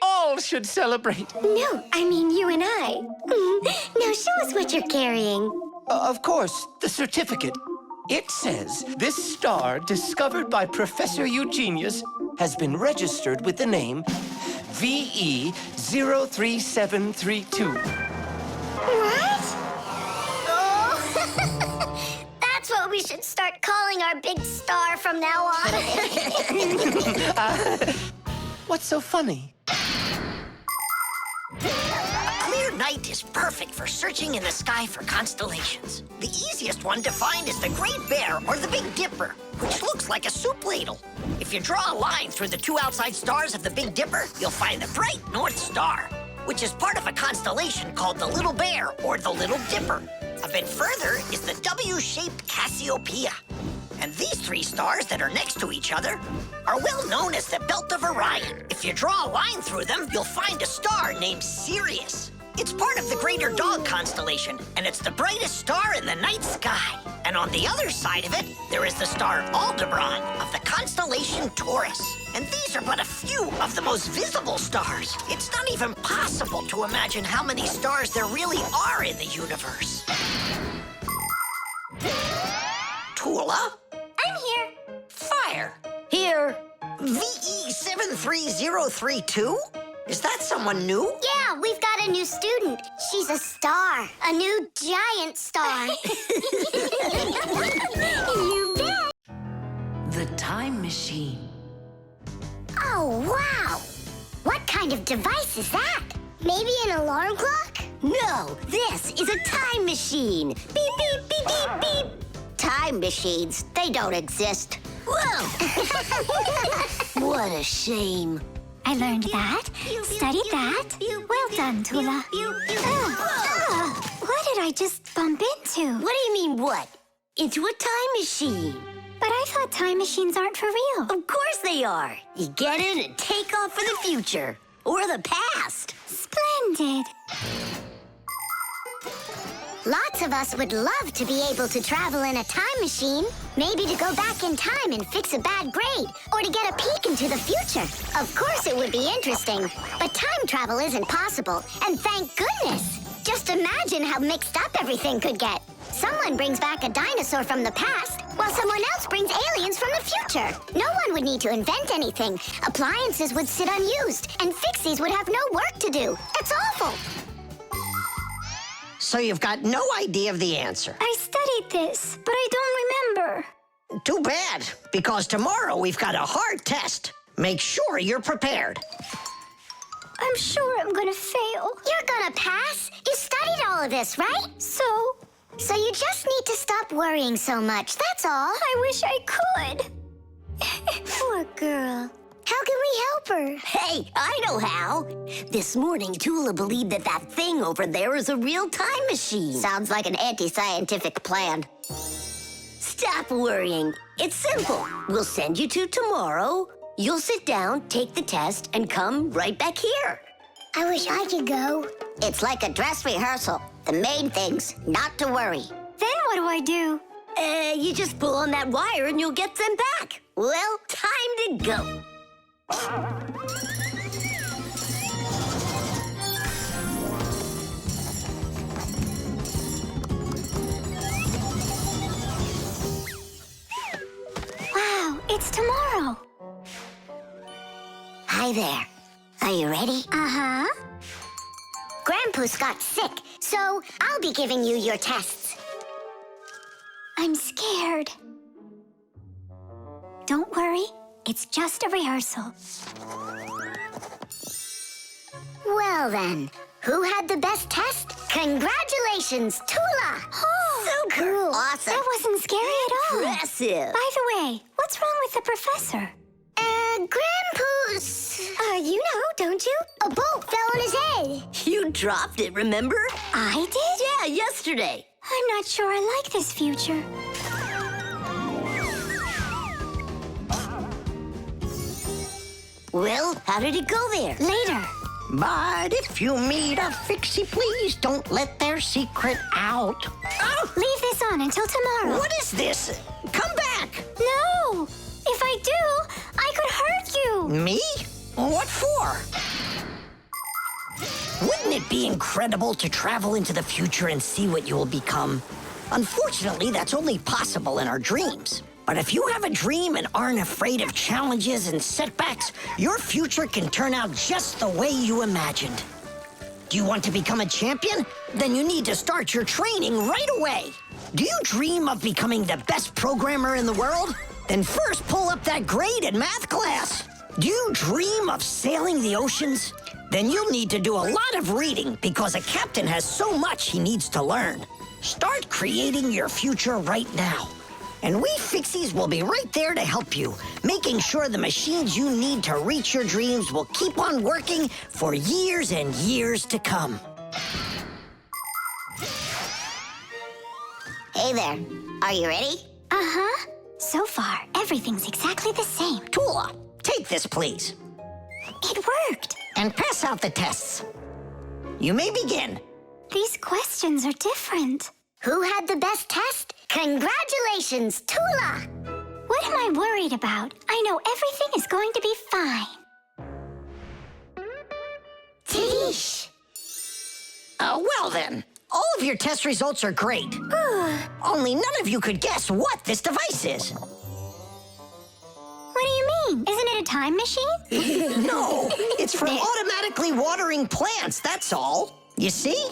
all should celebrate. No, I mean you and I. Now show us what you're carrying. Of course, the certificate. It says this star, discovered by Professor Eugenius, has been registered with the name VE03732. What? Oh, that's what we should start calling our big star from now on. What's so funny? A clear night is perfect for searching in the sky for constellations. The easiest one to find is the Great Bear or the Big Dipper, which looks like a soup ladle. If you draw a line through the two outside stars of the Big Dipper, you'll find the bright North Star. which is part of a constellation called the Little Bear or the Little Dipper. A bit further is the W-shaped Cassiopeia. And these three stars that are next to each other are well known as the Belt of Orion. If you draw a line through them, you'll find a star named Sirius. It's part of the Greater Dog constellation, and it's the brightest star in the night sky. And on the other side of it, there is the star Aldebaran of the constellation Taurus. And these are but a few of the most visible stars. It's not even possible to imagine how many stars there really are in the universe. Tula? I'm here. Fire. Here. VE73032? Is that someone new? Yeah, we've got a new student. She's a star. A new giant star. You bet. The time machine. Oh, wow. What kind of device is that? Maybe an alarm clock? No, this is a time machine. Beep, beep, beep, beep, beep. Time machines, they don't exist. Whoa! What a shame. I learned that, studied that. Well done, Tula. What did I just bump into? What do you mean, what? Into a time machine. But I thought time machines aren't for real. Of course they are. You get in and take off for the future. Or the past. Splendid. Lots of us would love to be able to travel in a time machine. Maybe to go back in time and fix a bad grade, or to get a peek into the future. Of course it would be interesting, but time travel isn't possible, and thank goodness. Just imagine how mixed up everything could get. Someone brings back a dinosaur from the past, while someone else brings aliens from the future. No one would need to invent anything. Appliances would sit unused, and Fixies would have no work to do. It's awful. So you've got no idea of the answer. I studied this, but I don't remember. Too bad, because tomorrow we've got a hard test. Make sure you're prepared. I'm sure I'm gonna fail. You're gonna pass. You studied all of this, right? So you just need to stop worrying so much, that's all. I wish I could. Poor girl. How can we help her? Hey, I know how. This morning, Tula believed that thing over there is a real time machine. Sounds like an anti-scientific plan. Stop worrying. It's simple. We'll send you to tomorrow. You'll sit down, take the test, and come right back here. I wish I could go. It's like a dress rehearsal. The main thing's not to worry. Then what do I do? You just pull on that wire and you'll get them back. Well, time to go. Wow, it's tomorrow. Hi there. Are you ready? Uh-huh. Grandpa's got sick, so I'll be giving you your tests. I'm scared. Don't worry, it's just a rehearsal. Well then, who had the best test? Congratulations, Tula! Oh, so cool. Awesome. that wasn't scary at all. Impressive. By the way, what's wrong with the professor? Grandpa's... You know, don't you? A bolt fell on his head. You dropped it, remember? I did? Yeah, yesterday. I'm not sure I like this future. Well, how did it go there? Later. But if you meet a Fixie, please don't let their secret out. Oh, leave this on until tomorrow. What is this? Come back. No! If I do, I could hurt you. Me? What for? Wouldn't it be incredible to travel into the future and see what you will become? Unfortunately, that's only possible in our dreams. But if you have a dream and aren't afraid of challenges and setbacks, your future can turn out just the way you imagined. Do you want to become a champion? Then you need to start your training right away. Do you dream of becoming the best programmer in the world? Then first pull up that grade in math class. Do you dream of sailing the oceans? Then you'll need to do a lot of reading because a captain has so much he needs to learn. Start creating your future right now. And we Fixies will be right there to help you, making sure the machines you need to reach your dreams will keep on working for years and years to come. Hey there. Are you ready? Uh-huh. So far, everything's exactly the same. Tula, take this, please. It worked. And pass out the tests. You may begin. These questions are different. Who had the best test? Congratulations, Tula! What am I worried about? I know everything is going to be fine. Tish! Well then, all of your test results are great. Only none of you could guess what this device is. What do you mean? Isn't it a time machine? No, it's for automatically watering plants, that's all. You see?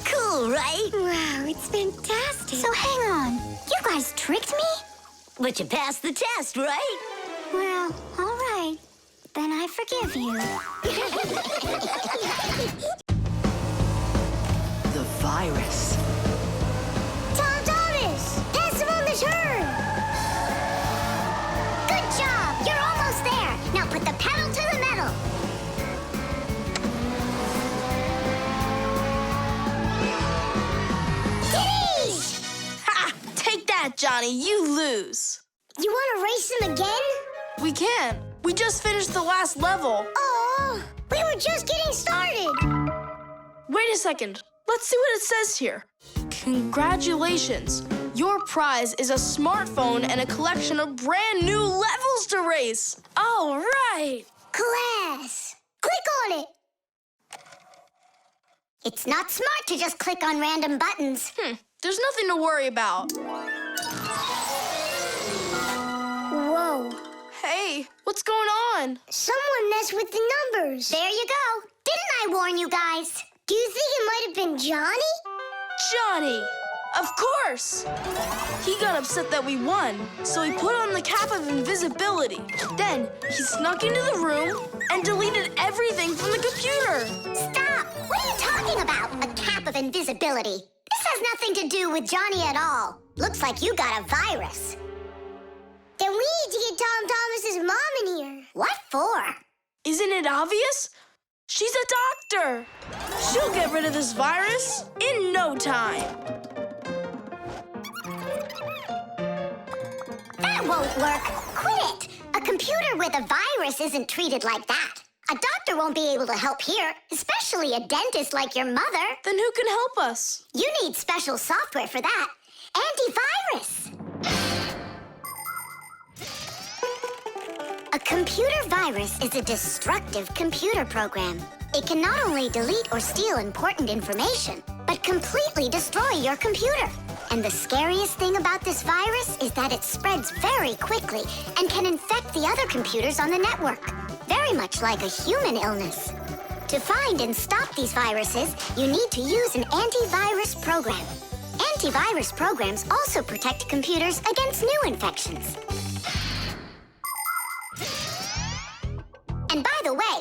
Cool, right? Wow, it's fantastic. So hang on. You guys tricked me? But you passed the test, right? Well, all right. Then I forgive you. The virus. Tom Thomas! Pass him on the turn! Good job! You're almost there! Now put the pedal to the metal! Titties! Ha! Take that, Johnny. You lose. You want to race him again? We can. We just finished the last level. Oh, we were just getting started. Wait a second. Let's see what it says here. Congratulations. Your prize is a smartphone and a collection of brand new levels to race. All right. Class, click on it. It's not smart to just click on random buttons. There's nothing to worry about. Whoa. Hey, what's going on? Someone messed with the numbers. There you go. Didn't I warn you guys? Do you think it might have been Johnny? Johnny! Of course! He got upset that we won, so he put on the cap of invisibility. Then he snuck into the room and deleted everything from the computer. Stop! What are you talking about? A cap of invisibility. This has nothing to do with Johnny at all. Looks like you got a virus. Then we need to get Tom Thomas's mom in here. What for? Isn't it obvious? She's a doctor. She'll get rid of this virus in no time. That won't work. Quit it. A computer with a virus isn't treated like that. A doctor won't be able to help here, especially a dentist like your mother. Then who can help us? You need special software for that. Antivirus. A computer virus is a destructive computer program. It can not only delete or steal important information, but completely destroy your computer. And the scariest thing about this virus is that it spreads very quickly and can infect the other computers on the network, very much like a human illness. To find and stop these viruses, you need to use an antivirus program. Antivirus programs also protect computers against new infections. And by the way,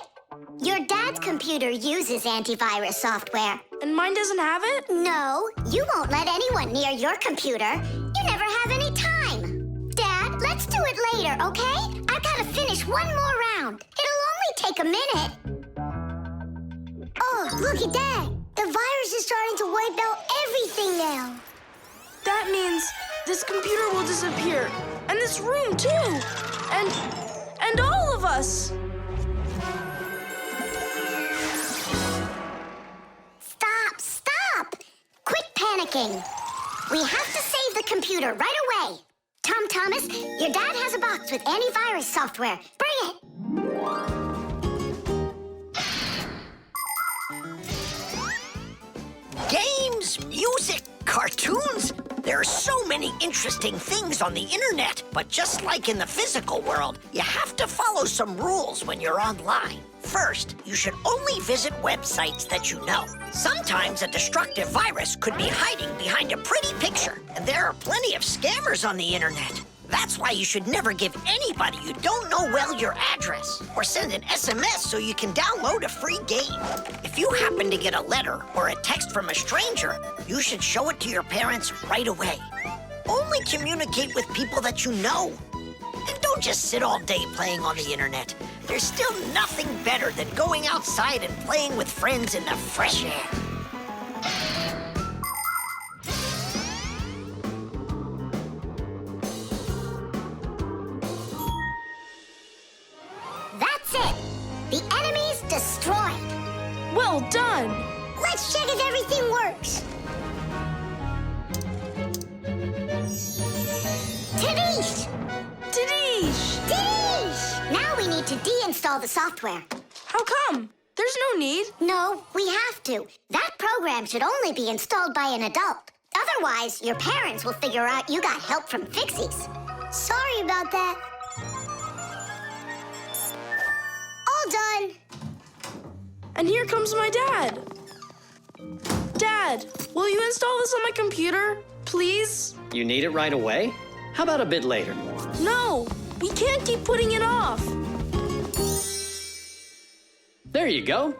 your dad's computer uses antivirus software. And mine doesn't have it? No, you won't let anyone near your computer. You never have any time. Dad, let's do it later, okay? I've got to finish one more round. It'll only take a minute. Oh, look at that. The virus is starting to wipe out everything now. That means this computer will disappear. And this room, too. And all of us. Stop! Quit panicking. We have to save the computer right away. Tom Thomas, your dad has a box with antivirus software. Bring it. Games, music, cartoons. There are so many interesting things on the internet. But just like in the physical world, you have to follow some rules when you're online. First, you should only visit websites that you know. Sometimes a destructive virus could be hiding behind a pretty picture, and there are plenty of scammers on the internet. That's why you should never give anybody you don't know well your address, or send an SMS so you can download a free game. If you happen to get a letter or a text from a stranger, you should show it to your parents right away. Only communicate with people that you know. And don't just sit all day playing on the internet. There's still nothing better than going outside and playing with friends in the fresh air. That's it! The enemy's destroyed! Well done! Let's check if everything works! Tadish! Tadish! Tadish! Now we need to deinstall the software. How come? There's no need. No, we have to. That program should only be installed by an adult. Otherwise, your parents will figure out you got help from Fixies. Sorry about that. All done. And here comes my dad. Dad, will you install this on my computer, please? You need it right away? How about a bit later? No, we can't keep putting it off. There you go.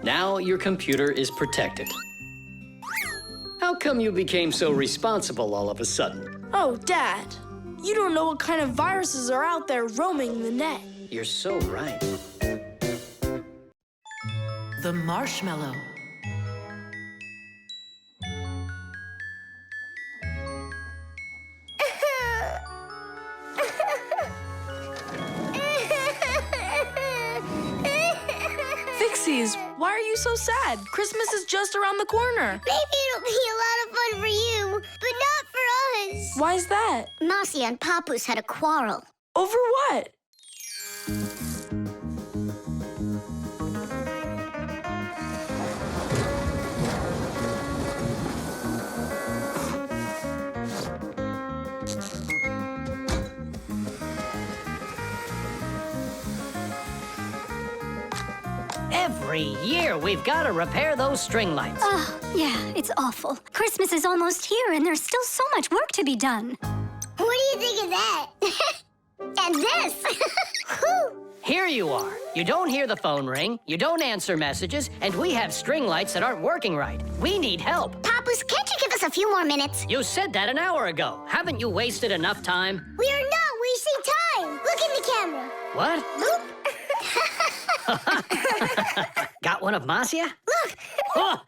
Now your computer is protected. How come you became so responsible all of a sudden? Oh, Dad, you don't know what kind of viruses are out there roaming the net. You're so right. The marshmallow. Fixies, why are you so sad? Christmas is just around the corner. Maybe it'll be a lot of fun for you, but not for us. Why's that? Marcia and Papoose had a quarrel. Over what? Every year we've got to repair those string lights. Oh, yeah, it's awful. Christmas is almost here and there's still so much work to be done. What do you think of that? And this? Whew. Here you are. You don't hear the phone ring, you don't answer messages, and we have string lights that aren't working right. We need help. Papoose, can't you give us a few more minutes? You said that an hour ago. Haven't you wasted enough time? We are not wasting time. Look in the camera. What? Look. Got one of Marcia? Look. Oh.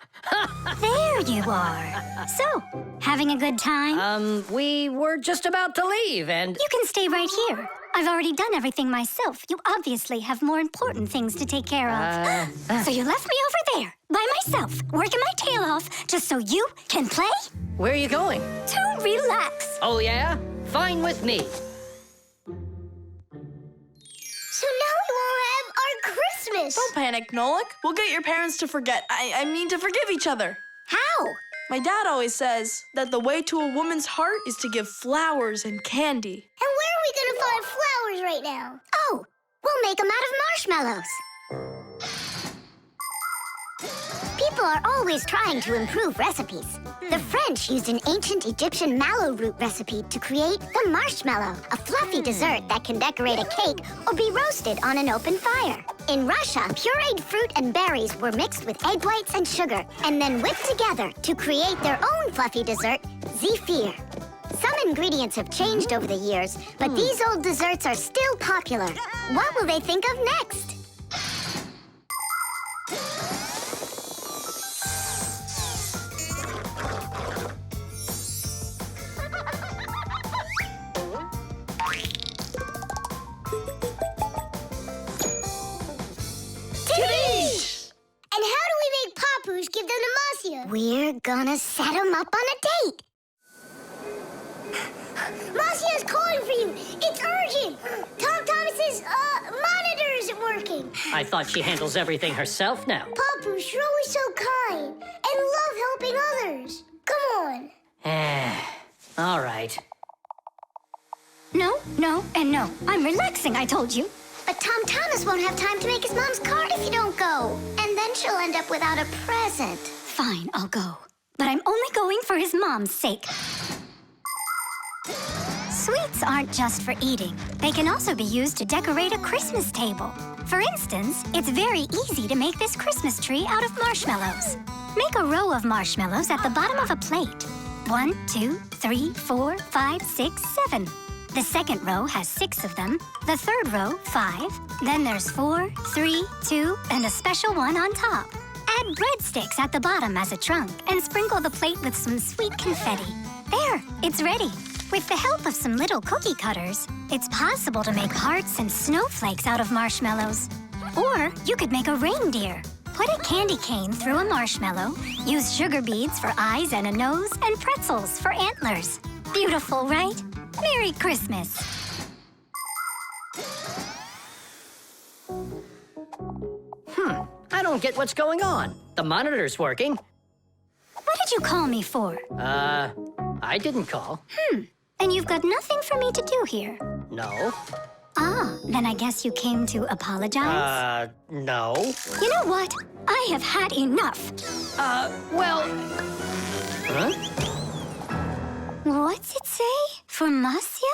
There you are. So, having a good time? We were just about to leave and... You can stay right here. I've already done everything myself. You obviously have more important things to take care of. So you left me over there, by myself, working my tail off, just so you can play? Where are you going? To relax. Oh, yeah? Fine with me. So now we won't have our Christmas. Don't panic, Nolik. We'll get your parents to forget. I mean to forgive each other. How? My dad always says that the way to a woman's heart is to give flowers and candy. And where are we gonna find flowers right now? Oh, we'll make them out of marshmallows. People are always trying to improve recipes. The French used an ancient Egyptian mallow root recipe to create the marshmallow, a fluffy dessert that can decorate a cake or be roasted on an open fire. In Russia, pureed fruit and berries were mixed with egg whites and sugar and then whipped together to create their own fluffy dessert, zefir. Some ingredients have changed over the years, but these old desserts are still popular. What will they think of next? And how do we make Papoose give them to Marcia? We're gonna set him up on a date. Marcia's calling for you. It's urgent. Tom Thomas's monitor isn't working. I thought she handles everything herself now. Papoose, you're always so kind and love helping others. Come on. All right. No, no, and no. I'm relaxing, I told you. But Tom Thomas won't have time to make his mom's card if you don't go. And then she'll end up without a present. Fine, I'll go. But I'm only going for his mom's sake. Sweet fruits aren't just for eating. They can also be used to decorate a Christmas table. For instance, it's very easy to make this Christmas tree out of marshmallows. Make a row of marshmallows at the bottom of a plate. 1, 2, 3, 4, 5, 6, 7. The second row has 6 of them. The third row, 5. Then there's 4, 3, 2, and a special one on top. Add breadsticks at the bottom as a trunk and sprinkle the plate with some sweet confetti. There, it's ready. With the help of some little cookie cutters, it's possible to make hearts and snowflakes out of marshmallows. Or you could make a reindeer. Put a candy cane through a marshmallow, use sugar beads for eyes and a nose, and pretzels for antlers. Beautiful, right? Merry Christmas! I don't get what's going on. The monitor's working. What did you call me for? I didn't call. And you've got nothing for me to do here. No. Ah, then I guess you came to apologize? No. You know what? I have had enough. Well... Huh? What's it say? For Masya?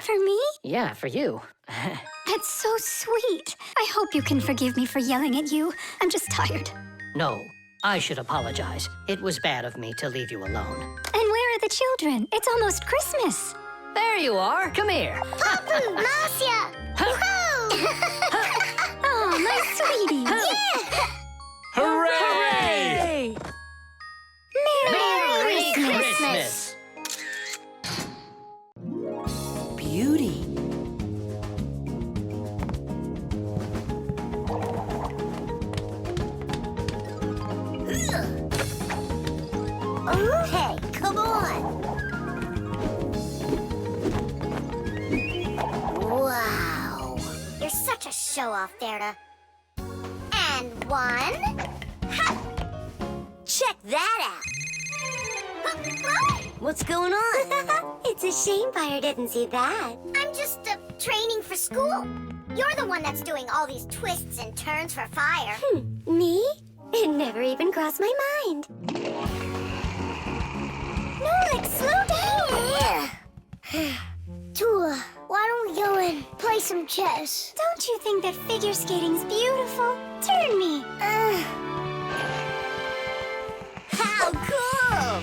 For me? Yeah, for you. That's so sweet. I hope you can forgive me for yelling at you. I'm just tired. No, I should apologize. It was bad of me to leave you alone. And where are the children? It's almost Christmas. There you are. Come here. Papu, Masya! Oh, my sweetie. Yeah! Hooray! Merry Christmas! Beauty. Okay, come on. Wow. You're such a show-off, Derda. And 1. Ha! Check that out. What's going on? It's a shame Fire didn't see that. I'm just training for school. You're the one that's doing all these twists and turns for Fire. Me? It never even crossed my mind. Nolik, slow down! Tula, why don't we go and play some chess? Don't you think that figure skating's beautiful? Turn me. How cool!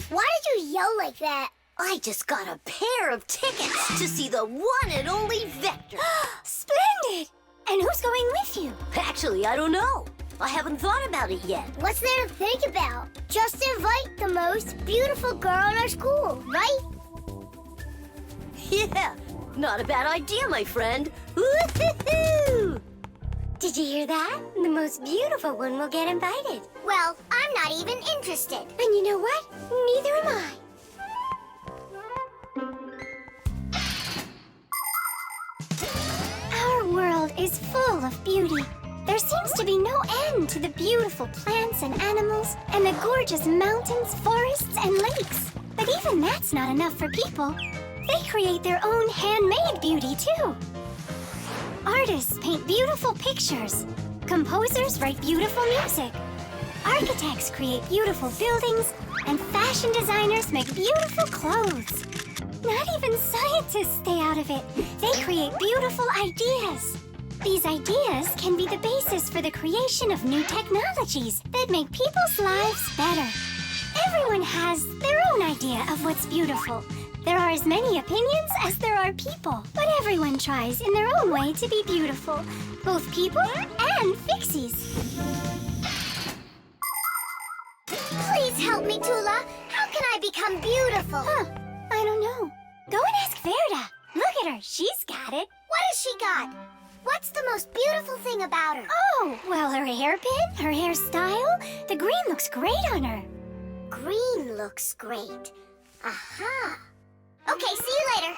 Why did you yell like that? I just got a pair of tickets to see the one and only Vector. Splendid! And who's going with you? Actually, I don't know. I haven't thought about it yet. What's there to think about? Just invite the most beautiful girl in our school, right? Yeah, not a bad idea, my friend. Woo-hoo-hoo! Did you hear that? The most beautiful one will get invited. Well, I'm not even interested. And you know what? Neither am I. Our world is full of beauty. There seems to be no end to the beautiful plants and animals, and the gorgeous mountains, forests, and lakes. But even that's not enough for people. They create their own handmade beauty, too. Artists paint beautiful pictures. Composers write beautiful music. Architects create beautiful buildings, and fashion designers make beautiful clothes. Not even scientists stay out of it. They create beautiful ideas. These ideas can be the basis for the creation of new technologies that make people's lives better. Everyone has their own idea of what's beautiful. There are as many opinions as there are people, but everyone tries in their own way to be beautiful, both people and Fixies. Please help me, Tula. How can I become beautiful? I don't know. Go and ask Verda. Look at her. She's got it. What has she got? What's the most beautiful thing about her? Oh, well, her hairpin, her hairstyle. The green looks great on her. Green looks great. Aha. Okay, see you later.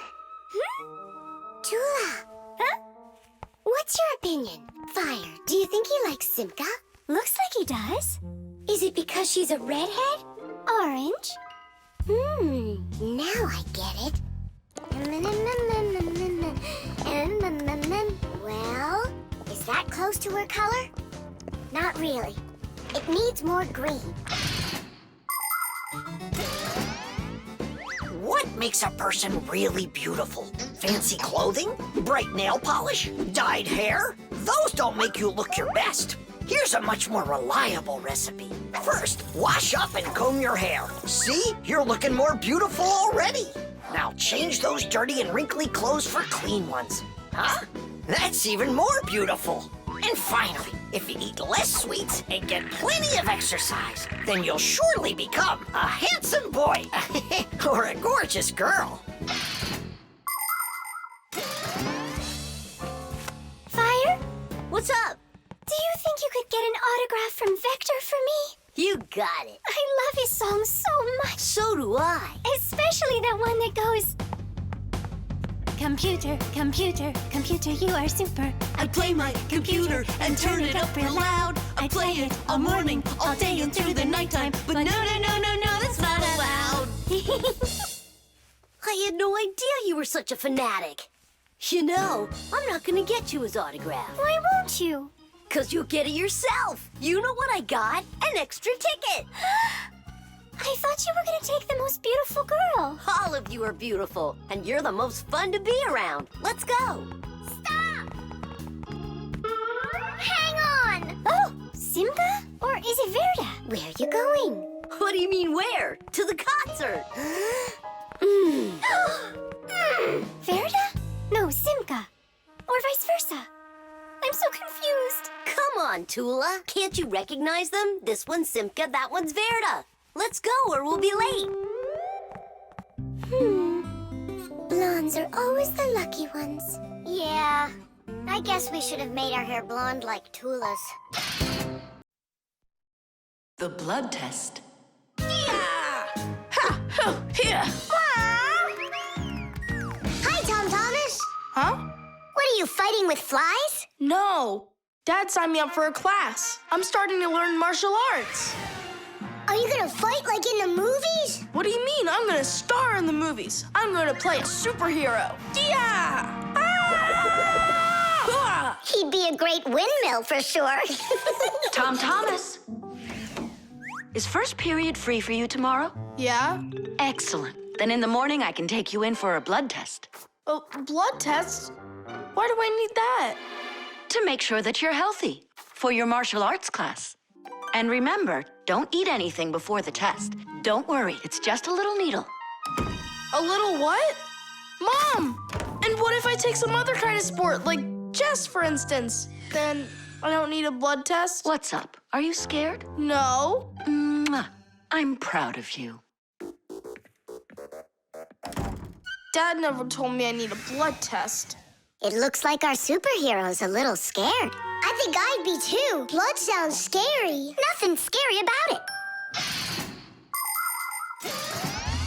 Tula. Huh? What's your opinion? Fire, do you think he likes Simka? Looks like he does. Is it because she's a redhead? Orange. Now I get it. Well, is that close to her color? Not really. It needs more green. What makes a person really beautiful? Fancy clothing? Bright nail polish? Dyed hair? Those don't make you look your best. Here's a much more reliable recipe. First, wash up and comb your hair. See? You're looking more beautiful already. Now change those dirty and wrinkly clothes for clean ones. Huh? That's even more beautiful. And finally, if you eat less sweets and get plenty of exercise, then you'll surely become a handsome boy or a gorgeous girl. Fire? What's up? Do you think you could get an autograph from Vector for me? You got it. I love his song so much. So do I. Especially that one that goes... Computer, computer, computer, you are super. I play my computer and turn it up real loud. I play it all morning, all day, and through the nighttime. But no, that's not allowed. I had no idea you were such a fanatic. You know, I'm not gonna get you his autograph. Why won't you? 'Cause you'll get it yourself. You know what I got? An extra ticket. I thought you were gonna take the most beautiful girl. All of you are beautiful, and you're the most fun to be around. Let's go. Stop! Hang on! Oh, Simka? Or is it Verda? Where are you going? What do you mean where? To the concert. Verda? No, Simka. Or vice versa. I'm so confused. Come on, Tula. Can't you recognize them? This one's Simka, that one's Verda. Let's go or we'll be late. Blondes are always the lucky ones. Yeah, I guess we should have made our hair blonde like Tula's. The blood test. Yeah! Ha! Ho! Here! Hi, Tom Thomas. Huh? What are you, fighting with flies? No. Dad signed me up for a class. I'm starting to learn martial arts. Are you gonna fight like in the movies? What do you mean? I'm gonna star in the movies. I'm gonna play a superhero. Yeah! Ah! He'd be a great windmill for sure. Tom Thomas. Is first period free for you tomorrow? Yeah? Excellent. Then in the morning I can take you in for a blood test. Oh, blood test? Why do I need that? To make sure that you're healthy for your martial arts class. And remember, don't eat anything before the test. Don't worry, it's just a little needle. A little what? Mom! And what if I take some other kind of sport, like chess, for instance? Then I don't need a blood test? What's up? Are you scared? No. Mwah. I'm proud of you. Dad never told me I need a blood test. It looks like our superhero's a little scared. I think I'd be too. Blood sounds scary. Nothing scary about it.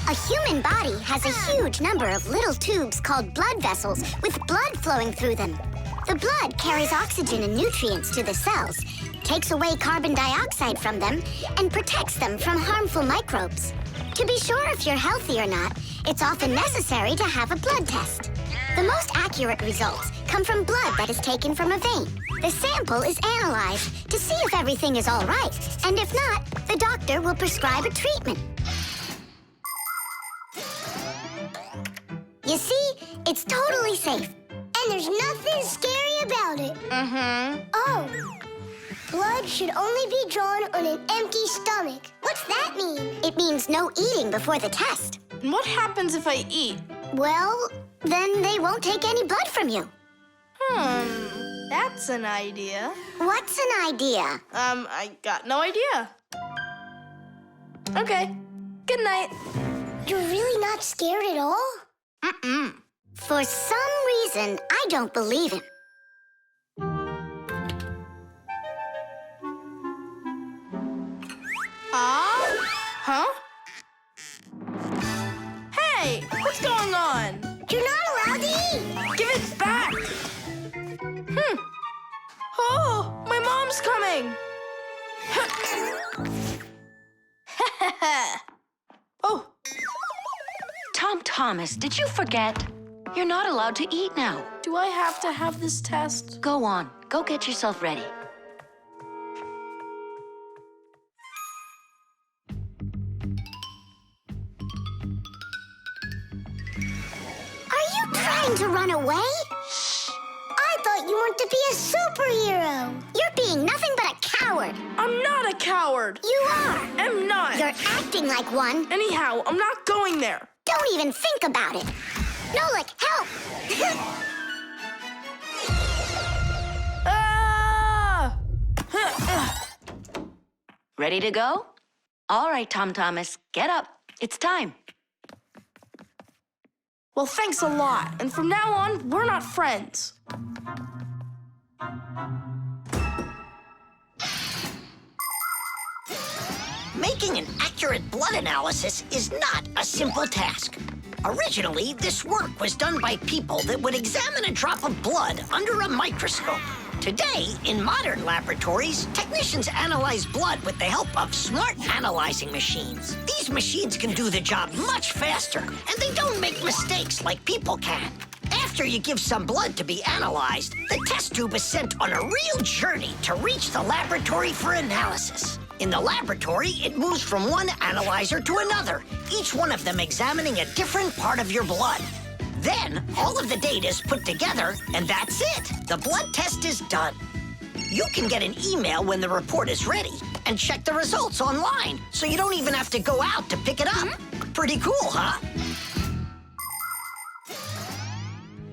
A human body has a huge number of little tubes called blood vessels with blood flowing through them. The blood carries oxygen and nutrients to the cells, takes away carbon dioxide from them, and protects them from harmful microbes. To be sure if you're healthy or not, it's often necessary to have a blood test. The most accurate results come from blood that is taken from a vein. The sample is analyzed to see if everything is all right, and if not, the doctor will prescribe a treatment. You see, it's totally safe. And there's nothing scary about it. Oh, blood should only be drawn on an empty stomach. What's that mean? It means no eating before the test. And what happens if I eat? Well, then they won't take any blood from you. That's an idea. What's an idea? I got no idea. Okay, good night. You're really not scared at all? For some reason, I don't believe him. Huh? Hey, what's going on? You're not allowed to eat. Give it back. Oh, my mom's coming. Oh. Tom Thomas, did you forget? You're not allowed to eat now. Do I have to have this test? Go on. Go get yourself ready. trying to run away? I thought you wanted to be a superhero. You're being nothing but a coward. I'm not a coward. You are. I'm not. You're acting like one. Anyhow, I'm not going there. Don't even think about it. Nolik, help! Ah! Ready to go? All right, Tom Thomas, get up. It's time. Well, thanks a lot. And from now on, we're not friends. Making an accurate blood analysis is not a simple task. Originally, this work was done by people that would examine a drop of blood under a microscope. Today, in modern laboratories, technicians analyze blood with the help of smart analyzing machines. These machines can do the job much faster, and they don't make mistakes like people can. After you give some blood to be analyzed, the test tube is sent on a real journey to reach the laboratory for analysis. In the laboratory, it moves from one analyzer to another, each one of them examining a different part of your blood. Then, all of the data is put together, and that's it. The blood test is done. You can get an email when the report is ready and check the results online, so you don't even have to go out to pick it up. Pretty cool, huh?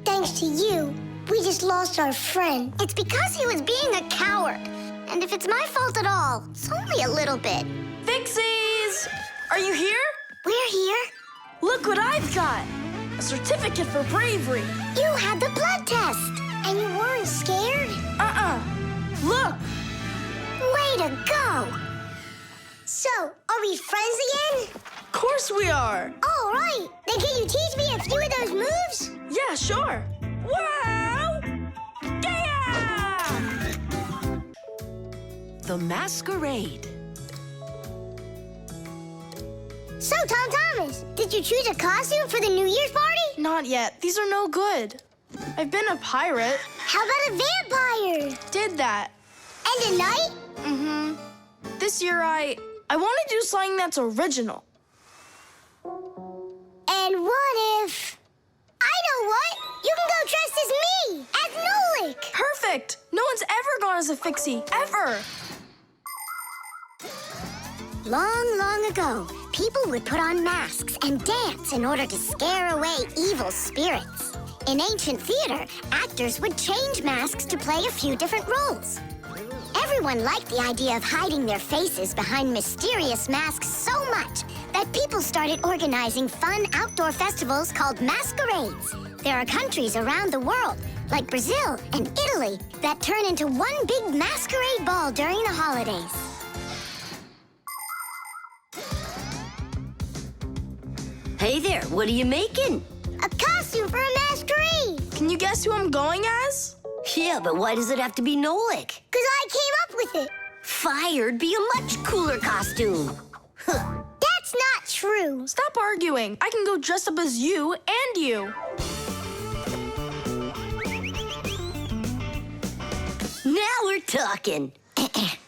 Thanks to you, we just lost our friend. It's because he was being a coward. And if it's my fault at all, it's only a little bit. Fixies! Are you here? We're here. Look what I've got! A certificate for bravery. You had the blood test, and you weren't scared? Look! Way to go! So, are we friends again? Of course we are. All right. Then can you teach me a few of those moves? Yeah, sure. Wow! Yeah! The Masquerade. So, Tom Thomas, did you choose a costume for the New Year's party? Not yet. These are no good. I've been a pirate. How about a vampire? Did that. And a knight? Mm-hmm. This year I want to do something that's original. And what if... I know what! You can go dressed as me! As Nolik! Perfect! No one's ever gone as a Fixie, ever! Long, long ago, people would put on masks and dance in order to scare away evil spirits. In ancient theater, actors would change masks to play a few different roles. Everyone liked the idea of hiding their faces behind mysterious masks so much that people started organizing fun outdoor festivals called masquerades. There are countries around the world, like Brazil and Italy, that turn into one big masquerade ball during the holidays. Hey there, what are you making? A costume for a masquerade! Can you guess who I'm going as? Yeah, but why does it have to be Nolik? 'Cause I came up with it. Fired be a much cooler costume. That's not true. Stop arguing. I can go dressed up as you and you. Now we're talking.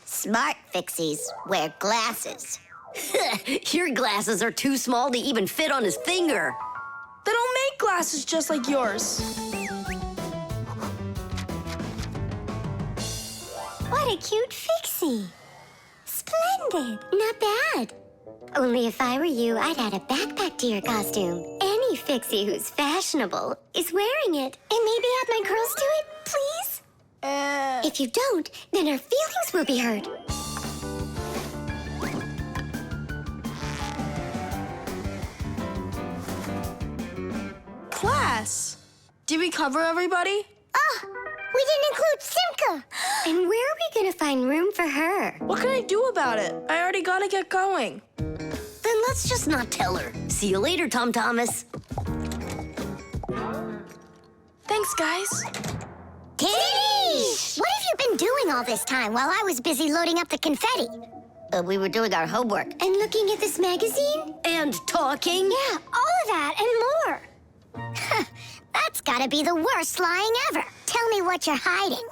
Smart Fixies wear glasses. Your glasses are too small to even fit on his finger. They don't make glasses just like yours. What a cute Fixie. Splendid. Not bad. Only if I were you, I'd add a backpack to your costume. Any Fixie who's fashionable is wearing it. And maybe add my curls to it, please? If you don't, then our feelings will be hurt. Class. Did we cover everybody? Oh, we didn't include Simka. And where are we gonna find room for her? What can I do about it? I already gotta get going. Then let's just not tell her. See you later, Tom Thomas. Thanks, guys. Kitty! What have you been doing all this time while I was busy loading up the confetti? We were doing our homework. And looking at this magazine? And talking. Yeah, all of that and more. That's gotta be the worst lying ever. Tell me what you're hiding.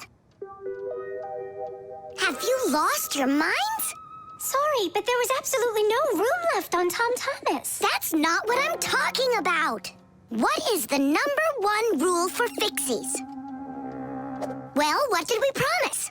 Have you lost your minds? Sorry, but there was absolutely no room left on Tom Thomas. That's not what I'm talking about. What is the #1 rule for Fixies? Well, what did we promise?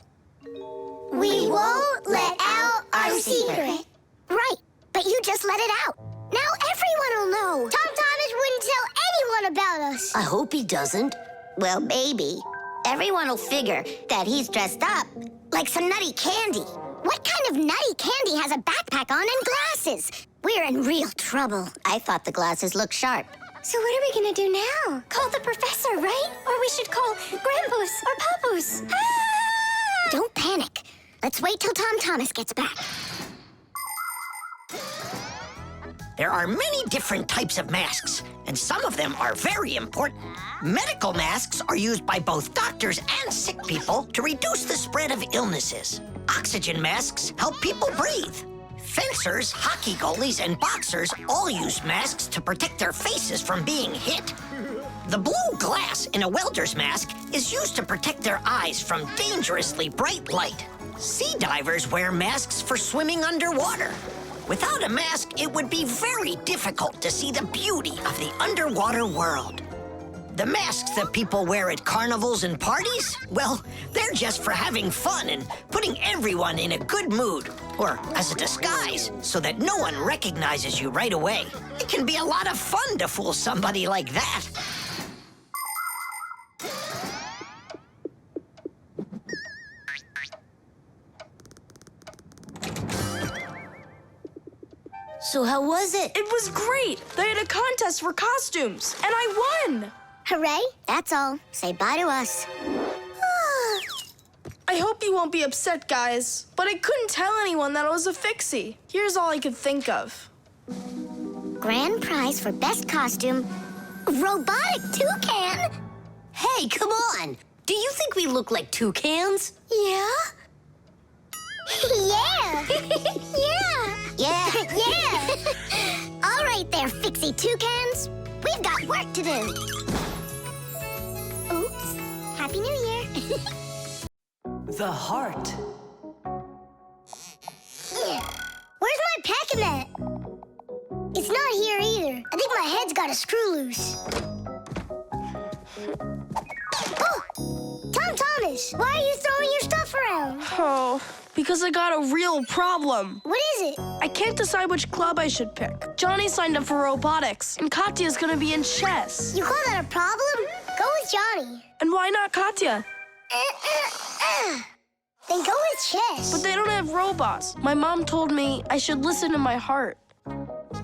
We won't let out our secret. Right, but you just let it out. Now everyone will know. Tom Thomas wouldn't tell anyone about us. I hope he doesn't. Well, maybe. Everyone will figure that he's dressed up like some nutty candy. What kind of nutty candy has a backpack on and glasses? We're in real trouble. I thought the glasses looked sharp. So what are we gonna do now? Call the professor, right? Or we should call Grandpus or Papus. Ah! Don't panic. Let's wait till Tom Thomas gets back. There are many different types of masks, and some of them are very important. Medical masks are used by both doctors and sick people to reduce the spread of illnesses. Oxygen masks help people breathe. Fencers, hockey goalies, and boxers all use masks to protect their faces from being hit. The blue glass in a welder's mask is used to protect their eyes from dangerously bright light. Sea divers wear masks for swimming underwater. Without a mask, it would be very difficult to see the beauty of the underwater world. The masks that people wear at carnivals and parties, well, they're just for having fun and putting everyone in a good mood, or as a disguise, so that no one recognizes you right away. It can be a lot of fun to fool somebody like that. So how was it? It was great. They had a contest for costumes, and I won. Hooray, that's all. Say bye to us. I hope you won't be upset, guys, but I couldn't tell anyone that I was a Fixie. Here's all I could think of. Grand prize for best costume, robotic toucan. Hey, come on. Do you think we look like toucans? Yeah? Yeah! Yeah! Yeah. Yeah! All right there, Fixie toucans. We've got work to do. Oops. Happy New Year. The heart. Where's my pack-a-mat? It's not here either. I think my head's got a screw loose. Oh! Tom Thomas, why are you throwing your stuff around? Oh, because I got a real problem. What is it? I can't decide which club I should pick. Johnny signed up for robotics, and Katya's gonna be in chess. You call that a problem? Go with Johnny. And why not Katya? Then go with chess. But they don't have robots. My mom told me I should listen to my heart.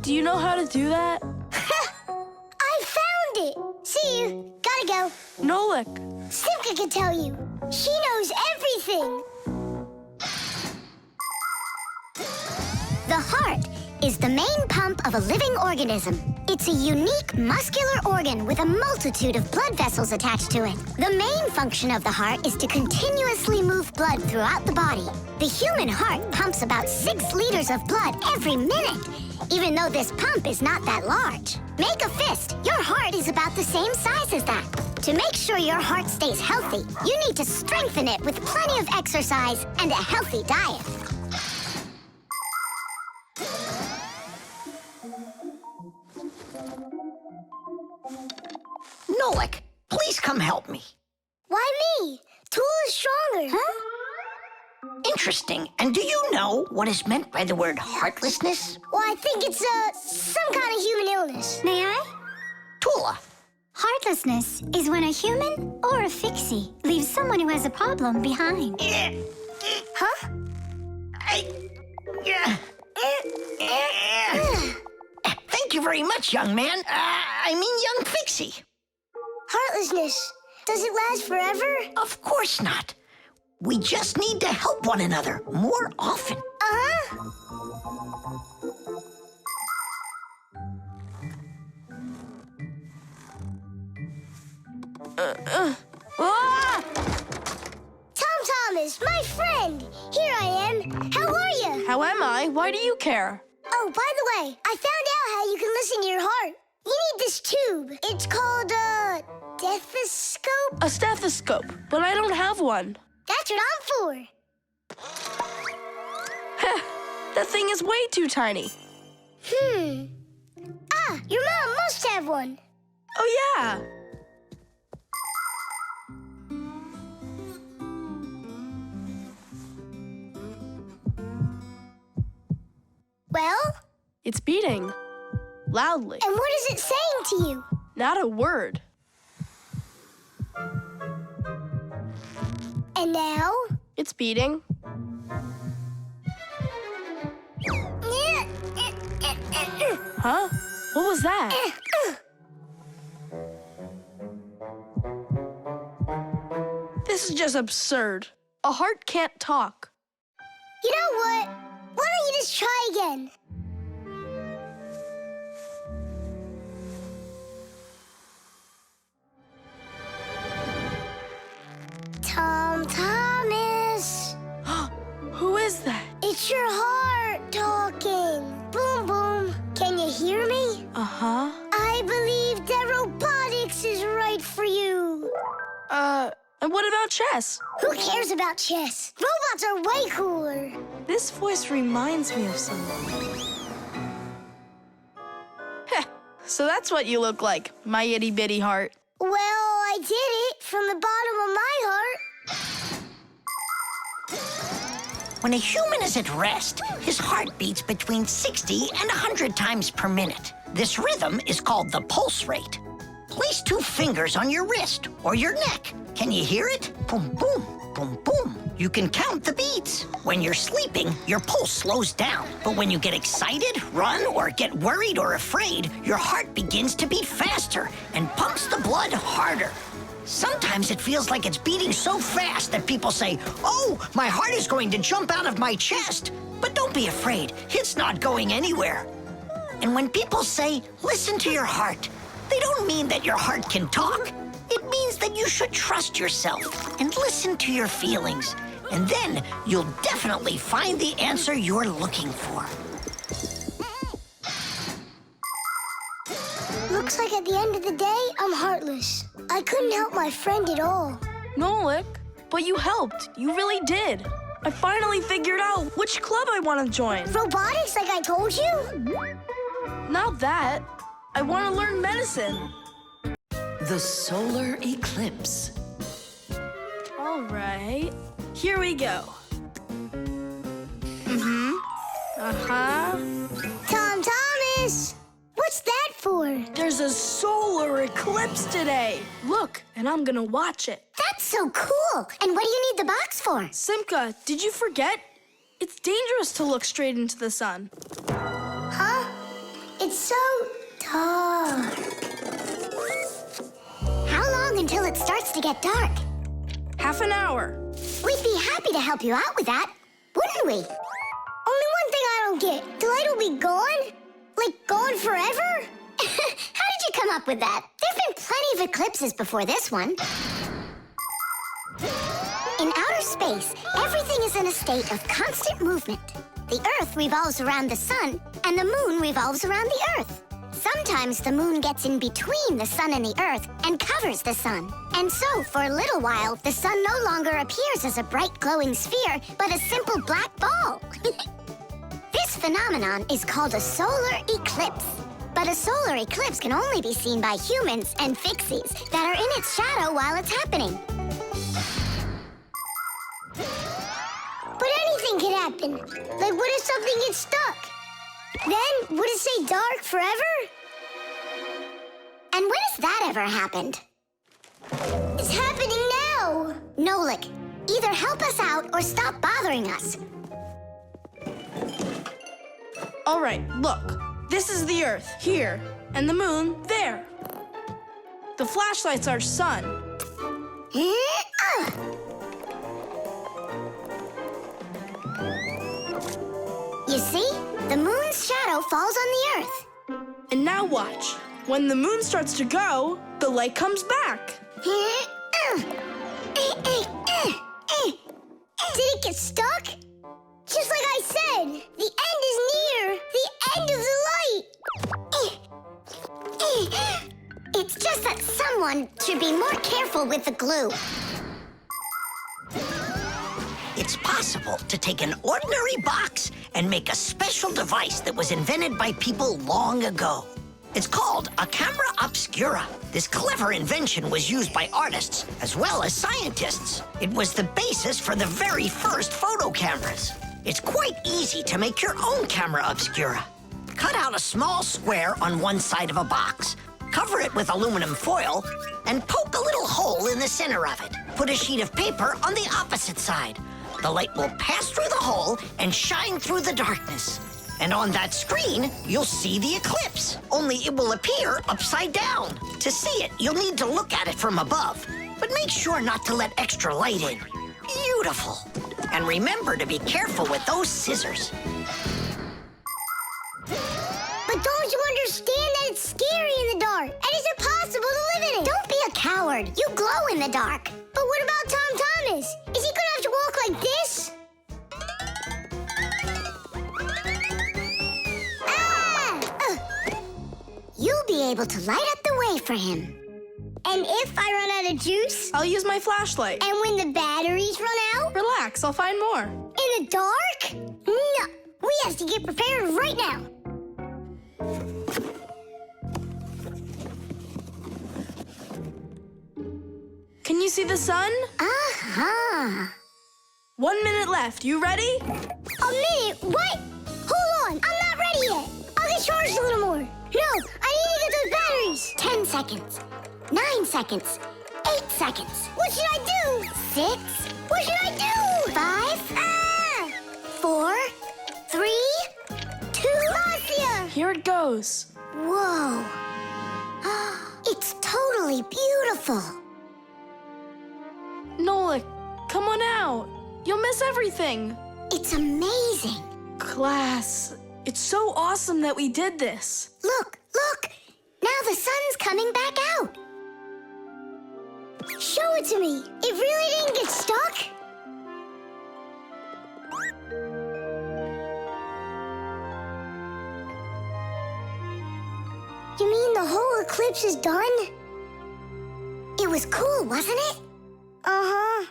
Do you know how to do that? I found it. See you. Gotta go. Nolik. Simka can tell you. She knows everything. The heart is the main pump of a living organism. It's a unique muscular organ with a multitude of blood vessels attached to it. The main function of the heart is to continuously move blood throughout the body. The human heart pumps about 6 liters of blood every minute, even though this pump is not that large. Make a fist. Your heart is about the same size as that. To make sure your heart stays healthy, you need to strengthen it with plenty of exercise and a healthy diet. Nolik, please come help me. Why me? Tool is stronger. Huh? Interesting. And do you know what is meant by the word heartlessness? Well, I think it's some kind of human illness. May I? Tula. Heartlessness is when a human or a Fixie leaves someone who has a problem behind. Huh? Thank you very much, young man. I mean, young Fixie. Heartlessness. Does it last forever? Of course not. We just need to help one another more often. Tom Thomas, my friend. Here I am. How are you? How am I? Why do you care? Oh, by the way, I found out how you can listen to your heart. You need this tube. It's called a stethoscope. A stethoscope, but I don't have one. That's what I'm for. That thing is way too tiny. Your mom must have one. Oh, yeah. Well? It's beating. Loudly. And what is it saying to you? Not a word. And now? It's beating. Huh? What was that? This is just absurd. A heart can't talk. You know what? Why don't you just try again? Thomas. Who is that? It's your heart talking. Boom, boom. Can you hear me? Uh-huh. I believe that robotics is right for you. And what about chess? Who cares about chess? Robots are way cooler. This voice reminds me of someone. Heh, so that's what you look like, my itty-bitty heart. Well, I did it from the bottom of my heart. When a human is at rest, his heart beats between 60 and 100 times per minute. This rhythm is called the pulse rate. Place 2 fingers on your wrist or your neck. Can you hear it? Boom, boom, boom, boom. You can count the beats. When you're sleeping, your pulse slows down. But when you get excited, run, or get worried or afraid, your heart begins to beat faster and pumps the blood harder. Sometimes it feels like it's beating so fast that people say, "Oh, my heart is going to jump out of my chest." But don't be afraid, it's not going anywhere. And when people say, "Listen to your heart," they don't mean that your heart can talk. It means that you should trust yourself and listen to your feelings. And then you'll definitely find the answer you're looking for. Looks like at the end of the day, I'm heartless. I couldn't help my friend at all. Nolik, but you helped. You really did. I finally figured out which club I want to join. Robotics, like I told you? Not that. I want to learn medicine. The solar eclipse. All right. Here we go. Uh-huh. Tom Thomas! What's that for? There's a solar eclipse today. Look, and I'm gonna watch it. That's so cool. And what do you need the box for? Simka, did you forget? It's dangerous to look straight into the sun. Huh? It's so dark. How long until it starts to get dark? Half an hour. We'd be happy to help you out with that, wouldn't we? Only one thing I don't get. The light will be gone? Like gone forever? How did you come up with that? There've been plenty of eclipses before this one. In outer space, everything is in a state of constant movement. The Earth revolves around the sun, and the moon revolves around the Earth. Sometimes the moon gets in between the sun and the Earth and covers the sun. And so, for a little while, the sun no longer appears as a bright glowing sphere, but a simple black ball. This phenomenon is called a solar eclipse. But a solar eclipse can only be seen by humans and Fixies that are in its shadow while it's happening. But anything can happen. Like what if something gets stuck? Then, would it stay dark forever? And when has that ever happened? It's happening now! Nolik, either help us out or stop bothering us. All right, look. This is the Earth, here, and the moon, there. The flashlight's our sun. You see? The moon's shadow falls on the Earth. And now watch. When the moon starts to go, the light comes back. Did it get stuck? Just like I said, the end is near. The end of the light. It's just that someone should be more careful with the glue. It's possible to take an ordinary box and make a special device that was invented by people long ago. It's called a camera obscura. This clever invention was used by artists as well as scientists. It was the basis for the very first photo cameras. It's quite easy to make your own camera obscura. Cut out a small square on one side of a box, cover it with aluminum foil, and poke a little hole in the center of it. Put a sheet of paper on the opposite side. The light will pass through the hole and shine through the darkness. And on that screen, you'll see the eclipse, only it will appear upside down. To see it, you'll need to look at it from above, but make sure not to let extra light in. Beautiful. And remember to be careful with those scissors. But don't you understand that it's scary in the dark? And it's impossible to live in it. Don't be a coward. You glow in the dark. But what about Tom Thomas? Is he gonna have to walk like this? You'll be able to light up the way for him. And if I run out of juice? I'll use my flashlight. And when the batteries run out? Relax, I'll find more. In the dark? No, we have to get prepared right now. Can you see the sun? Uh-huh. 1 minute left. You ready? A minute? What? Hold on, I'm not ready yet. I'll get charged a little more. No, I need to get those batteries. 10 seconds. 9 seconds. 8 seconds. What should I do? 6. What should I do? 5. 4. 3. 2. Marcia! Here it goes. Whoa. It's totally beautiful. Nolik, come on out. You'll miss everything. It's amazing. Class, it's so awesome that we did this. Look, look. Now the sun's coming back out. Show it to me. It really didn't get stuck? You mean the whole eclipse is done? It was cool, wasn't it? Uh-huh.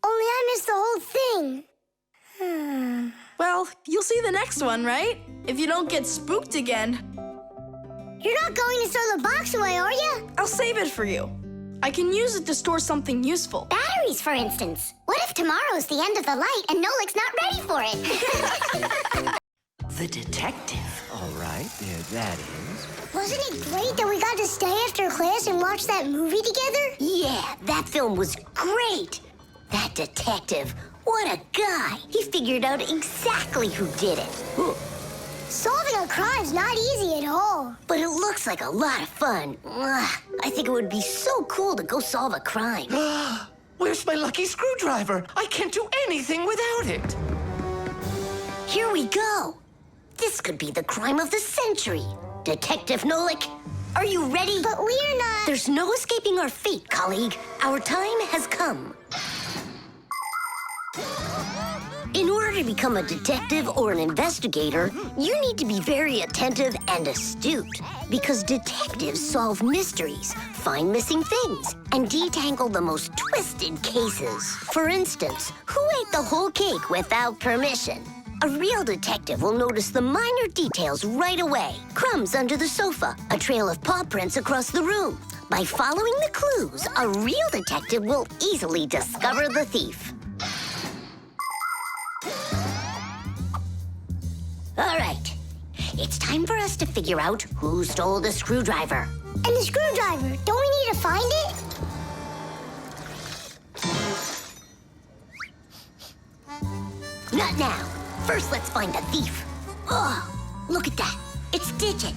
Only I missed the whole thing. Well, you'll see the next one, right? If you don't get spooked again. You're not going to throw the box away, are you? I'll save it for you. I can use it to store something useful. Batteries, for instance. What if tomorrow's the end of the light and Nolik's not ready for it? The detective. All right, there that is. Wasn't it great that we got to stay after class and watch that movie together? Yeah, that film was great. That detective, what a guy. He figured out exactly who did it. Solving a crime's not easy at all. But it looks like a lot of fun. I think it would be so cool to go solve a crime. Where's my lucky screwdriver? I can't do anything without it. Here we go. This could be the crime of the century. Detective Nolik, are you ready? But we're not... There's no escaping our fate, colleague. Our time has come. In order to become a detective or an investigator, you need to be very attentive and astute. Because detectives solve mysteries, find missing things, and detangle the most twisted cases. For instance, who ate the whole cake without permission? A real detective will notice the minor details right away. Crumbs under the sofa, a trail of paw prints across the room. By following the clues, a real detective will easily discover the thief. All right, it's time for us to figure out who stole the screwdriver. And the screwdriver, don't we need to find it? Not now. First, let's find the thief. Oh, look at that. It's Digit.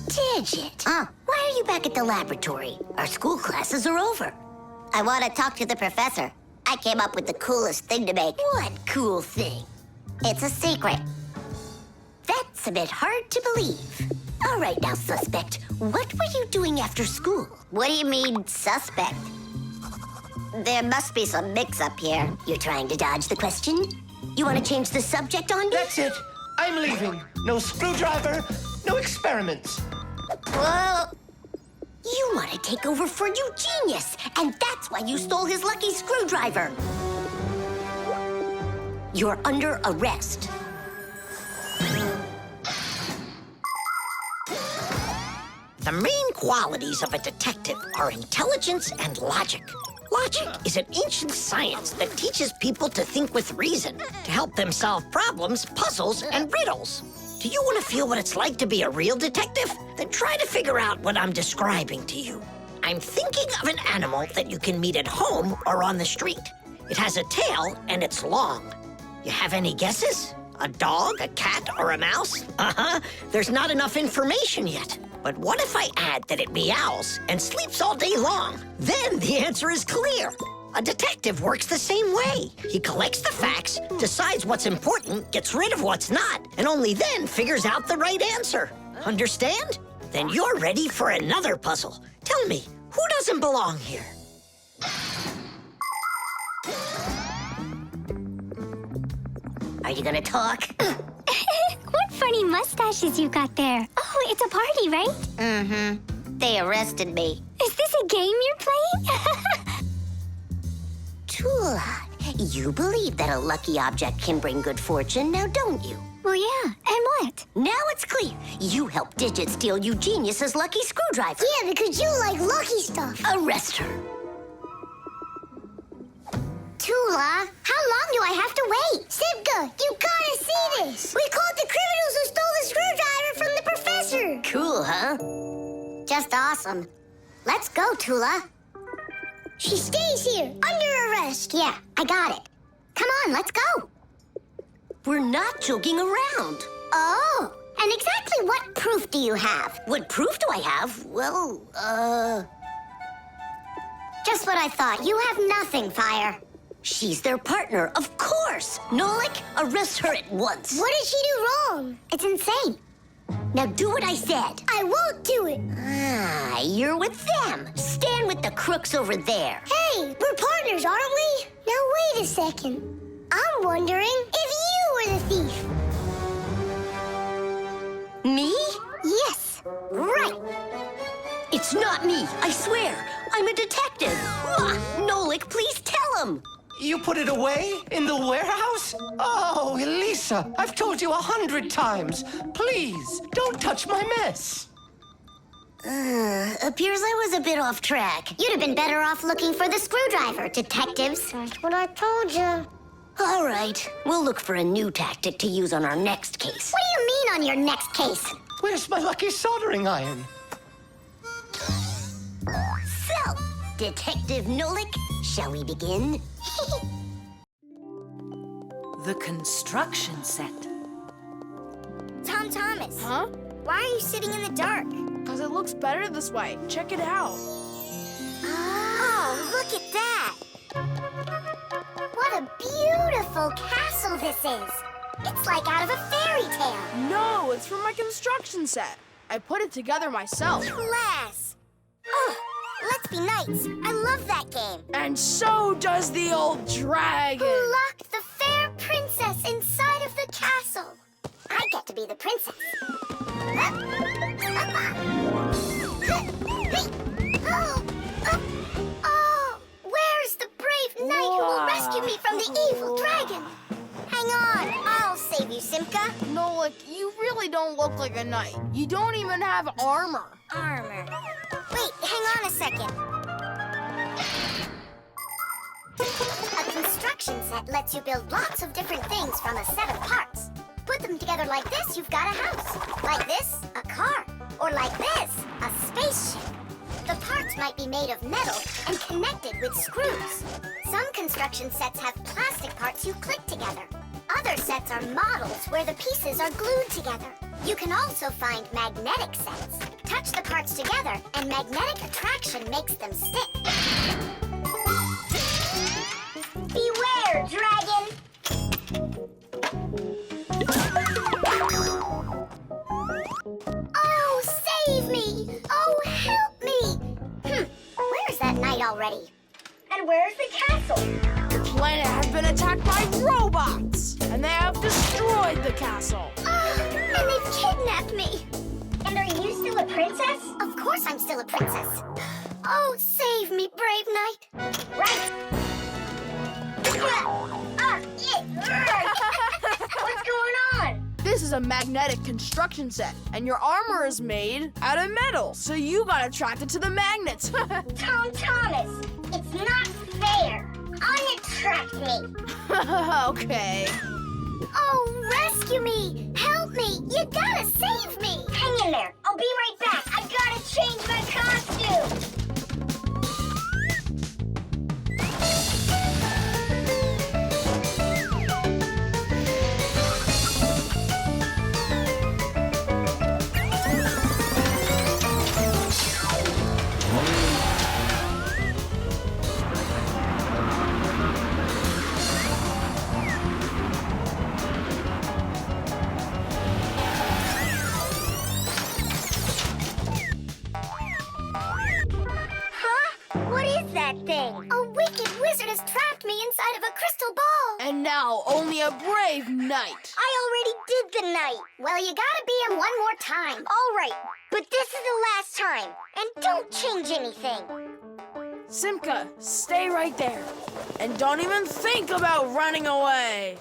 Digit? Why are you back at the laboratory? Our school classes are over. I want to talk to the professor. I came up with the coolest thing to make. What cool thing? It's a secret. That's a bit hard to believe. All right now, suspect. What were you doing after school? What do you mean, suspect? There must be some mix-up here. You're trying to dodge the question? You want to change the subject on me? That's it. I'm leaving. No screwdriver, no experiments. Well... You want to take over for Eugenius, and that's why you stole his lucky screwdriver. You're under arrest. The main qualities of a detective are intelligence and logic. Logic is an ancient science that teaches people to think with reason, to help them solve problems, puzzles, and riddles. Do you want to feel what it's like to be a real detective? Then try to figure out what I'm describing to you. I'm thinking of an animal that you can meet at home or on the street. It has a tail and it's long. You have any guesses? A dog, a cat, or a mouse? There's not enough information yet. But what if I add that it meows and sleeps all day long? Then the answer is clear. A detective works the same way. He collects the facts, decides what's important, gets rid of what's not, and only then figures out the right answer. Understand? Then you're ready for another puzzle. Tell me, who doesn't belong here? Are you gonna talk? What funny mustaches you got there. Oh, it's a party, right? Mm-hmm. They arrested me. Is this a game you're playing? Tula, you believe that a lucky object can bring good fortune, now don't you? Well, yeah. And what? Now it's clear. You helped Digit steal Eugenius's lucky screwdriver. Yeah, because you like lucky stuff. Arrest her. Tula, how long do I have to wait? Simka, you gotta see this. We caught the criminals who stole the screwdriver from the professor. Cool, huh? Just awesome. Let's go, Tula. She stays here, under arrest. Yeah, I got it. Come on, let's go. We're not joking around. Oh, and exactly what proof do you have? What proof do I have? Well, Just what I thought. You have nothing, Fire. she's their partner, of course. Nolik, arrest her at once. What did she do wrong? It's insane. Now do what I said. I won't do it. Ah, you're with them. Stand with the crooks over there. Hey, we're partners, aren't we? Now, wait a second. I'm wondering if you were the thief. Me? Yes, right. It's not me, I swear. I'm a detective. Nolik, please tell him. You put it away in the warehouse? Oh, Elisa, I've told you 100 times. Please, don't touch my mess. Appears I was a bit off track. You'd have been better off looking for the screwdriver, detectives. That's what I told you. All right, we'll look for a new tactic to use on our next case. What do you mean on your next case? Where's my lucky soldering iron? So, Detective Nolik, shall we begin? The construction set. Tom Thomas. Huh? Why are you sitting in the dark? Because it looks better this way. Check it out. Oh, look at that. What a beautiful castle this is. It's like out of a fairy tale. No, it's from my construction set. I put it together myself. Class. Oh, let's be knights. I love that game. And so does the old dragon. Who locked the fair princess inside of the castle? I get to be the princess. Oh, where's the brave knight who will rescue me from the evil dragon? Hang on, I'll save you, Simka. Nolik, you really don't look like a knight. You don't even have armor. Armor. Wait, hang on a second. A construction set lets you build lots of different things from a set of parts. Put them together like this, you've got a house. Like this, a car. Or like this, a spaceship. The parts might be made of metal and connected with screws. Some construction sets have plastic parts you click together. Other sets are models where the pieces are glued together. You can also find magnetic sets. Touch the parts together and magnetic attraction makes them stick. Beware, dragon! Oh, save me! Oh, help me! Where's that knight already? And where's the castle? The planet has been attacked by robots, and they have destroyed the castle. And they've kidnapped me. And are you still a princess? Of course I'm still a princess. Oh, save me, brave knight. Right. What's going on? The This is a magnetic construction set, and your armor is made out of metal, so you got attracted to the magnets. Tom Thomas, it's not fair. Unattract me. Okay. Oh, rescue me! Help me! You gotta save me! Hang in there. I'll be right back. I gotta change my costume. A wicked wizard has trapped me inside of a crystal ball. And now only a brave knight. I already did the knight. Well, you gotta be him one more time. All right, but this is the last time. And don't change anything. Simka, stay right there. And don't even think about running away.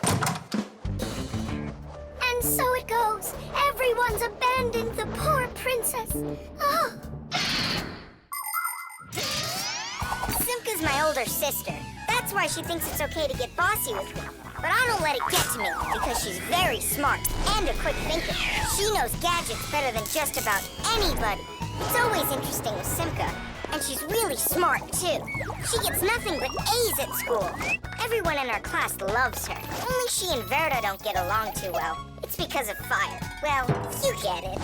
And so it goes. Everyone's abandoned the poor princess. Oh. Simka's my older sister. That's why she thinks it's okay to get bossy with me. But I don't let it get to me, because she's very smart and a quick thinker. She knows gadgets better than just about anybody. It's always interesting with Simka. And she's really smart, too. She gets nothing but A's at school. Everyone in our class loves her. Only she and Verda don't get along too well. It's because of fire. Well, you get it.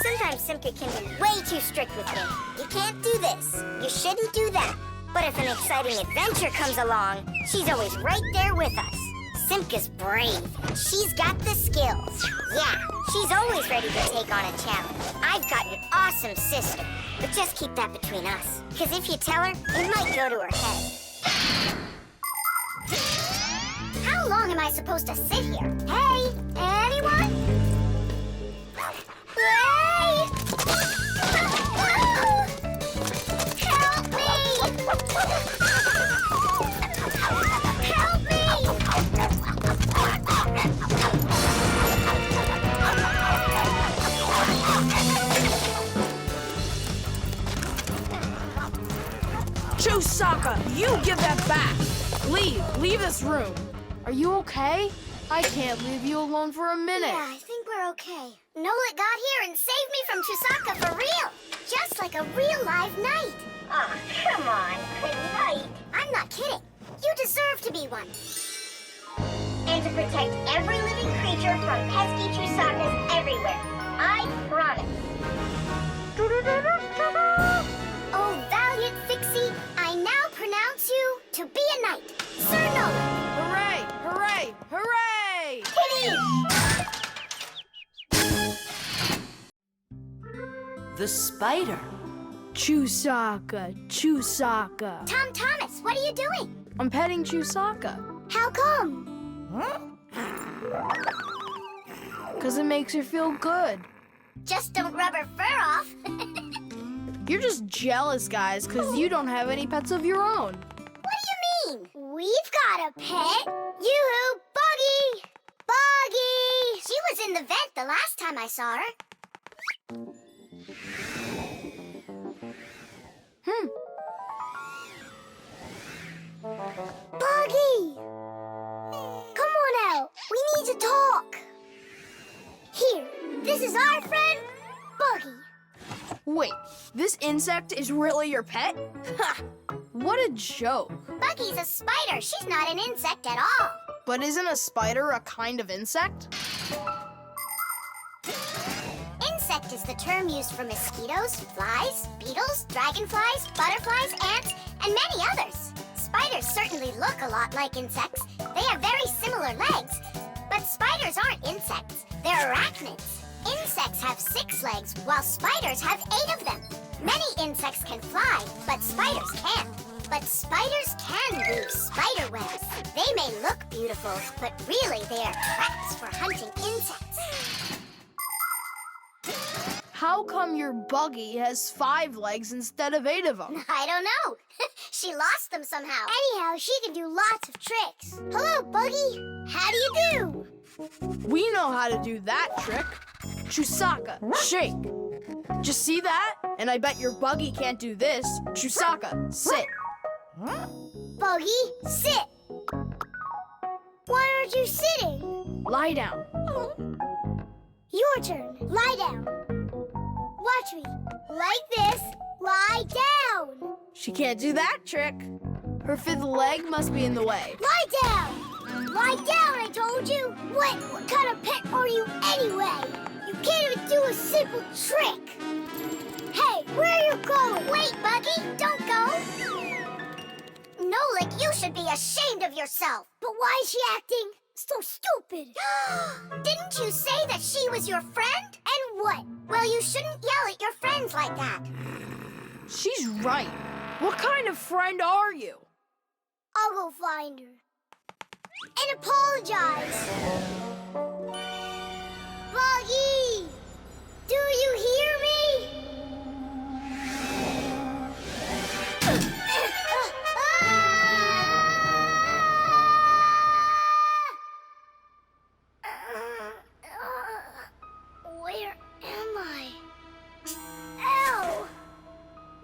Sometimes Simka can be way too strict with me. You can't do this. You shouldn't do that. But if an exciting adventure comes along, she's always right there with us. Simka's brave. She's got the skills. Yeah, she's always ready to take on a challenge. I've got an awesome sister. But just keep that between us. Because if you tell her, it might go to her head. How long am I supposed to sit here? Hey, anyone? Hey! Help me! Help me! Chusaka, you give that back. Leave this room. Are you okay? I can't leave you alone for a minute. Yeah, I think we're okay. Nolik got here and saved me from Chusaka for real. Just like a real live knight. Oh, come on, a knight. I'm not kidding. You deserve to be one. And to protect every living creature from pesky Chusakas everywhere. I promise. Oh, valiant Fixie, I now pronounce you to be a knight. Sir Nolik. Hooray! Hooray! Hooray! The spider. Chusaka, Chusaka. Tom Thomas, what are you doing? I'm petting Chusaka. How come? Because it makes her feel good. Just don't rub her fur off. You're just jealous, guys, because you don't have any pets of your own. What do you mean? We've got a pet. Yoo-hoo, Buggy! Buggy! She was in the vent the last time I saw her. Buggy! Come on out. We need to talk. Here, this is our friend, Buggy. Wait, this insect is really your pet? Ha! What a joke. Buggy's a spider. She's not an insect at all. But isn't a spider a kind of insect? Insect is the term used for mosquitoes, flies, beetles, dragonflies, butterflies, ants, and many others. Spiders certainly look a lot like insects. They have very similar legs. But spiders aren't insects. They're arachnids. Insects have 6 legs, while spiders have 8 of them. Many insects can fly, but spiders can't. But spiders can weave spider webs. They may look beautiful, but really they are traps for hunting insects. How come your buggy has 5 legs instead of 8 of them? I don't know. She lost them somehow. Anyhow, she can do lots of tricks. Hello, Buggy. How do you do? We know how to do that trick. Chusaka, shake. Just see that? And I bet your Buggy can't do this. Chusaka, sit. Buggy, sit. Why aren't you sitting? Lie down. Your turn. Lie down. Watch me. Like this. Lie down. She can't do that trick. Her fifth leg must be in the way. Lie down. Lie down, I told you. What kind of pet are you anyway? You can't even do a simple trick. Hey, where are you going? Wait, Buggy, don't go. Nolik, you should be ashamed of yourself. But why is she acting so stupid? Didn't you say that she was your friend? And what? Well, you shouldn't yell at your friends like that. She's right. What kind of friend are you? I'll go find her. And apologize. Buggy! Do you hear me? Where am I? Ow!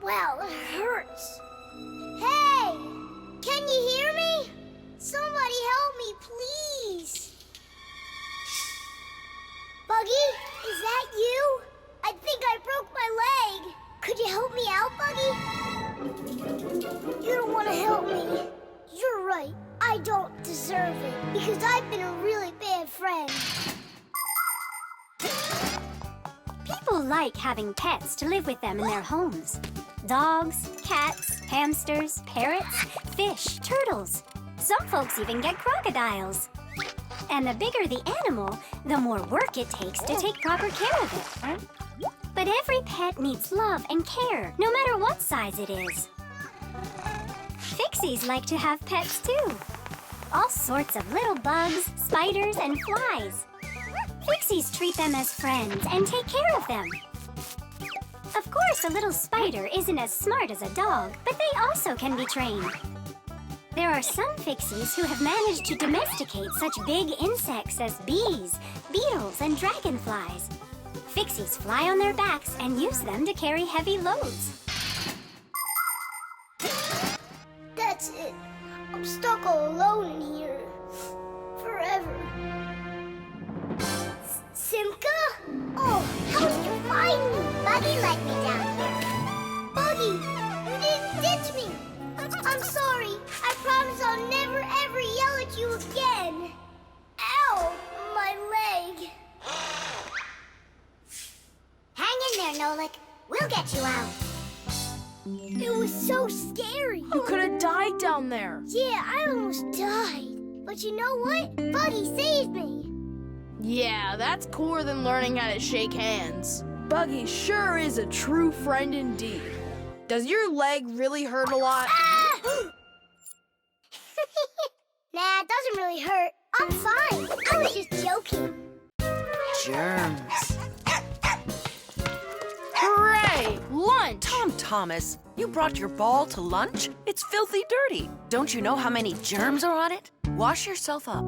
Well, it hurts. Hey! Can you hear me? Somebody help me, please. Buggy, is that you? I think I broke my leg. Could you help me out, Buggy? You don't want to help me. You're right. I don't deserve it because I've been a really bad friend. People like having pets to live with them in their homes. Dogs, cats, hamsters, parrots, fish, turtles. Some folks even get crocodiles. And the bigger the animal, the more work it takes to take proper care of it. But every pet needs love and care, no matter what size it is. Fixies like to have pets too. All sorts of little bugs, spiders, and flies. Fixies treat them as friends and take care of them. Of course, a little spider isn't as smart as a dog, but they also can be trained. There are some Fixies who have managed to domesticate such big insects as bees, beetles, and dragonflies. Fixies fly on their backs and use them to carry heavy loads. That's it. I'm stuck all alone in here. Forever. Simka? Oh, how did you find me? Buggy let me down here. Buggy, you didn't ditch me. I'm sorry. I promise I'll never ever yell at you again. Ow, my leg. Hang in there, Nolik. We'll get you out. It was so scary. You could have died down there. Yeah, I almost died. But you know what? Buggy saved me. Yeah, that's cooler than learning how to shake hands. Buggy sure is a true friend indeed. Does your leg really hurt a lot? Nah, it doesn't really hurt. I'm fine. I was just joking. Germs. Hooray! Lunch! Tom Thomas, you brought your ball to lunch? It's filthy dirty. Don't you know how many germs are on it? Wash yourself up.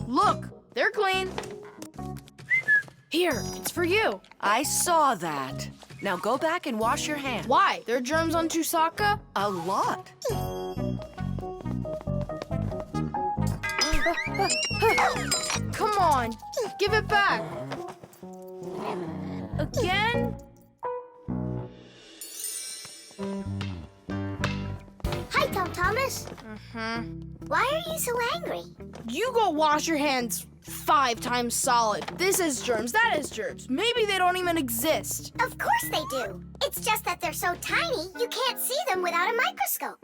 Look, they're clean. Here, it's for you. I saw that. Now go back and wash your hands. Why? There are germs on Chusaka? A lot. Come on, give it back. Again? Hi, Tom Thomas. Why are you so angry? You go wash your hands 5 times solid. This is germs, that is germs. Maybe they don't even exist. Of course they do. It's just that they're so tiny, you can't see them without a microscope.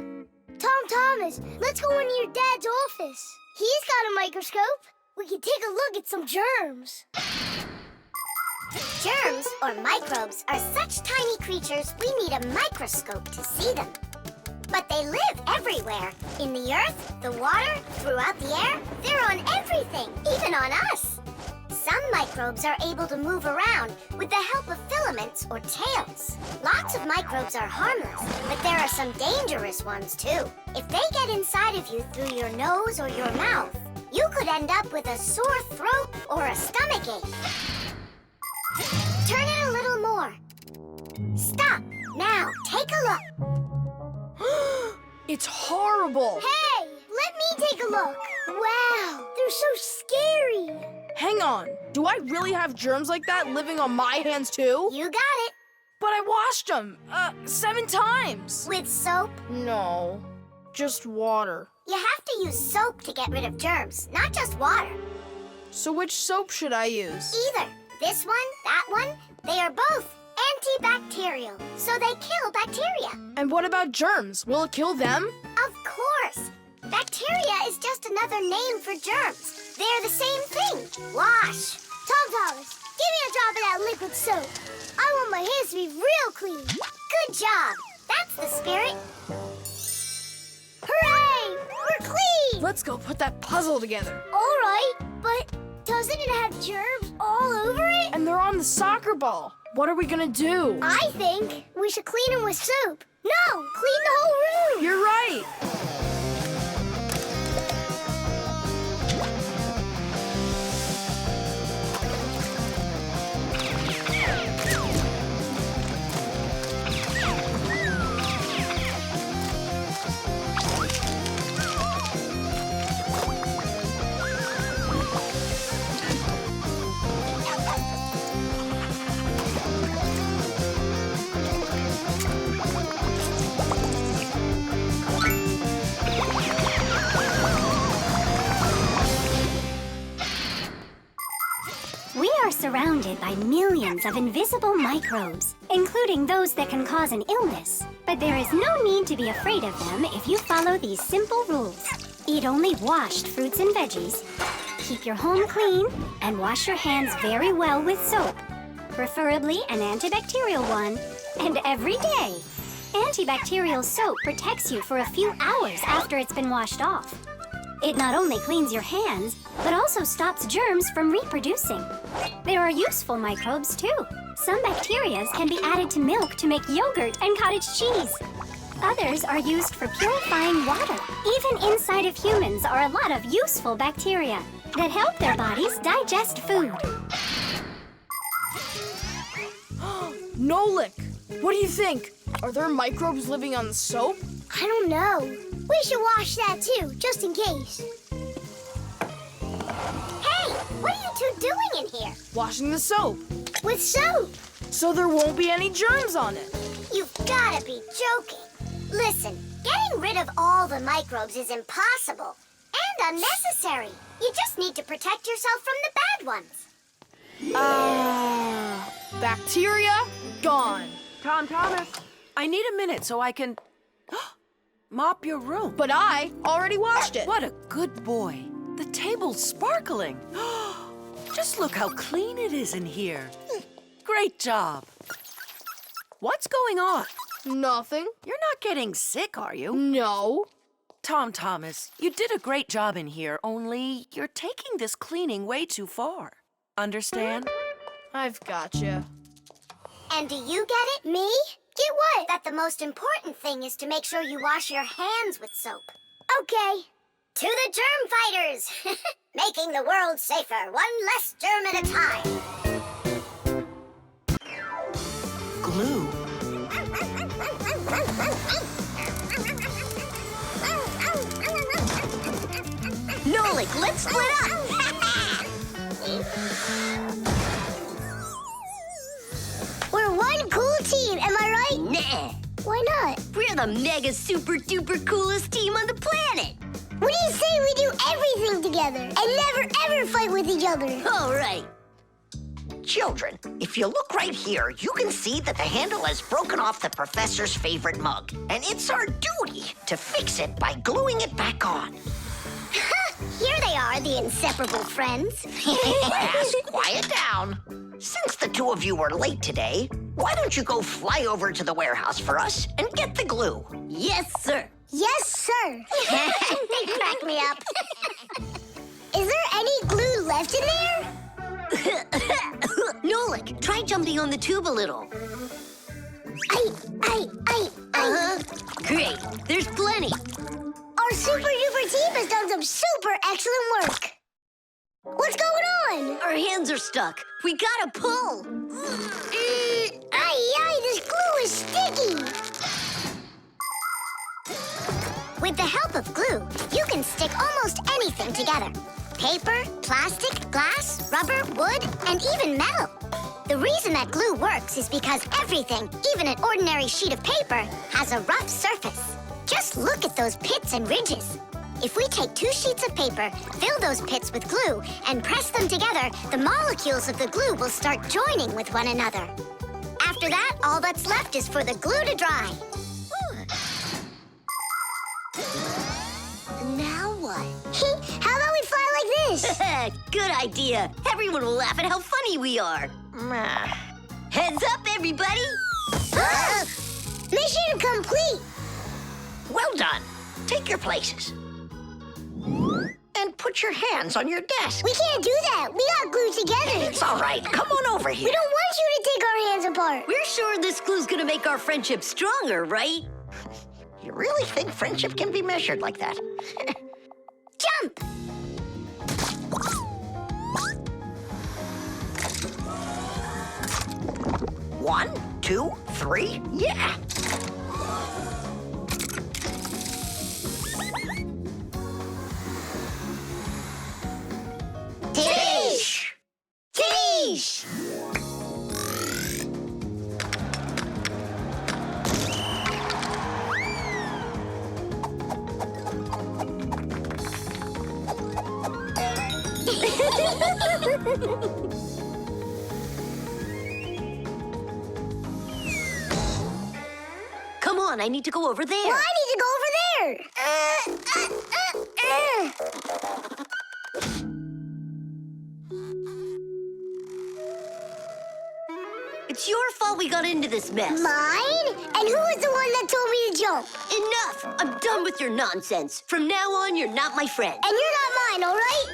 Tom Thomas, let's go into your dad's office. He's got a microscope. We can take a look at some germs. Germs, or microbes, are such tiny creatures we need a microscope to see them. But they live everywhere. In the earth, the water, throughout the air. They're on everything, even on us. Some microbes are able to move around with the help of filaments filaments or tails. Lots of microbes are harmless, but there are some dangerous ones too. If they get inside of you through your nose or your mouth, you could end up with a sore throat or a stomach ache. Turn it a little more. Stop. Now, take a look. It's horrible. Hey, let me take a look. Wow, they're so scary. Hang on. Do I really have germs like that living on my hands too? You got it. But I washed them 7 times. With soap? No, just water. You have to use soap to get rid of germs, not just water. So which soap should I use? Either this one, that one, they are both antibacterial, so they kill bacteria. And what about germs? Will it kill them? Of course. Bacteria is just another name for germs. They're the same thing. Wash. Tom Thomas, give me a drop of that liquid soap. I want my hands to be real clean. Good job. That's the spirit. Hooray! We're clean! Let's go put that puzzle together. All right, but doesn't it have germs all over it? And they're on the soccer ball. What are we gonna do? I think we should clean them with soap. No, clean the whole room. You're right. We are surrounded by millions of invisible microbes, including those that can cause an illness. But there is no need to be afraid of them if you follow these simple rules. Eat only washed fruits and veggies, keep your home clean, and wash your hands very well with soap, preferably an antibacterial one, and every day. Antibacterial soap protects you for a few hours after it's been washed off. It not only cleans your hands, but also stops germs from reproducing. There are useful microbes, too. Some bacteria can be added to milk to make yogurt and cottage cheese. Others are used for purifying water. Even inside of humans are a lot of useful bacteria that help their bodies digest food. Nolik, what do you think? Are there microbes living on the soap? I don't know. We should wash that too, just in case. Hey, what are you two doing in here? Washing the soap. With soap? So there won't be any germs on it. You've gotta be joking. Listen, getting rid of all the microbes is impossible and unnecessary. You just need to protect yourself from the bad ones. Bacteria gone. Tom Thomas, I need a minute so I can mop your room. But I already washed it. What a good boy. The table's sparkling. Just look how clean it is in here. Great job. What's going on? Nothing. You're not getting sick, are you? No. Tom Thomas, you did a great job in here, only you're taking this cleaning way too far. Understand? I've gotcha. And do you get it? Me? Get what? That the most important thing is to make sure you wash your hands with soap. Okay. To the germ fighters! Making the world safer, one less germ at a time. Glue. Nolik, let's split up! We're one cool team, am I right? Nah. Why not? We're the mega super duper coolest team on the planet. What do you say we do everything together and never ever fight with each other? All right. Children, if you look right here, you can see that the handle has broken off the professor's favorite mug. And it's our duty to fix it by gluing it back on. Here they are, the inseparable friends. Class, quiet down. Since the two of you were late today, why don't you go fly over to the warehouse for us and get the glue? Yes, sir. Yes, sir. They crack me up. Is there any glue left in there? Nolik, try jumping on the tube a little. Great, there's plenty. Our super duper team has done some super excellent work. What's going on? Our hands are stuck. We gotta pull. This glue is sticky. With the help of glue, you can stick almost anything together. Paper, plastic, glass, rubber, wood, and even metal. The reason that glue works is because everything, even an ordinary sheet of paper, has a rough surface. Just look at those pits and ridges. If we take 2 sheets of paper, fill those pits with glue, and press them together, the molecules of the glue will start joining with one another. After that, all that's left is for the glue to dry. Now what? How about we fly like this? Good idea. Everyone will laugh at how funny we are. Heads up, everybody. Mission complete. Well done. Take your places. And put your hands on your desk. We can't do that. We got glued together. It's all right. Come on over here. We don't want you to take our hands apart. We're sure this glue's gonna make our friendship stronger, right? You really think friendship can be measured like that? Jump! One, 2, 3, yeah! Tish! Tish! Come on, I need to go over there. Well, I need to go over there. It's your fault we got into this mess. Mine? And who was the one that told me to jump? Enough! I'm done with your nonsense. From now on, you're not my friend. And you're not mine, all right?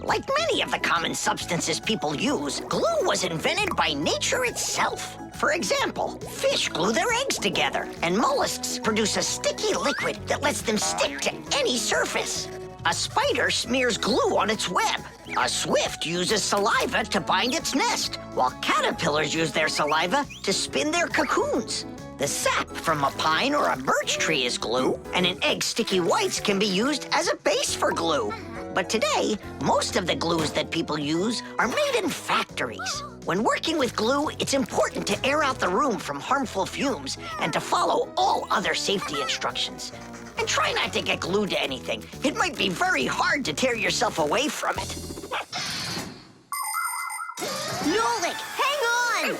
Like many of the common substances people use, glue was invented by nature itself. For example, fish glue their eggs together, and mollusks produce a sticky liquid that lets them stick to any surface. A spider smears glue on its web. A swift uses saliva to bind its nest, while caterpillars use their saliva to spin their cocoons. The sap from a pine or a birch tree is glue, and an egg's sticky whites can be used as a base for glue. But today, most of the glues that people use are made in factories. When working with glue, it's important to air out the room from harmful fumes and to follow all other safety instructions. And try not to get glued to anything. It might be very hard to tear yourself away from it. Nolik, hang on!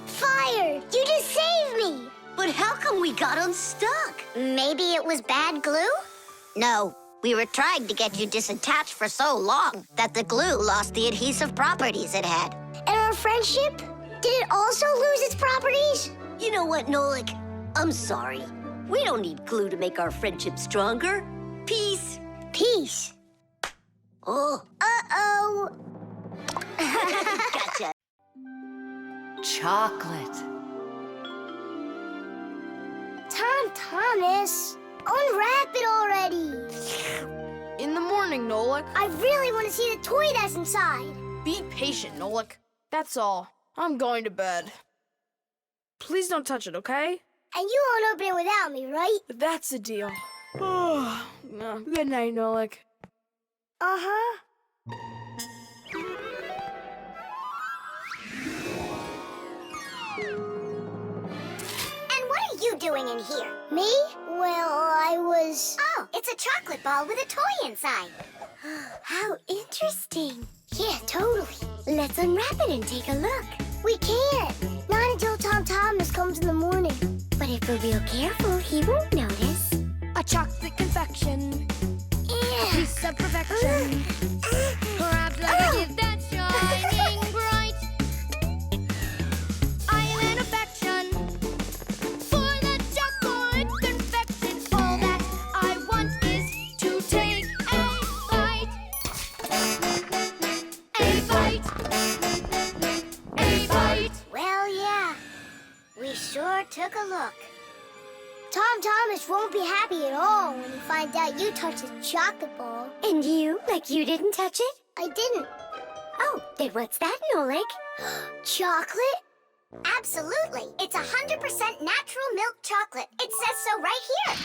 Fire! You just saved me! But how come we got unstuck? Maybe it was bad glue? No, we were trying to get you disattached for so long that the glue lost the adhesive properties it had. And our friendship? Did it also lose its properties? You know what, Nolik? I'm sorry. We don't need glue to make our friendship stronger. Peace. Peace. Oh. Uh-oh. Gotcha. Chocolate. Thomas, unwrap it already. In the morning, Nolik. I really want to see the toy that's inside. Be patient, Nolik. That's all. I'm going to bed. Please don't touch it, okay? And you won't open it without me, right? That's the deal. Good night, Nolik. Uh-huh. And what are you doing in here? Me? Well, I was... Oh, it's a chocolate ball with a toy inside. How interesting. Yeah, totally. Let's unwrap it and take a look. We can't. Not until Tom Tom Thomas comes in the morning. But if we're real careful, he won't notice. A chocolate confection. A piece of perfection. Perhaps like a gift that's shining bright. I am an affection for the chocolate confection. All that I want is to take a bite. A bite. A bite. Well, yeah. We sure took a look. Tom Thomas won't be happy at all when he finds out you touched a chocolate ball. And you? Like you didn't touch it? I didn't. Oh, then what's that, Nolik? Chocolate? Absolutely. It's 100% natural milk chocolate. It says so right here.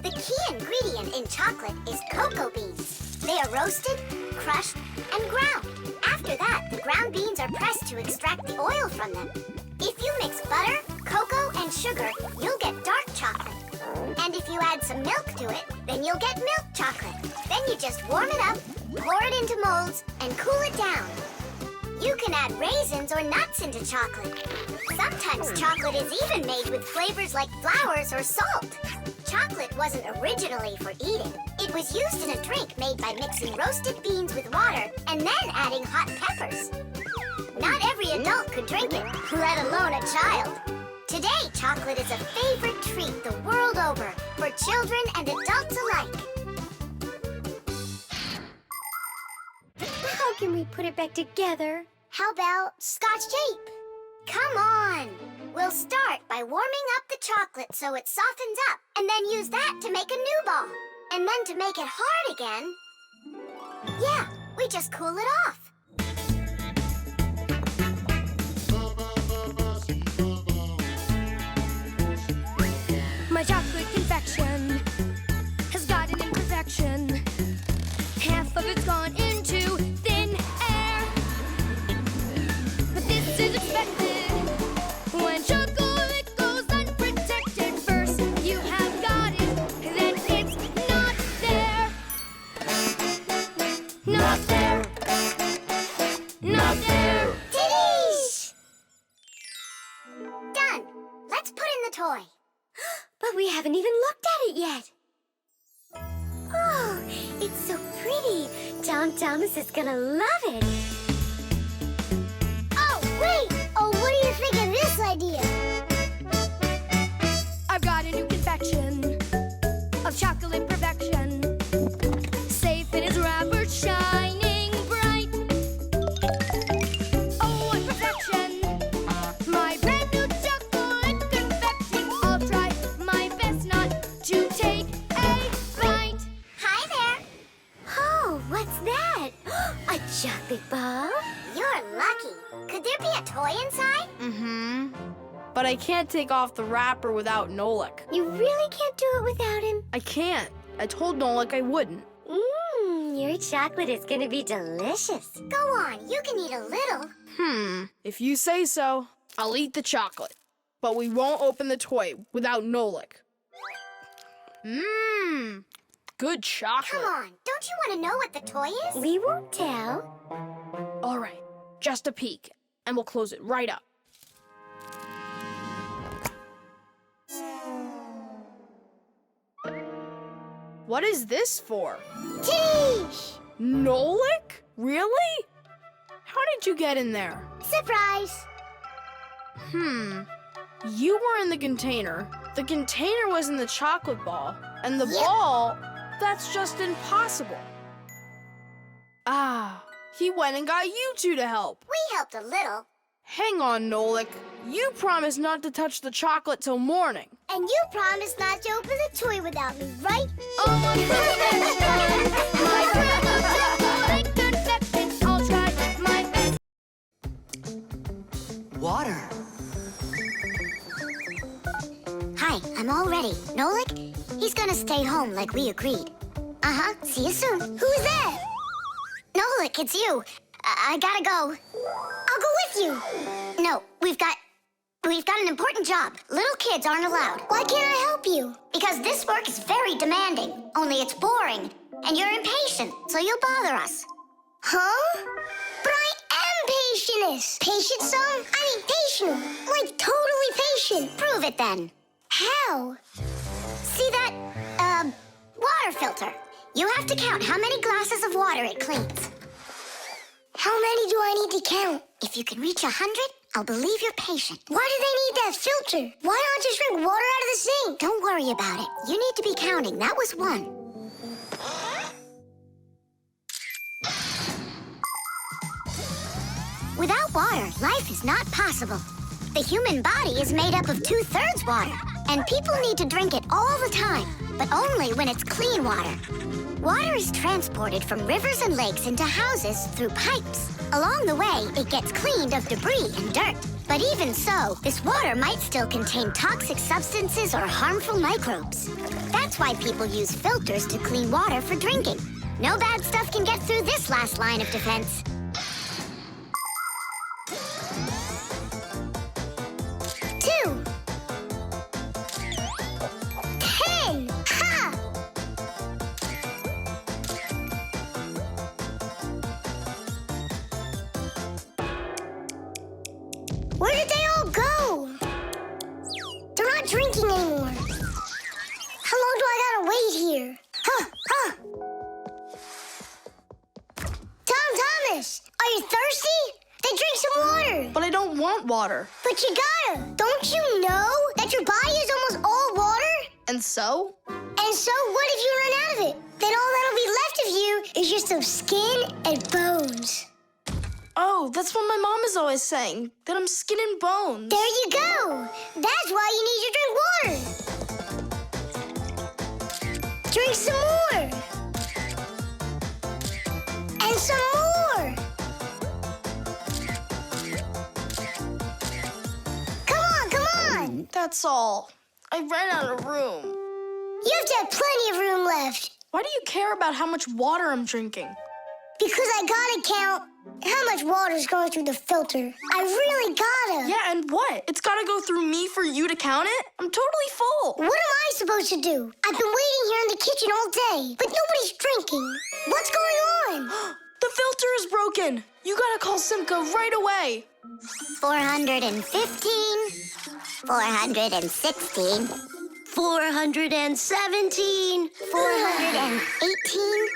The key ingredient in chocolate is cocoa beans. They are roasted, crushed, and ground. After that, the ground beans are pressed to extract the oil from them. If you mix butter, cocoa, and sugar, you'll get dark chocolate. And if you add some milk to it, then you'll get milk chocolate. Then you just warm it up, pour it into molds, and cool it down. You can add raisins or nuts into chocolate. Sometimes chocolate is even made with flavors like flowers or salt. Chocolate wasn't originally for eating. It was used in a drink made by mixing roasted beans with water and then adding hot peppers. Not every adult could drink it, let alone a child. Today, chocolate is a favorite treat the world over for children and adults alike. How can we put it back together? How about Scotch tape? Come on! We'll start by warming up the chocolate so it softens up, and then use that to make a new ball. And then to make it hard again, yeah, we just cool it off. My chocolate confection has got an imperfection. Half of it's gone into thin air. But this is expected when chocolate goes unprotected. First you have got it, then it's not there. Not there. Not there. Titties! Done. Let's put in the toy. But we haven't even looked at it yet. Oh, it's so pretty. Tom Thomas is gonna love it. Oh, wait! Oh, what do you think of this idea? I've got a new confection of chocolate perfection. Safe in its wrapper, shining bright. Oh, what perfection! My brand new chocolate confection. I'll try my best not to take a bite. Hi there. Oh, what's that? A chocolate ball? You're lucky. Could there be a toy inside? Mm-hmm. But I can't take off the wrapper without Nolik. You really can't do it without him? I can't. I told Nolik I wouldn't. Your chocolate is gonna be delicious. Go on, you can eat a little. If you say so, I'll eat the chocolate. But we won't open the toy without Nolik. Good chocolate. Come on, don't you want to know what the toy is? We won't tell. All right, just a peek, and we'll close it right up. What is this for? Titties! Nolik? Really? How did you get in there? Surprise! You were in the container. The container was in the chocolate ball. And the Yep. ball, that's just impossible. Ah, he went and got you two to help. We helped a little. Hang on, Nolik. You promised not to touch the chocolate till morning. And you promised not to open the toy without me, right? Oh, my perfection! My brand new chocolate confection. I'll try my best. Water. Hi, I'm all ready. Nolik? He's gonna stay home like we agreed. Uh-huh, see you soon. Who's there? Nolik, it's you. I gotta go. I'll go with you. No, we've got an important job. Little kids aren't allowed. Why can't I help you? Because this work is very demanding. Only it's boring. And you're impatient, so you'll bother us. Huh? But I am completionist. Patient some? I mean patient. Like totally patient. Prove it then. How? See that, water filter. You have to count how many glasses of water it cleans. How many do I need to count? If you can reach 100, I'll believe you're patient. Why do they need that filter? Why not just drink water out of the sink? Don't worry about it. You need to be counting. That was 1. Without water, life is not possible. The human body is made up of 2/3 water, and people need to drink it all the time, but only when it's clean water. Water is transported from rivers and lakes into houses through pipes. Along the way, it gets cleaned of debris and dirt. But even so, this water might still contain toxic substances or harmful microbes. That's why people use filters to clean water for drinking. No bad stuff can get through this last line of defense. 2. 10. Ha! Where did they all go? They're not drinking anymore. How long do I gotta wait here? Thomas, are you thirsty? Then drink some water. But I don't want water. But you gotta. Don't you know that your body is almost all water? And so? And so what if you run out of it? Then all that'll be left of you is just some skin and bones. Oh, that's what my mom is always saying, that I'm skin and bones. There you go. That's why you need to drink water. Drink some more. And some more. Come on. That's all. I ran out of room. You have to have plenty of room left. Why do you care about how much water I'm drinking? Because I gotta count how much water's going through the filter. I really gotta. Yeah, and what? It's gotta go through me for you to count it? I'm totally full. What am I supposed to do? I've been waiting here in the kitchen all day, but nobody's drinking. What's going on? The filter is broken. You gotta call Simka right away. 415, 416, 417, 418,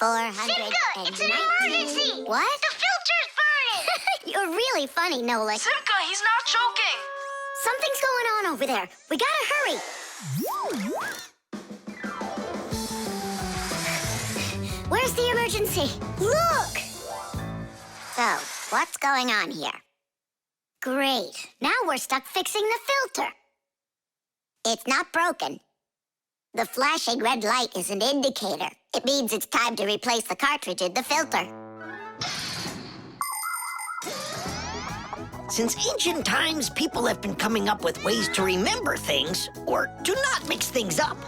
419. It's an emergency! What? The filter's burning! You're really funny, Nolik. Simka, he's not joking. Something's going on over there. We gotta hurry. Where's the emergency? Look! So, what's going on here? Great. Now we're stuck fixing the filter. It's not broken. The flashing red light is an indicator. It means it's time to replace the cartridge in the filter. Since ancient times, people have been coming up with ways to remember things or to not mix things up.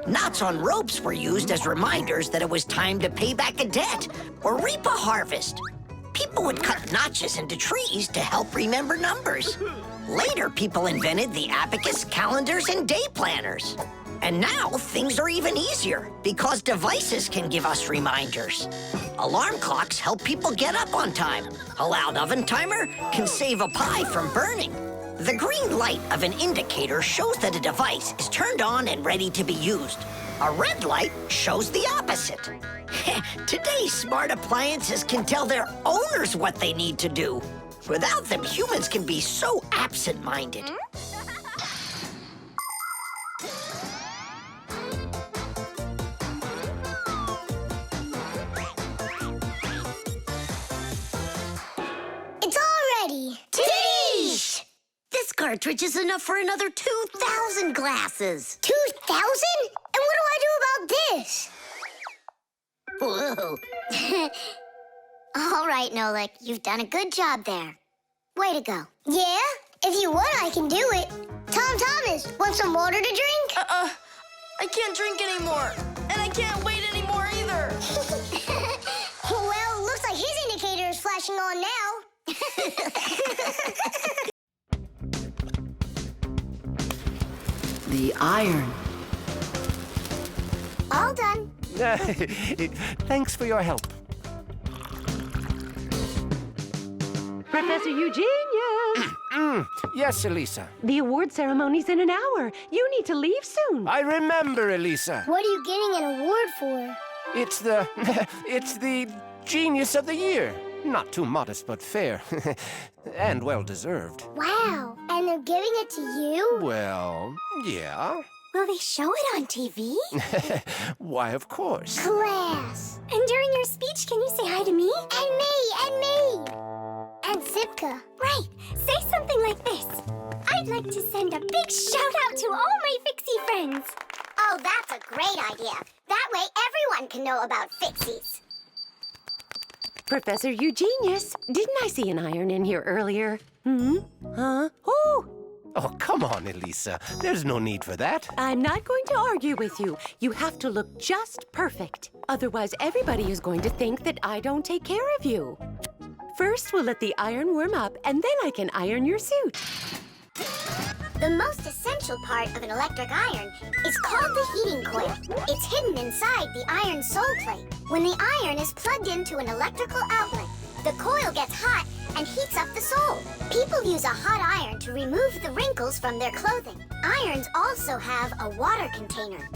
Knots on ropes were used as reminders that it was time to pay back a debt or reap a harvest. People would cut notches into trees to help remember numbers. Later, people invented the abacus, calendars, and day planners. And now, things are even easier because devices can give us reminders. Alarm clocks help people get up on time. A loud oven timer can save a pie from burning. The green light of an indicator shows that a device is turned on and ready to be used. A red light shows the opposite. Today's smart appliances can tell their owners what they need to do. Without them, humans can be so absent-minded. It's all ready. Titties! This cartridge is enough for another 2,000 glasses. 2,000? And what do I do about this? Whoa. All right, Nolik, you've done a good job there. Way to go. Yeah? If you want, I can do it. Thomas, want some water to drink? I can't drink anymore. And I can't wait anymore either. Well, looks like his indicator is flashing on now. The iron. All done. Thanks for your help. Professor Eugenius! Yes, Elisa. The award ceremony's in an hour. You need to leave soon. I remember, Elisa. What are you getting an award for? It's the... it's the Genius of the Year. Not too modest, but fair. And well-deserved. Wow, and they're giving it to you? Well, yeah. Will they show it on TV? Why, of course. Class! And during your speech, can you say hi to me? And me, and me! And Simka. Right, say something like this. I'd like to send a big shout-out to all my Fixie friends. Oh, that's a great idea. That way everyone can know about Fixies. Professor Eugenius, didn't I see an iron in here earlier? Huh? Oh! Oh, come on, Elisa. There's no need for that. I'm not going to argue with you. You have to look just perfect. Otherwise, everybody is going to think that I don't take care of you. First, we'll let the iron warm up, and then I can iron your suit. The most essential part of an electric iron is called the heating coil. It's hidden inside the iron sole plate. When the iron is plugged into an electrical outlet, the coil gets hot and heats up the sole. People use a hot iron to remove the wrinkles from their clothing. Irons also have a water container.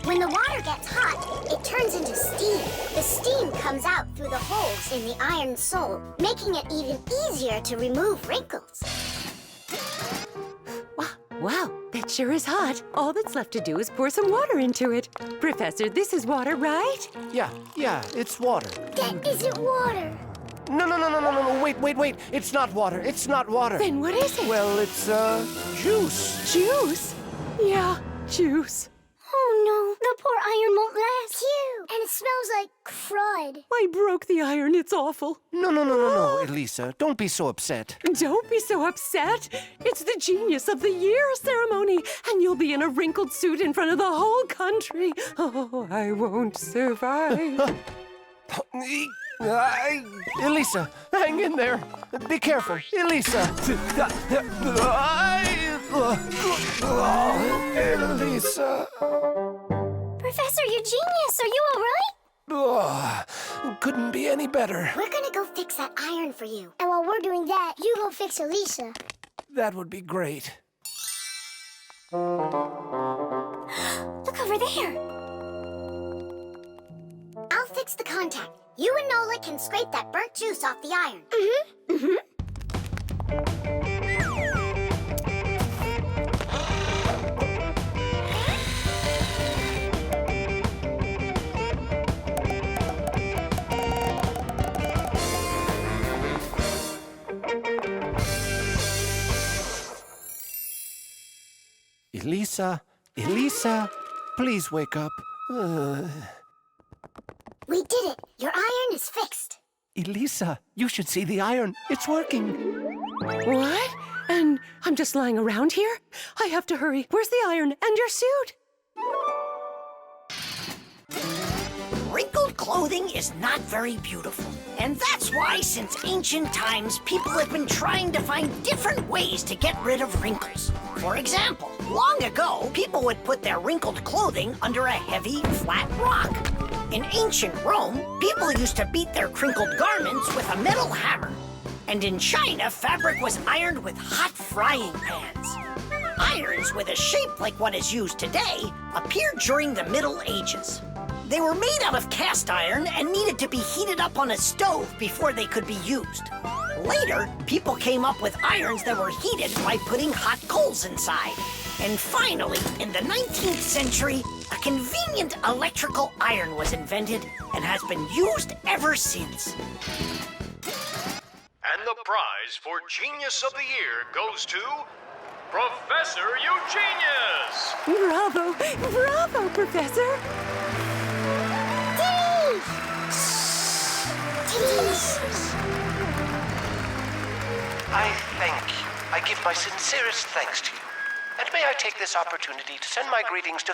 When the water gets hot, it turns into steam. The steam comes out through the holes in the iron sole, making it even easier to remove wrinkles. Wow, that sure is hot. All that's left to do is pour some water into it. Professor, this is water, right? Yeah, it's water. That isn't water. No, wait. It's not water. It's not water. Then what is it? Well, it's, juice. Juice? Yeah, juice. Oh no, the poor iron won't last. Phew, and it smells like crud. I broke the iron. It's awful. No, Elisa. Don't be so upset. Don't be so upset. It's the Genius of the Year ceremony, and you'll be in a wrinkled suit in front of the whole country. Oh, I won't survive. Elisa, hang in there. Be careful. Elisa. Elisa. Professor Eugenius, are you all right? Couldn't be any better. We're gonna go fix that iron for you. And while we're doing that, you go fix Elisa. That would be great. Look over there. I'll fix the contact. You and Nolik can scrape that burnt juice off the iron. Elisa, please wake up. We did it. Your iron is fixed. Elisa, you should see the iron. It's working. What? And I'm just lying around here? I have to hurry. Where's the iron and your suit? Wrinkled clothing is not very beautiful. And that's why, since ancient times, people have been trying to find different ways to get rid of wrinkles. For example, long ago, people would put their wrinkled clothing under a heavy, flat rock. In ancient Rome, people used to beat their crinkled garments with a metal hammer. And in China, fabric was ironed with hot frying pans. Irons with a shape like what is used today appeared during the Middle Ages. They were made out of cast iron and needed to be heated up on a stove before they could be used. Later, people came up with irons that were heated by putting hot coals inside. And finally, in the 19th century, a convenient electrical iron was invented and has been used ever since. And the prize for Genius of the Year goes to Professor Eugenius! Bravo! Bravo, Professor! I thank you. I give my sincerest thanks to you. And may I take this opportunity to send my greetings to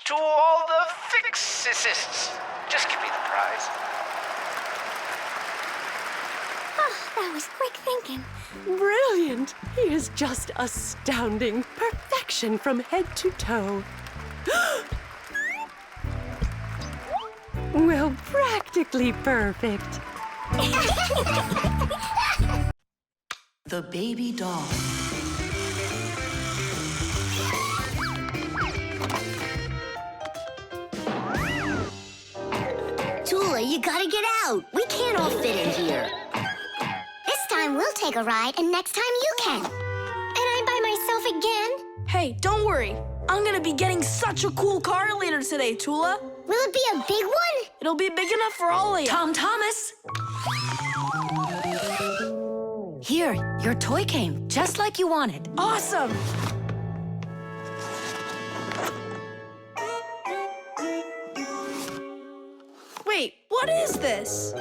to all the Fixists. Just give me the prize. Oh, that was quick thinking. Brilliant! He is just astounding. Perfection from head to toe. Well, practically perfect. The baby doll. Tula, you gotta get out. We can't all fit in here. This time we'll take a ride, and next time you can. And I'm by myself again? Hey, don't worry. I'm gonna be getting such a cool car later today, Tula. Will it be a big one? It'll be big enough for all of you. Tom Thomas! Here, your toy came, just like you wanted. Awesome! Wait, what is this?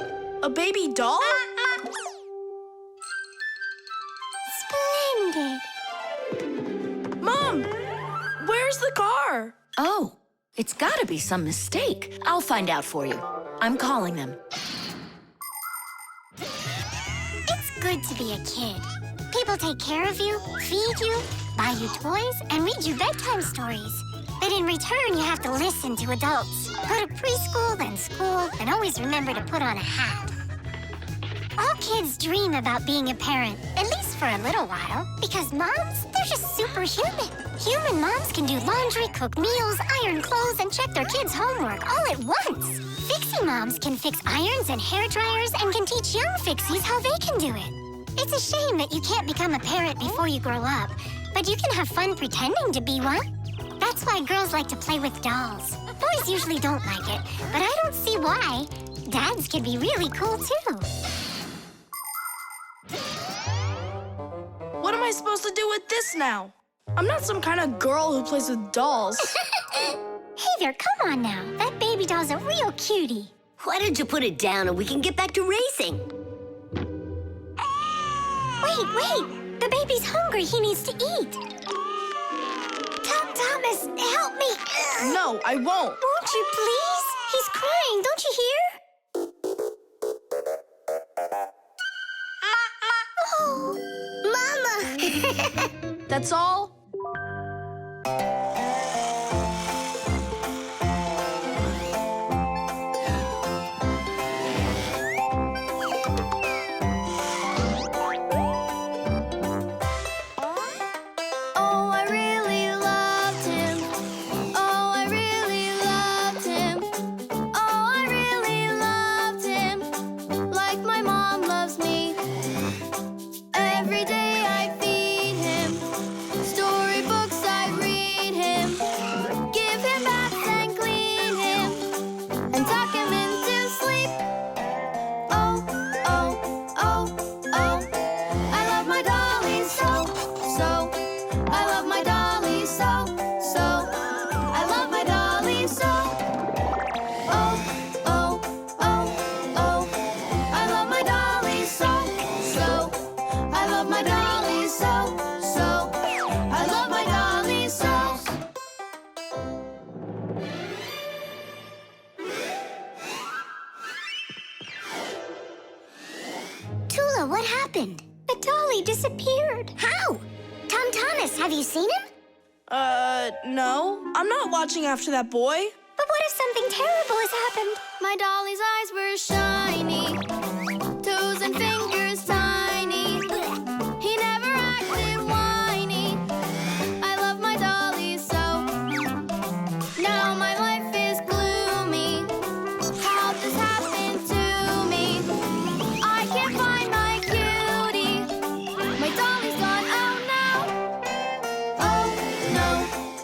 A baby doll? Splendid. Mom, where's the car? Oh, it's gotta be some mistake. I'll find out for you. I'm calling them. It's good to be a kid. People take care of you, feed you, buy you toys, and read you bedtime stories. But in return, you have to listen to adults. Go to preschool, then school, and always remember to put on a hat. All kids dream about being a parent, at least for a little while, because moms, they're just superhuman. Human moms can do laundry, cook meals, iron clothes, and check their kids' homework all at once. Fixie moms can fix irons and hair dryers and can teach young Fixies how they can do it. It's a shame that you can't become a parent before you grow up, but you can have fun pretending to be one. That's why girls like to play with dolls. Boys usually don't like it, but I don't see why. Dads can be really cool, too. What am I supposed to do with this now? I'm not some kind of girl who plays with dolls. Hey there, come on now. That baby doll's a real cutie. Why don't you put it down and we can get back to racing? Wait. The baby's hungry. He needs to eat. Thomas, help me. No, I won't. Won't you please? He's crying. Don't you hear? Oh, Mama. That's all? What happened? The dolly disappeared. How? Tom Thomas, have you seen him? No. I'm not watching after that boy. But what if something terrible has happened? My dolly's eyes were shiny, toes and fingers tiny. He never acted whiny. I love my dolly so. Now my life is gloomy. How this happened to me? I can't find my cutie. My dolly's gone out now. Oh no,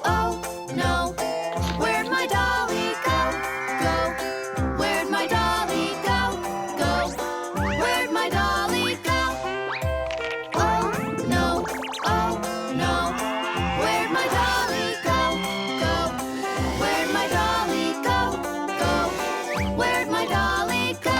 oh no. Where'd my dolly go? Go. Where'd my dolly go? Go. Where'd my dolly go? Oh no, oh no. Where'd my dolly go? Go. Where'd my dolly go? Go. Where'd my dolly go?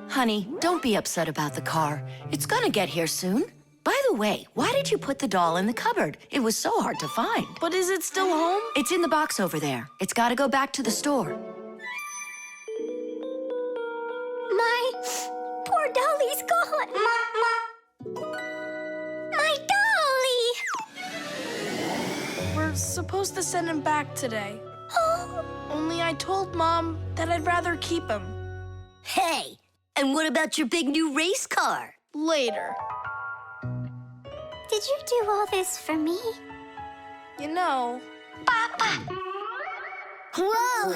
Honey, don't be upset about the car. It's gonna get here soon. By the way, why did you put the doll in the cupboard? It was so hard to find. But is it still home? It's in the box over there. It's gotta go back to the store. My poor dolly's gone. My dolly! We're supposed to send him back today. Oh, Only I told Mom that I'd rather keep him. Hey, and what about your big new race car? Later. Did you do all this for me? You know... Whoa!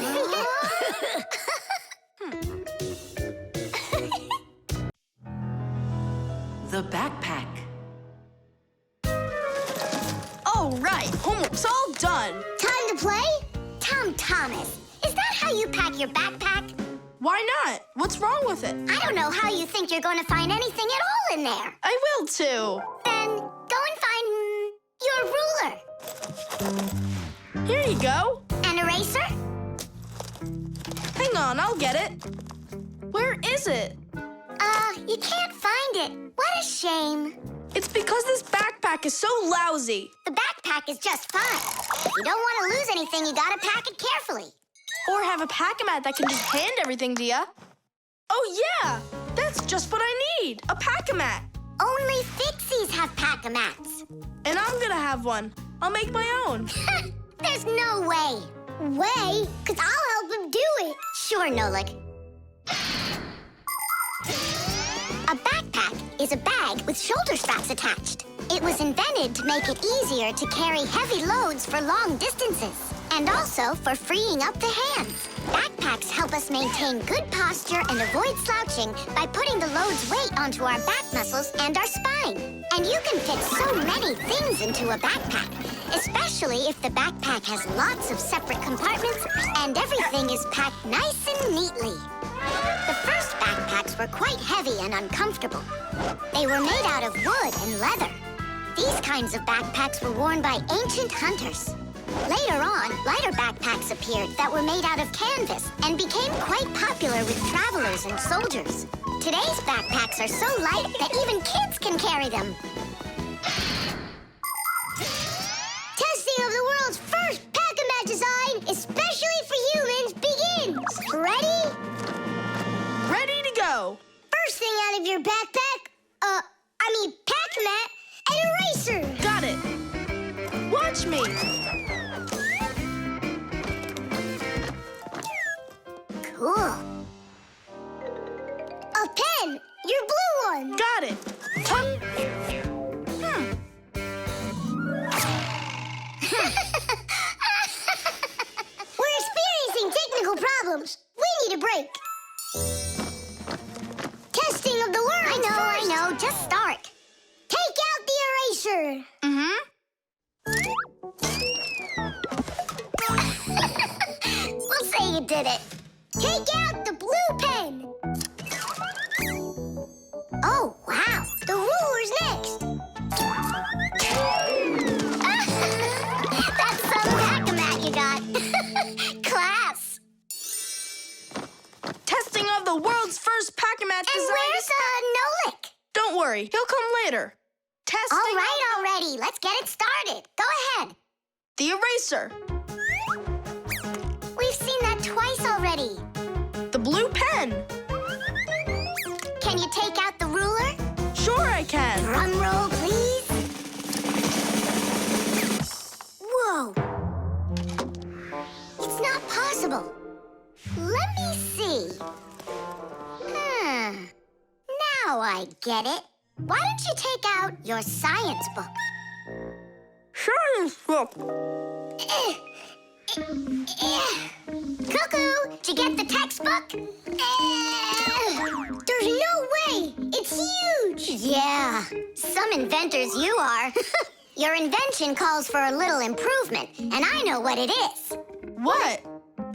The backpack. All right, homework's all done. Time to play? Tom Thomas, is that how you pack your backpack? Why not? What's wrong with it? I don't know how you think you're going to find anything at all in there. I will too. Then go and find your ruler. Here you go. An eraser? Hang on, I'll get it. Where is it? You can't find it. What a shame. It's because this backpack is so lousy. The backpack is just fine. If you don't want to lose anything, you gotta pack it carefully. Or have a pack-a-mat that can just hand everything to ya. Oh yeah, that's just what I need, a pack-a-mat. Only Fixies have pack-a-mats. And I'm gonna have one. I'll make my own. There's no way. Way? Because I'll help him do it. Sure, Nolik. A backpack is a bag with shoulder straps attached. It was invented to make it easier to carry heavy loads for long distances, and also for freeing up the hands. Backpacks help us maintain good posture and avoid slouching by putting the load's weight onto our back muscles and our spine. And you can fit so many things into a backpack, especially if the backpack has lots of separate compartments and everything is packed nice and neatly. The first backpacks were quite heavy and uncomfortable. They were made out of wood and leather. These kinds of backpacks were worn by ancient hunters. Later on, lighter backpacks appeared that were made out of canvas and became quite popular with travelers and soldiers. Today's backpacks are so light that even kids can carry them. Testing of the world's first pack-a-mat design, especially for humans, begins. Ready? Ready to go. First thing out of your backpack, pack-a-mat, an eraser. Got it. Watch me. Cool. A pen, your blue one. Got it. We're experiencing technical problems. We need a break. Testing of the world. I know. Just start. Take out the eraser. We'll say you did it. Take out the blue pen. Oh, wow. The ruler's next. That's some pack-a-mat you got. Class. Testing of the world's first pack-a-mat design. And where's Nolik? Don't worry, he'll come later. Testing. All right, already. Let's get it started. Go ahead. The eraser. We've seen that twice already. The blue pen. Can you take out the ruler? Sure I can. Drum roll, please. Whoa. It's not possible. Let me see. Now I get it. Why don't you take out your science book? Science book. Cuckoo, did you get the textbook? There's no way! It's huge! Yeah, some inventors you are. Your invention calls for a little improvement, and I know what it is. What?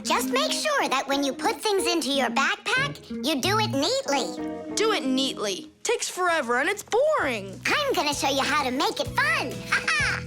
Just make sure that when you put things into your backpack, you do it neatly. Do it neatly. Takes forever and it's boring. I'm gonna show you how to make it fun. Ha-ha!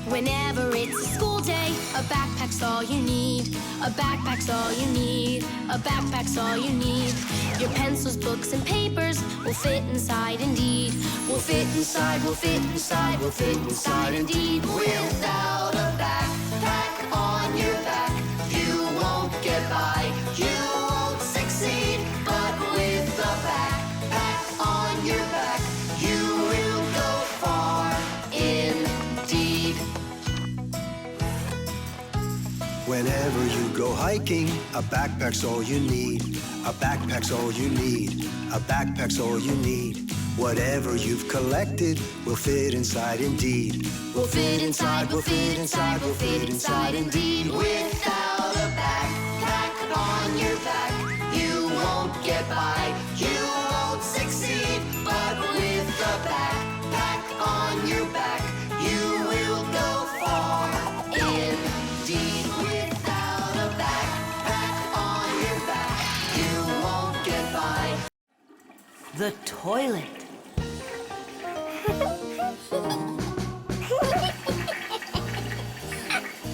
Whenever it's a school day, a backpack's all you need. A backpack's all you need. A backpack's all you need. Your pencils, books, and papers will fit inside indeed. Will fit inside, will fit inside, will fit inside indeed. Without a backpack on your back, you won't get by, you won't succeed. But with a backpack on your back, you will go far indeed. Whenever hiking, a backpack's all you need. A backpack's all you need. A backpack's all you need. Whatever you've collected will fit inside indeed. Will fit inside, will fit inside, will fit inside indeed. Without a backpack on your back, you won't get by, you won't succeed. But with a backpack on your back, you will go far indeed. Without a backpack on your back, you won't get by. The toilet.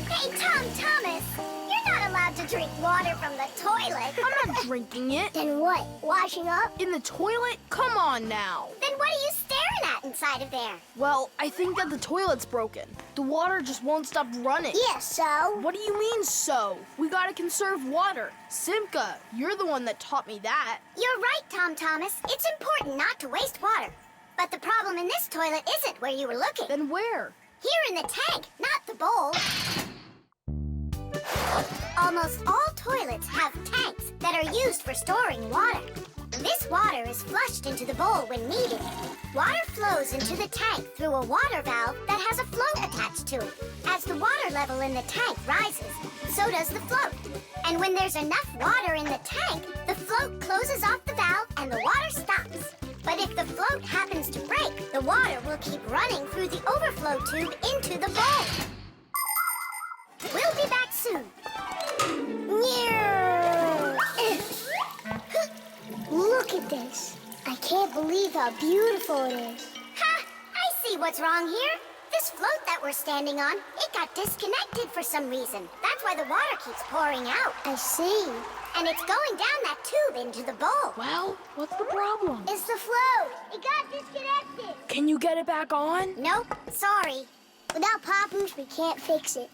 Hey, Tom Thomas, you're not allowed to drink water from the toilet. I'm not drinking it. Then what? Washing up? In the toilet? Come on now. Then what are you staring at inside of there? Well, I think that the toilet's broken. The water just won't stop running. Yeah, so? What do you mean, so? We gotta conserve water. Simka, you're the one that taught me that. You're right, Tom Thomas. It's important not to waste water. But the problem in this toilet isn't where you were looking. Then where? Here in the tank, not the bowl. Almost all toilets have tanks that are used for storing water. This water is flushed into the bowl when needed. Water flows into the tank through a water valve that has a float attached to it. As the water level in the tank rises, so does the float. And when there's enough water in the tank, the float closes off the valve and the water stops. But if the float happens to break, the water will keep running through the overflow tube into the bowl. We'll be back soon. Look at this. I can't believe how beautiful it is. Ha! I see what's wrong here. This float that we're standing on, it got disconnected for some reason. That's why the water keeps pouring out. I see. And it's going down that tube into the bowl. Well, what's the problem? It's the float. It got disconnected. Can you get it back on? Nope, sorry. Without Papoose, we can't fix it.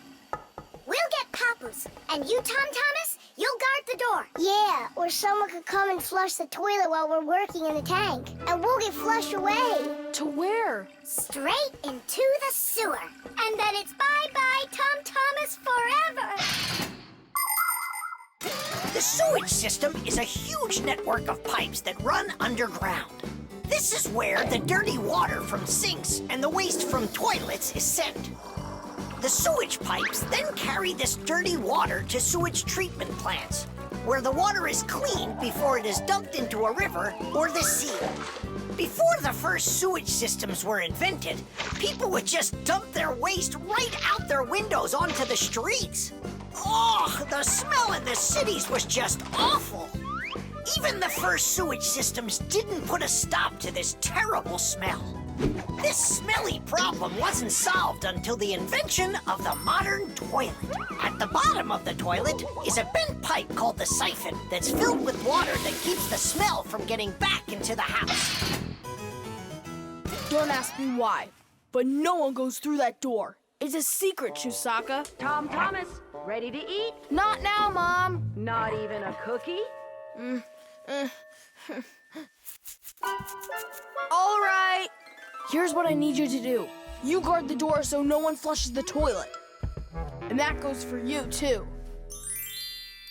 We'll get Papoose. And you, Tom Thomas, you'll guard the door. Yeah, or someone could come and flush the toilet while we're working in the tank. And we'll get flushed away. To where? Straight into the sewer. And then it's bye-bye, Tom Thomas, forever. The sewage system is a huge network of pipes that run underground. This is where the dirty water from sinks and the waste from toilets is sent. The sewage pipes then carry this dirty water to sewage treatment plants, where the water is cleaned before it is dumped into a river or the sea. Before the first sewage systems were invented, people would just dump their waste right out their windows onto the streets. Oh, the smell in the cities was just awful. Even the first sewage systems didn't put a stop to this terrible smell. This smelly problem wasn't solved until the invention of the modern toilet. At the bottom of the toilet is a bent pipe called the siphon that's filled with water that keeps the smell from getting back into the house. Don't ask me why, but no one goes through that door. It's a secret, Chusaka. Tom Thomas, ready to eat? Not now, Mom. Not even a cookie? All right. Here's what I need you to do. You guard the door so no one flushes the toilet. And that goes for you, too.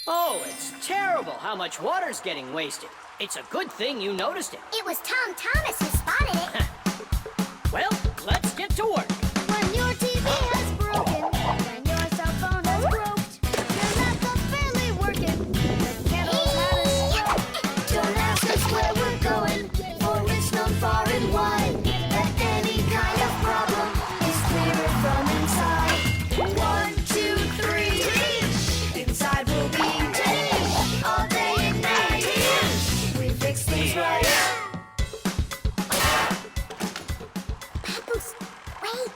Oh, it's terrible how much water's getting wasted. It's a good thing you noticed it. It was Tom Thomas who spotted it. Well, let's get to work. When your TV has broken, when your cell phone has broke, your laptop's barely working, the candles had a stroke. Don't ask us where we're going, for it's known far and wide that any kind of problem is clearer from inside. 1, 2, 3, inside we'll be all day and night. We fix things right. Papoose, wait.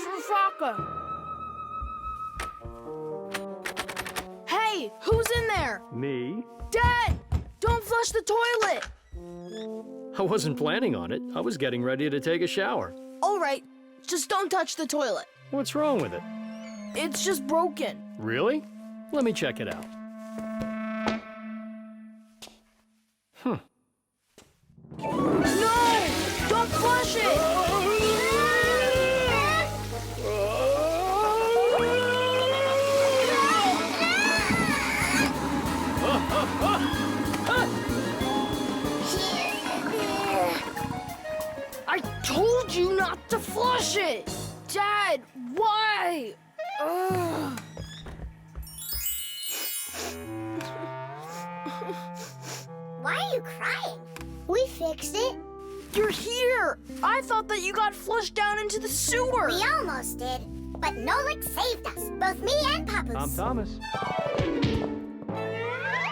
Chusaka. Hey, who's in there? Me? Dad, don't flush the toilet. I wasn't planning on it. I was getting ready to take a shower. All right, just don't touch the toilet. What's wrong with it? It's just broken. Really? Let me check it out. No! Don't flush it! I told you not to flush it! Dad, why? Ugh. Why are you crying? We fixed it. You're here! I thought that you got flushed down into the sewer! We almost did, but Nolik saved us, both me and Papoose. I'm Thomas.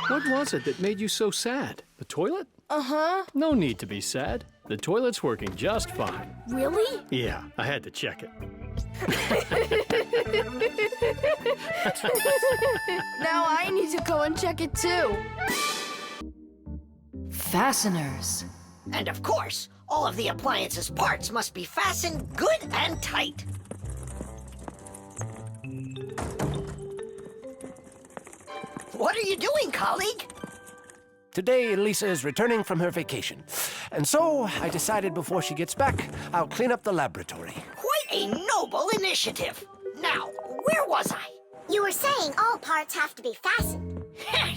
What was it that made you so sad? The toilet? Uh-huh. No need to be sad. The toilet's working just fine. Really? Yeah, I had to check it. Now I need to go and check it too. Fasteners. And of course, all of the appliance's parts must be fastened good and tight. What are you doing, colleague? Today, Lisa is returning from her vacation. And so, I decided before she gets back, I'll clean up the laboratory. Quite a noble initiative. Now, where was I? You were saying all parts have to be fastened.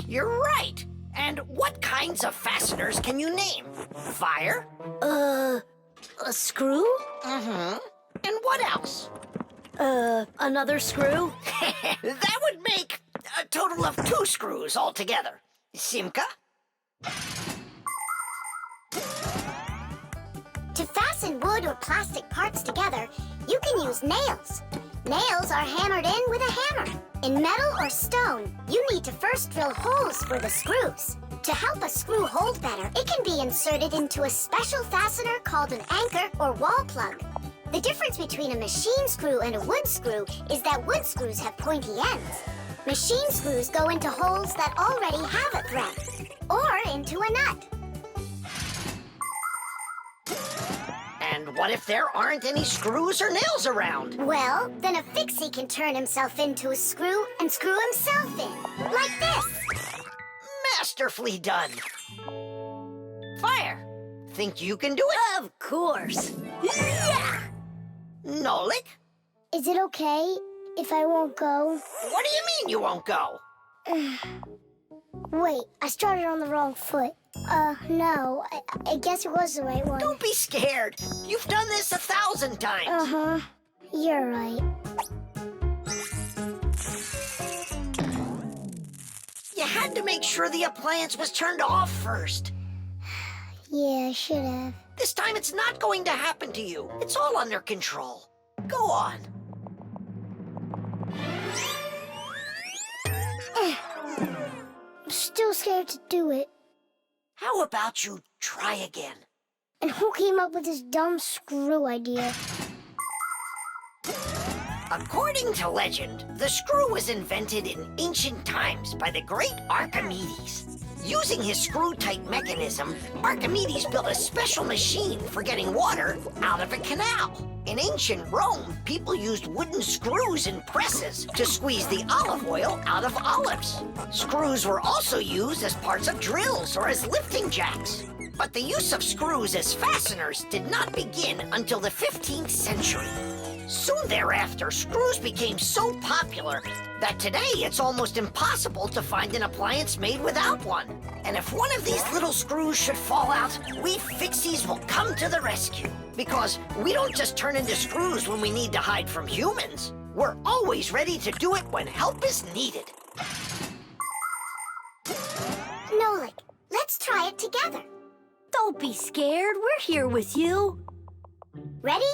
You're right. And what kinds of fasteners can you name? Fire? A screw? Mm-hmm. And what else? Another screw? That would make a total of 2 screws altogether. Simka? To fasten wood or plastic parts together, you can use nails. Nails are hammered in with a hammer. In metal or stone, you need to first drill holes for the screws. To help a screw hold better, it can be inserted into a special fastener called an anchor or wall plug. The difference between a machine screw and a wood screw is that wood screws have pointy ends. Machine screws go into holes that already have a thread, or into a nut. And what if there aren't any screws or nails around? Well, then a fixie can turn himself into a screw and screw himself in, like this. Masterfully done. Fire, think you can do it? Of course. Yeah! Nolik? Is it okay if I won't go? What do you mean you won't go? Wait, I started on the wrong foot. No, I guess it was the right one. Don't be scared. You've done this 1,000 times. Uh-huh. You're right. You had to make sure the appliance was turned off first. Yeah, I should have. This time it's not going to happen to you. It's all under control. Go on. I'm still scared to do it. How about you try again? And who came up with this dumb screw idea? According to legend, the screw was invented in ancient times by the great Archimedes. Using his screw-tight mechanism, Archimedes built a special machine for getting water out of a canal. In ancient Rome, people used wooden screws in presses to squeeze the olive oil out of olives. Screws were also used as parts of drills or as lifting jacks. But the use of screws as fasteners did not begin until the 15th century. Soon thereafter, screws became so popular that today it's almost impossible to find an appliance made without one. And if one of these little screws should fall out, we Fixies will come to the rescue. Because we don't just turn into screws when we need to hide from humans. We're always ready to do it when help is needed. Nolik, let's try it together. Don't be scared. We're here with you. Ready?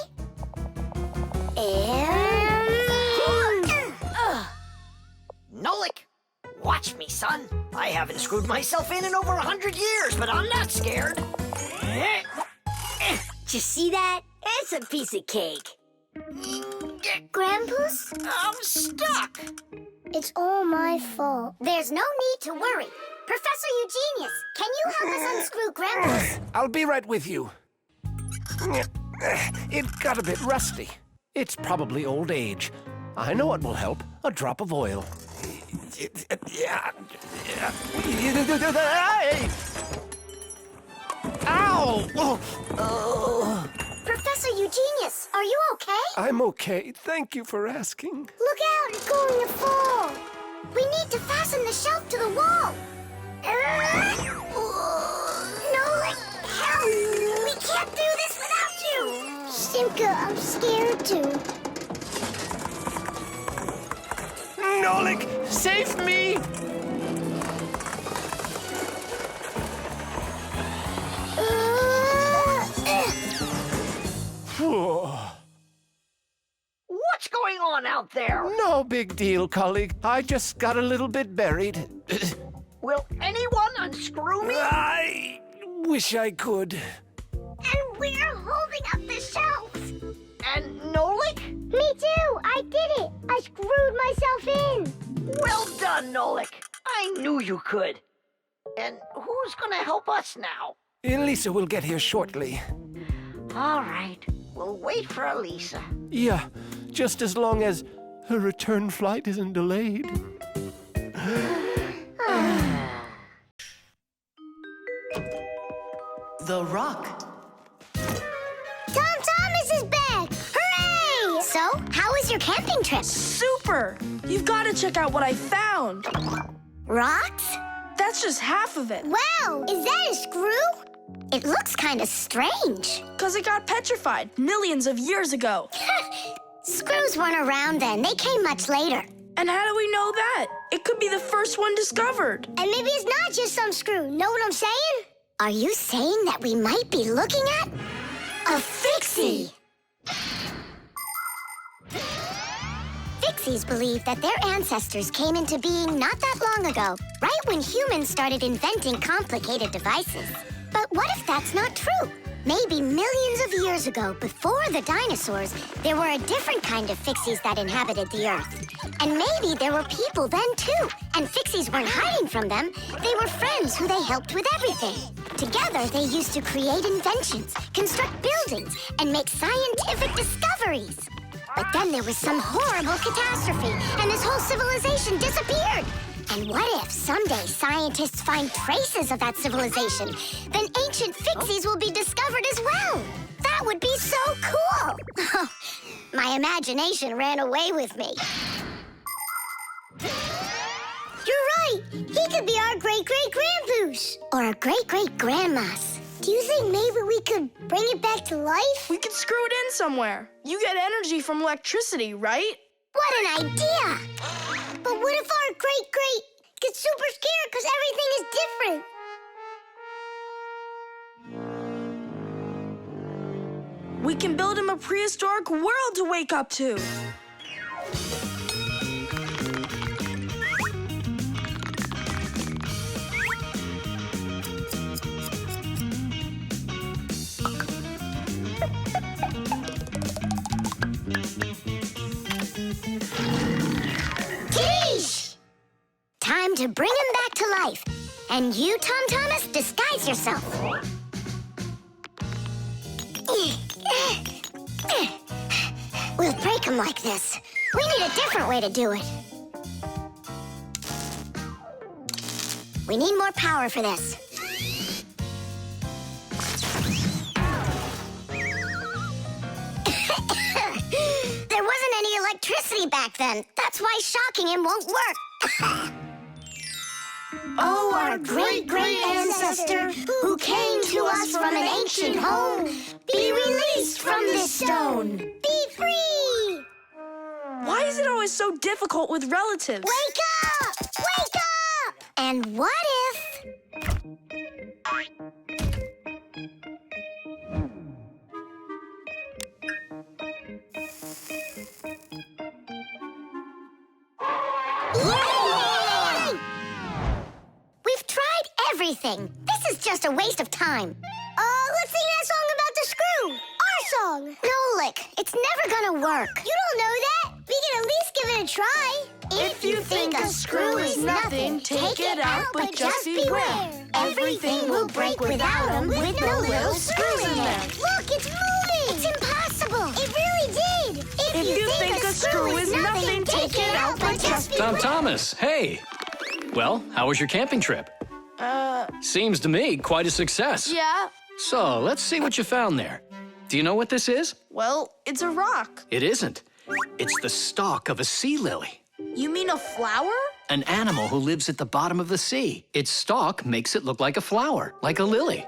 Nolik, watch me, son. I haven't screwed myself in over 100 years, but I'm not scared. Did you see that? It's a piece of cake. Grandpa's? I'm stuck. It's all my fault. There's no need to worry. Professor Eugenius, can you help us unscrew Grandpa's? I'll be right with you. It got a bit rusty. It's probably old age. I know what will help. A drop of oil. Ow! Oh. Professor Eugenius, are you okay? I'm okay. Thank you for asking. Look out, it's going to fall. We need to fasten the shelf to the wall. Nolik, save me! What's going on out there? No big deal, colleague. I just got a little bit buried. Will anyone unscrew me? I wish I could. And we're holding up the shelf. And Nolik? Me too! I did it! I screwed myself in! Well done, Nolik. I knew you could. And who's gonna help us now? Elisa will get here shortly. All right, we'll wait for Elisa. Yeah, just as long as her return flight isn't delayed. The rock. Tom Thomas is back! Hooray! So, how was your camping trip? Super! You've got to check out what I found. Rocks? That's just half of it. Wow! Is that a screw? It looks kind of strange. Because it got petrified millions of years ago. Screws weren't around then. They came much later. And how do we know that? It could be the first one discovered. And maybe it's not just some screw. Know what I'm saying? Are you saying that we might be looking at a Fixie? Fixies believe that their ancestors came into being not that long ago, right when humans started inventing complicated devices. But what if that's not true? Maybe millions of years ago, before the dinosaurs, there were a different kind of Fixies that inhabited the Earth. And maybe there were people then, too. And Fixies weren't hiding from them. They were friends who they helped with everything. Together, they used to create inventions, construct buildings, and make scientific discoveries. But then there was some horrible catastrophe, and this whole civilization disappeared. And what if someday scientists find traces of that civilization? Then ancient Fixies will be discovered as well. That would be so cool. My imagination ran away with me. You're right! He could be our great-great-grandpoos! Or a great-great-grandma's. Do you think maybe we could bring it back to life? We could screw it in somewhere. You get energy from electricity, right? What an idea! But what if our great-great gets super scared because everything is different? We can build him a prehistoric world to wake up to. Time to bring him back to life. And you, Tom Thomas, disguise yourself. We'll break him like this. We need a different way to do it. We need more power for this. There wasn't any electricity back then. That's why shocking him won't work. Oh, our great-great ancestor, who came to us from an ancient home, be released from this stone. Be free! Why is it always so difficult with relatives? Wake up! Wake up! And what if... We've tried everything. This is just a waste of time. Let's sing that song about the screw. Our song. Nolik, it's never gonna work. You don't know that. We can at least give it a try. If you think a screw is nothing, take it out, but just beware. Everything will break without them, with no little screws in them. Look, it's moving. It's impossible. It really did. If you think a screw is nothing, take it out, but just beware. Tom Thomas, hey. Well, how was your camping trip? Seems to me quite a success. Yeah. So, let's see what you found there. Do you know what this is? Well, it's a rock. It isn't. It's the stalk of a sea lily. You mean a flower? An animal who lives at the bottom of the sea. Its stalk makes it look like a flower, like a lily.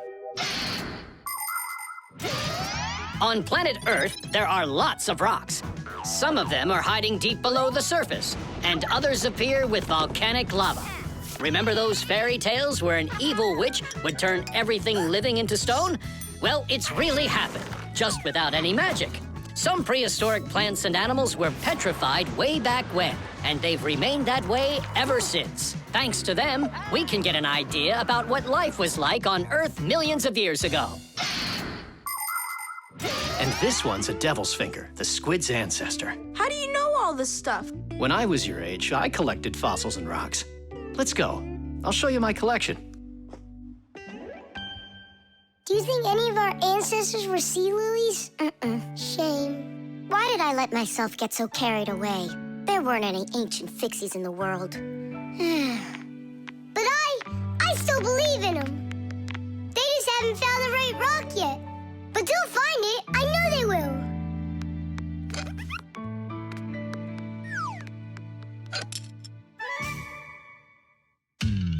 On planet Earth, there are lots of rocks. Some of them are hiding deep below the surface, and others appear with volcanic lava. Remember those fairy tales where an evil witch would turn everything living into stone? Well, it's really happened, just without any magic. Some prehistoric plants and animals were petrified way back when, and they've remained that way ever since. Thanks to them, we can get an idea about what life was like on Earth millions of years ago. And this one's a devil's finger, the squid's ancestor. How do you know all this stuff? When I was your age, I collected fossils and rocks. Let's go. I'll show you my collection. Do you think any of our ancestors were sea lilies? Shame. Why did I let myself get so carried away? There weren't any ancient Fixies in the world. But I still believe in them. They just haven't found the right rock.